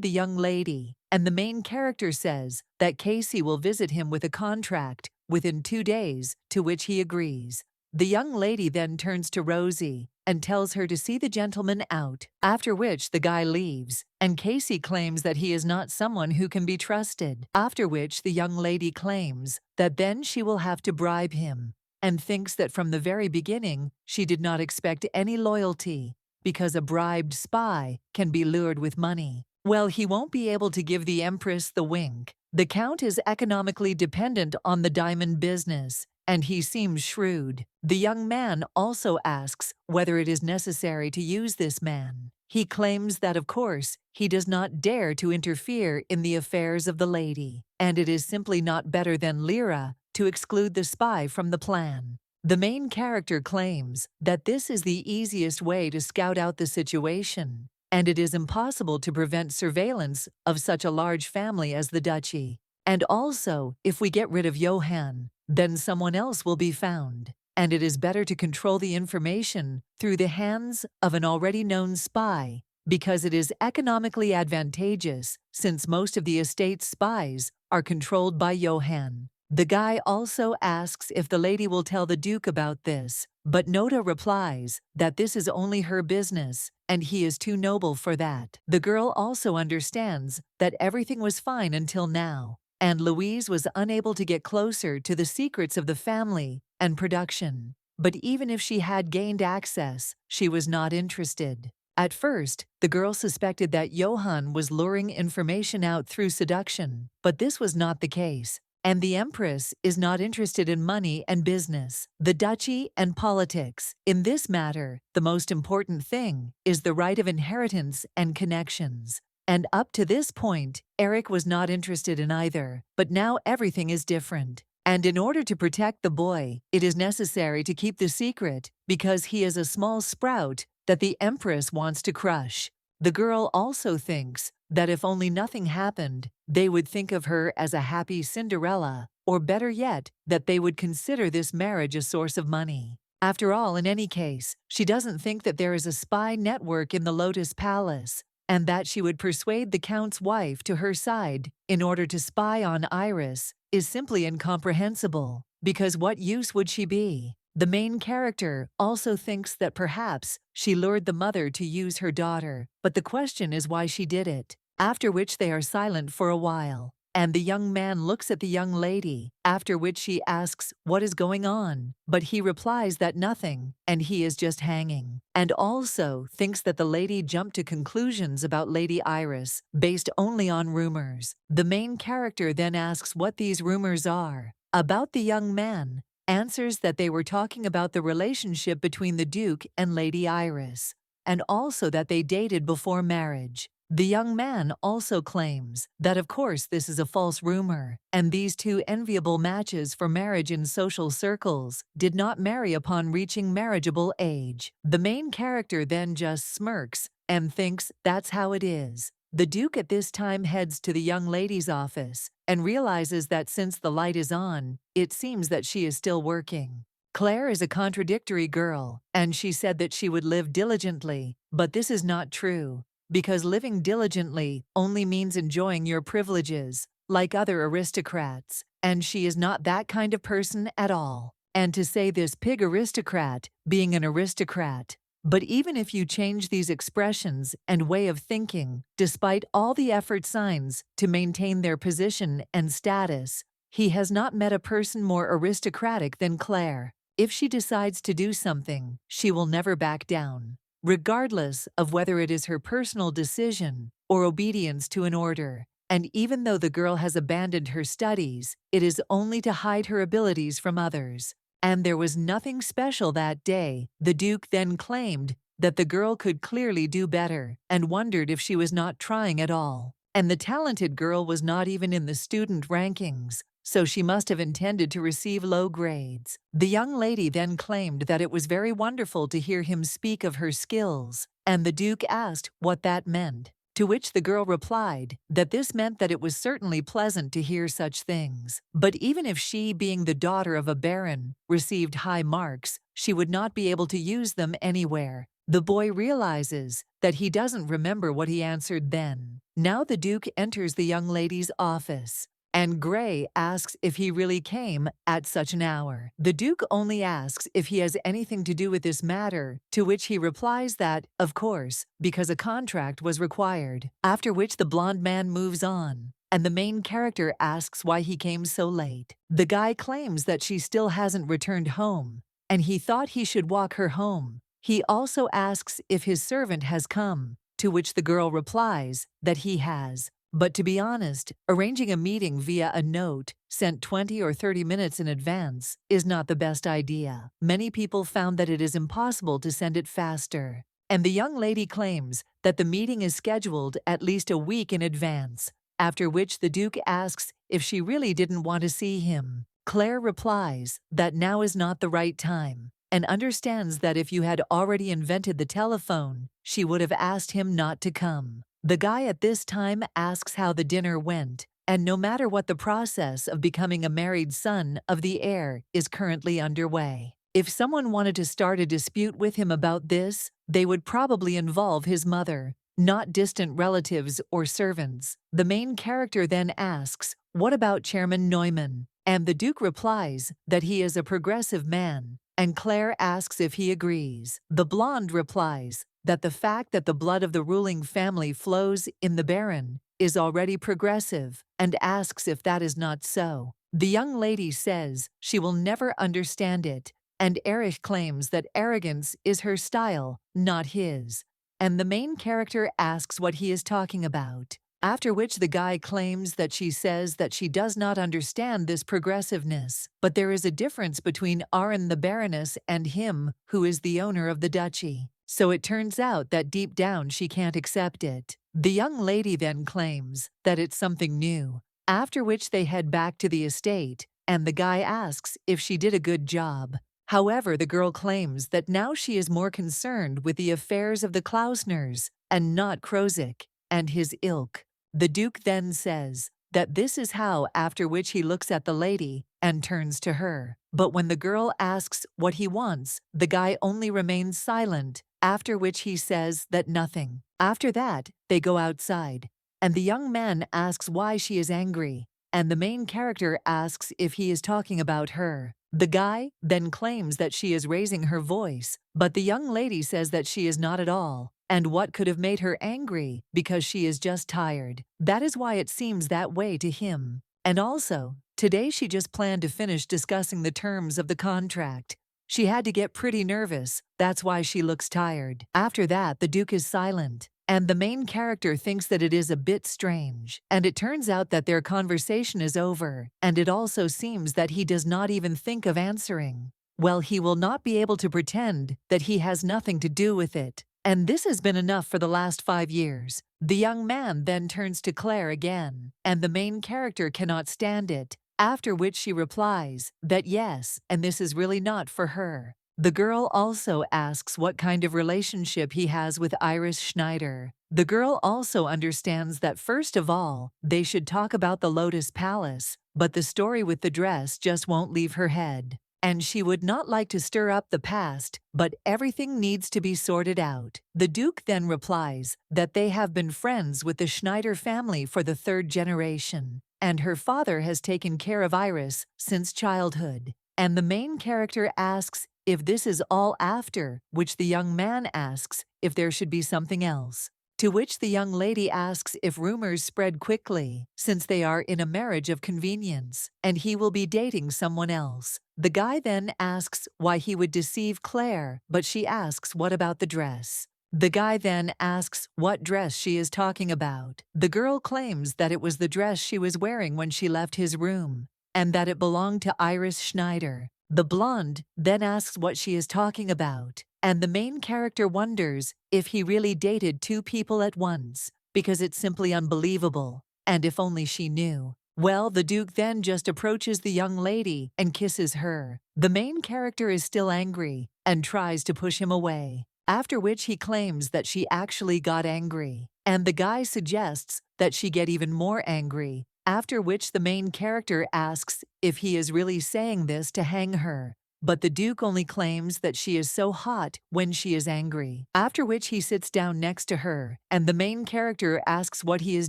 the young lady, and the main character says that Casey will visit him with a contract within 2 days, to which he agrees. The young lady then turns to Rosie and tells her to see the gentleman out, after which the guy leaves, and Casey claims that he is not someone who can be trusted, after which the young lady claims that then she will have to bribe him, and thinks that from the very beginning she did not expect any loyalty, because a bribed spy can be lured with money. Well, he won't be able to give the Empress the wink. The Count is economically dependent on the diamond business, and he seems shrewd. The young man also asks whether it is necessary to use this man. He claims that, of course, he does not dare to interfere in the affairs of the lady, and it is simply not better than Lyra to exclude the spy from the plan. The main character claims that this is the easiest way to scout out the situation, and it is impossible to prevent surveillance of such a large family as the duchy. And also, if we get rid of Johann, then someone else will be found, and it is better to control the information through the hands of an already known spy, because it is economically advantageous, since most of the estate's spies are controlled by Johann. The guy also asks if the lady will tell the Duke about this, but Nota replies that this is only her business, and he is too noble for that. The girl also understands that everything was fine until now, and Louise was unable to get closer to the secrets of the family and production. But even if she had gained access, she was not interested. At first, the girl suspected that Johann was luring information out through seduction, but this was not the case. And the Empress is not interested in money and business, the duchy and politics. In this matter, the most important thing is the right of inheritance and connections. And up to this point, Eric was not interested in either, but now everything is different. And in order to protect the boy, it is necessary to keep the secret, because he is a small sprout that the Empress wants to crush. The girl also thinks that if only nothing happened, they would think of her as a happy Cinderella, or better yet, that they would consider this marriage a source of money. After all, in any case, she doesn't think that there is a spy network in the Lotus Palace, and that she would persuade the Count's wife to her side in order to spy on Iris is simply incomprehensible, because what use would she be? The main character also thinks that perhaps she lured the mother to use her daughter, but the question is why she did it. After which they are silent for a while, and the young man looks at the young lady, after which she asks what is going on, but he replies that nothing, and he is just hanging, and also thinks that the lady jumped to conclusions about Lady Iris based only on rumors. The main character then asks what these rumors are. About the young man, answers that they were talking about the relationship between the Duke and Lady Iris, and also that they dated before marriage. The young man also claims that of course this is a false rumor, and these two enviable matches for marriage in social circles did not marry upon reaching marriageable age. The main character then just smirks and thinks that's how it is. The Duke at this time heads to the young lady's office and realizes that since the light is on, it seems that she is still working. Claire is a contradictory girl, and she said that she would live diligently, but this is not true, because living diligently only means enjoying your privileges, like other aristocrats, and she is not that kind of person at all. And to say this pig aristocrat being an aristocrat. But even if you change these expressions and way of thinking, despite all the effort signs to maintain their position and status, he has not met a person more aristocratic than Claire. If she decides to do something, she will never back down, regardless of whether it is her personal decision or obedience to an order. And even though the girl has abandoned her studies, it is only to hide her abilities from others. And there was nothing special that day. The Duke then claimed that the girl could clearly do better and wondered if she was not trying at all. And the talented girl was not even in the student rankings, so she must have intended to receive low grades. The young lady then claimed that it was very wonderful to hear him speak of her skills, and the Duke asked what that meant. To which the girl replied that this meant that it was certainly pleasant to hear such things. But even if she, being the daughter of a baron, received high marks, she would not be able to use them anywhere. The boy realizes that he doesn't remember what he answered then. Now the Duke enters the young lady's office, and Gray asks if he really came at such an hour. The Duke only asks if he has anything to do with this matter, to which he replies that, of course, because a contract was required. After which the blonde man moves on, and the main character asks why he came so late. The guy claims that she still hasn't returned home, and he thought he should walk her home. He also asks if his servant has come, to which the girl replies that he has. But to be honest, arranging a meeting via a note sent 20 or 30 minutes in advance is not the best idea. Many people found that it is impossible to send it faster. And the young lady claims that the meeting is scheduled at least a week in advance, after which the Duke asks if she really didn't want to see him. Claire replies that now is not the right time, and understands that if you had already invented the telephone, she would have asked him not to come. The guy at this time asks how the dinner went, and no matter what, the process of becoming a married son of the heir is currently underway. If someone wanted to start a dispute with him about this, they would probably involve his mother, not distant relatives or servants. The main character then asks, "What about Chairman Neumann?" And the Duke replies that he is a progressive man, and Claire asks if he agrees. The blonde replies that the fact that the blood of the ruling family flows in the baron is already progressive, and asks if that is not so. The young lady says she will never understand it, and Erich claims that arrogance is her style, not his. And the main character asks what he is talking about, after which the guy claims that she says that she does not understand this progressiveness, but there is a difference between Aron the Baroness and him, who is the owner of the duchy. So it turns out that deep down she can't accept it. The young lady then claims that it's something new, after which they head back to the estate, and the guy asks if she did a good job. However, the girl claims that now she is more concerned with the affairs of the Klausners and not Krozik and his ilk. The Duke then says that this is how, after which he looks at the lady and turns to her. But when the girl asks what he wants, the guy only remains silent, after which he says that nothing. After that, they go outside, and the young man asks why she is angry, and the main character asks if he is talking about her. The guy then claims that she is raising her voice, but the young lady says that she is not at all, and what could have made her angry, because she is just tired. That is why it seems that way to him. And also, today she just planned to finish discussing the terms of the contract. She had to get pretty nervous, that's why she looks tired. After that, the Duke is silent, and the main character thinks that it is a bit strange. And it turns out that their conversation is over, and it also seems that he does not even think of answering. Well, he will not be able to pretend that he has nothing to do with it. And this has been enough for the last 5 years. The young man then turns to Claire again, and the main character cannot stand it, after which she replies that yes, and this is really not for her. The girl also asks what kind of relationship he has with Iris Schneider. The girl also understands that first of all, they should talk about the Lotus Palace, but the story with the dress just won't leave her head. And she would not like to stir up the past, but everything needs to be sorted out. The Duke then replies that they have been friends with the Schneider family for the 3rd generation, and her father has taken care of Iris since childhood. And the main character asks if this is all after, which the young man asks if there should be something else. To which the young lady asks if rumors spread quickly, since they are in a marriage of convenience, and he will be dating someone else. The guy then asks why he would deceive Claire, but she asks what about the dress. The guy then asks what dress she is talking about. The girl claims that it was the dress she was wearing when she left his room, and that it belonged to Iris Schneider. The blonde then asks what she is talking about, and the main character wonders if he really dated 2 people at once, because it's simply unbelievable, and if only she knew. Well, the Duke then just approaches the young lady and kisses her. The main character is still angry and tries to push him away, after which he claims that she actually got angry, and the guy suggests that she get even more angry, after which the main character asks if he is really saying this to hang her. But the Duke only claims that she is so hot when she is angry, after which he sits down next to her, and the main character asks what he is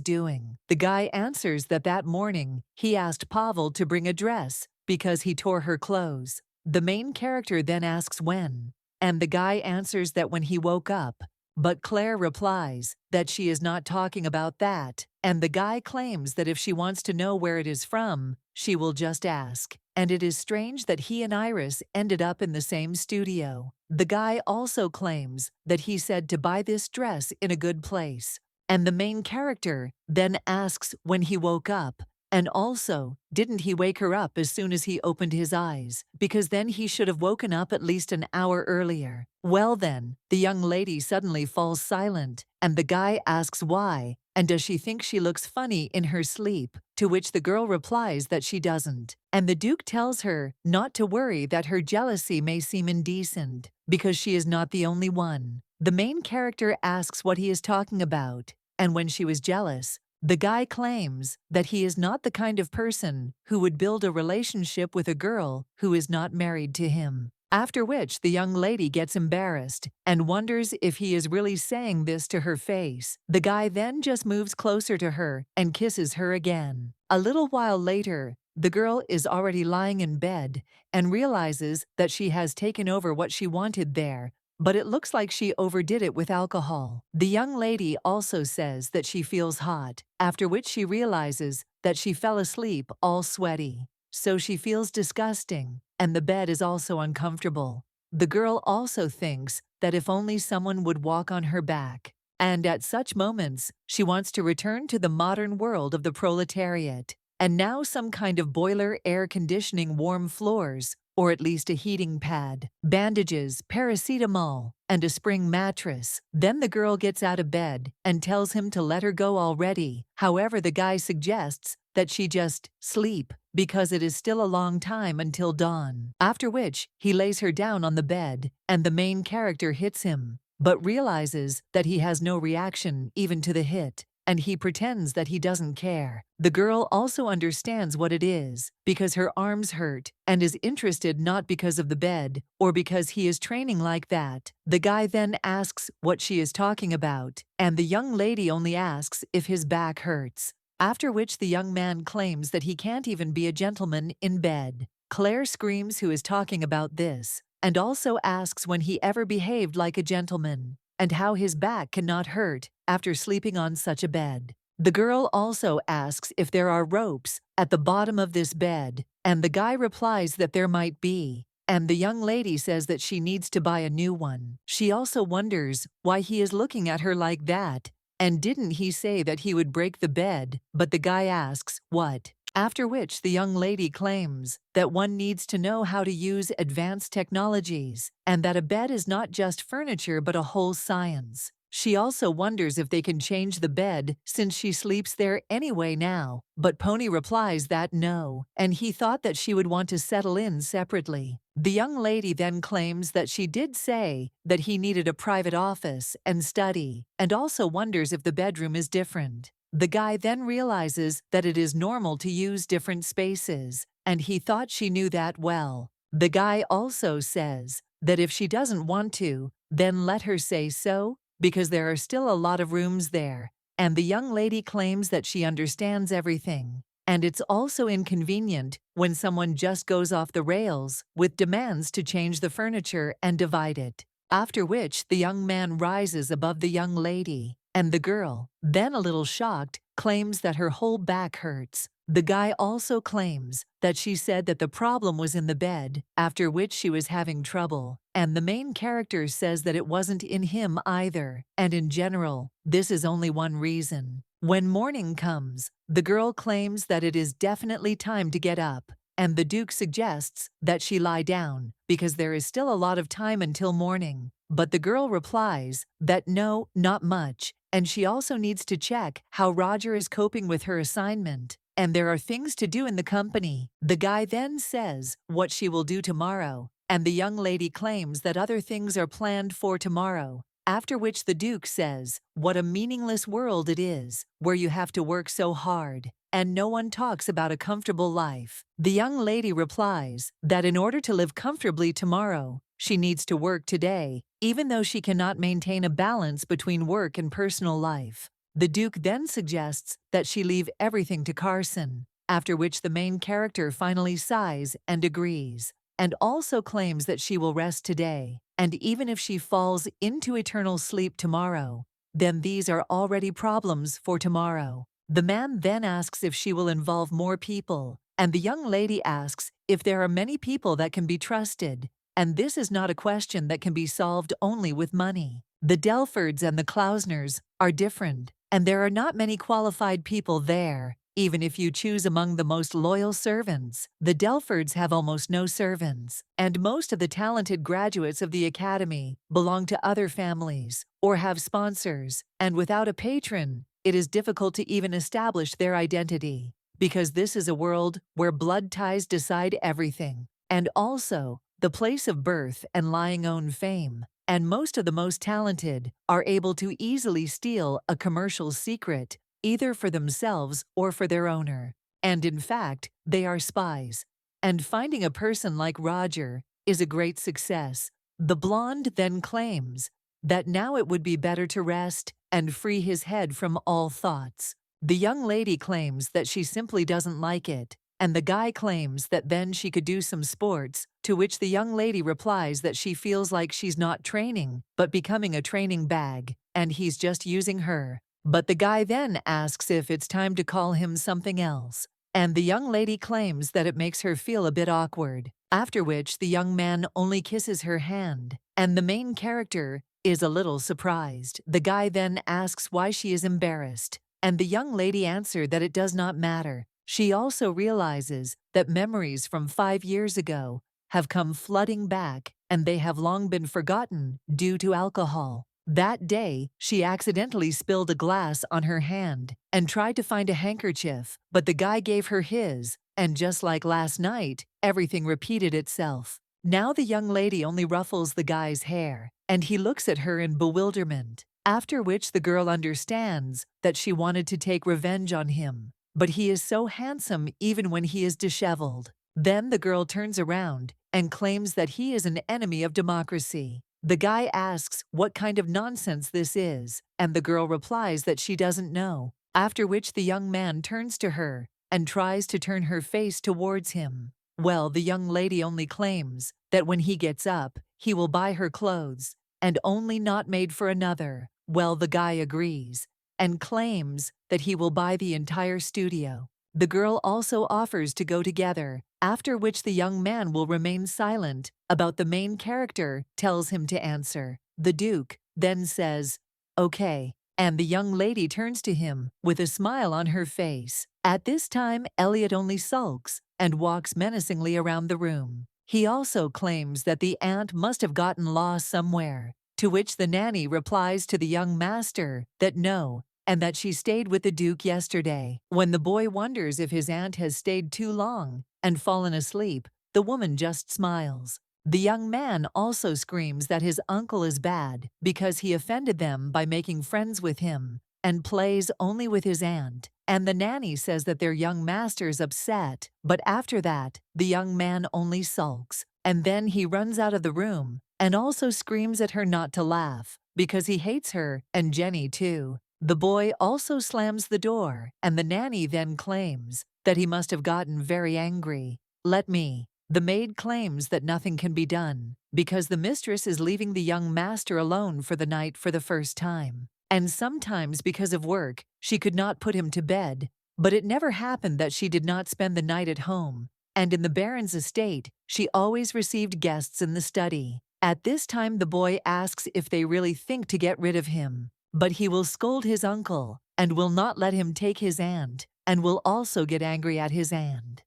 doing. The guy answers that that morning he asked Pavel to bring a dress because he tore her clothes. The main character then asks when, and the guy answers that when he woke up. But Claire replies that she is not talking about that, and the guy claims that if she wants to know where it is from, she will just ask. And it is strange that he and Iris ended up in the same studio. The guy also claims that he said to buy this dress in a good place. And the main character then asks when he woke up, and also, didn't he wake her up as soon as he opened his eyes? Because then he should have woken up at least an hour earlier. Well then, the young lady suddenly falls silent, and the guy asks why, and does she think she looks funny in her sleep? To which the girl replies that she doesn't. And the Duke tells her not to worry, that her jealousy may seem indecent, because she is not the only one. The main character asks what he is talking about, and when she was jealous, the guy claims that he is not the kind of person who would build a relationship with a girl who is not married to him. After which the young lady gets embarrassed and wonders if he is really saying this to her face. The guy then just moves closer to her and kisses her again. A little while later, the girl is already lying in bed and realizes that she has taken over what she wanted there, but it looks like she overdid it with alcohol. The young lady also says that she feels hot, after which she realizes that she fell asleep all sweaty. So she feels disgusting, and the bed is also uncomfortable. The girl also thinks that if only someone would walk on her back. And at such moments, she wants to return to the modern world of the proletariat, and now some kind of boiler, air conditioning, warm floors, or at least a heating pad, bandages, paracetamol, and a spring mattress. Then the girl gets out of bed and tells him to let her go already. However, the guy suggests that she just sleep because it is still a long time until dawn. After which, he lays her down on the bed, and the main character hits him, but realizes that he has no reaction even to the hit, and he pretends that he doesn't care. The girl also understands what it is, because her arms hurt, and is interested not because of the bed, or because he is training like that. The guy then asks what she is talking about, and the young lady only asks if his back hurts. After which the young man claims that he can't even be a gentleman in bed. Claire screams who is talking about this, and also asks when he ever behaved like a gentleman, and how his back cannot hurt after sleeping on such a bed. The girl also asks if there are ropes at the bottom of this bed, and the guy replies that there might be, and the young lady says that she needs to buy a new one. She also wonders why he is looking at her like that, and didn't he say that he would break the bed? But the guy asks what After which the young lady claims that one needs to know how to use advanced technologies, and that a bed is not just furniture but a whole science. She also wonders if they can change the bed since she sleeps there anyway now, but Pony replies that no, and he thought that she would want to settle in separately. The young lady then claims that she did say that he needed a private office and study, and also wonders if the bedroom is different. The guy then realizes that it is normal to use different spaces, and he thought she knew that well. The guy also says that if she doesn't want to, then let her say so, because there are still a lot of rooms there, and the young lady claims that she understands everything. And it's also inconvenient when someone just goes off the rails with demands to change the furniture and divide it. After which the young man rises above the young lady, and the girl, then a little shocked, claims that her whole back hurts. The guy also claims that she said that the problem was in the bed, after which she was having trouble, and the main character says that it wasn't in him either, and in general, this is only one reason. When morning comes, the girl claims that it is definitely time to get up, and the Duke suggests that she lie down, because there is still a lot of time until morning. But the girl replies that no, not much, and she also needs to check how Roger is coping with her assignment, and there are things to do in the company. The guy then says what she will do tomorrow, and the young lady claims that other things are planned for tomorrow. After which the Duke says, what a meaningless world it is, where you have to work so hard, and no one talks about a comfortable life. The young lady replies that in order to live comfortably tomorrow, she needs to work today, even though she cannot maintain a balance between work and personal life. The Duke then suggests that she leave everything to Carson, after which the main character finally sighs and agrees, and also claims that she will rest today, and even if she falls into eternal sleep tomorrow, then these are already problems for tomorrow. The man then asks if she will involve more people, and the young lady asks if there are many people that can be trusted, and this is not a question that can be solved only with money. The Delfords and the Klausners are different, and there are not many qualified people there. Even if you choose among the most loyal servants, the Delfords have almost no servants, and most of the talented graduates of the academy belong to other families or have sponsors, and without a patron, it is difficult to even establish their identity, because this is a world where blood ties decide everything, and also the place of birth and lying own fame, and most of the most talented are able to easily steal a commercial secret, either for themselves or for their owner. And in fact, they are spies. And finding a person like Roger is a great success. The blonde then claims that now it would be better to rest and free his head from all thoughts. The young lady claims that she simply doesn't like it, and the guy claims that then she could do some sports, to which the young lady replies that she feels like she's not training, but becoming a training bag, and he's just using her. But the guy then asks if it's time to call him something else, and the young lady claims that it makes her feel a bit awkward, after which the young man only kisses her hand, and the main character is a little surprised. The guy then asks why she is embarrassed, and the young lady answered that it does not matter. She also realizes that memories from 5 years ago have come flooding back, and they have long been forgotten due to alcohol. That day, she accidentally spilled a glass on her hand and tried to find a handkerchief, but the guy gave her his, and just like last night, everything repeated itself. Now the young lady only ruffles the guy's hair, and he looks at her in bewilderment, after which the girl understands that she wanted to take revenge on him. But he is so handsome even when he is disheveled. Then the girl turns around and claims that he is an enemy of democracy. The guy asks what kind of nonsense this is, and the girl replies that she doesn't know, after which the young man turns to her and tries to turn her face towards him. Well, the young lady only claims that when he gets up, he will buy her clothes, and only not made for another. Well, the guy agrees and claims that he will buy the entire studio. The girl also offers to go together, after which the young man will remain silent about the main character tells him to answer. The Duke then says, "Okay," and the young lady turns to him with a smile on her face, At this time, Elliot only sulks and walks menacingly around the room. He also claims that the aunt must have gotten lost somewhere, to which the nanny replies to the young master that no, and that she stayed with the Duke yesterday. When the boy wonders if his aunt has stayed too long and fallen asleep, the woman just smiles. The young man also screams that his uncle is bad because he offended them by making friends with him and plays only with his aunt. And the nanny says that their young master's upset, but after that, the young man only sulks. And then he runs out of the room and also screams at her not to laugh because he hates her and Jenny too. The boy also slams the door, and the nanny then claims that he must have gotten very angry. The maid claims that nothing can be done because the mistress is leaving the young master alone for the night for the first time. And sometimes because of work, she could not put him to bed, but it never happened that she did not spend the night at home. And in the Baron's estate, she always received guests in the study. At this time, the boy asks if they really think to get rid of him, but he will scold his uncle and will not let him take his aunt and will also get angry at his aunt.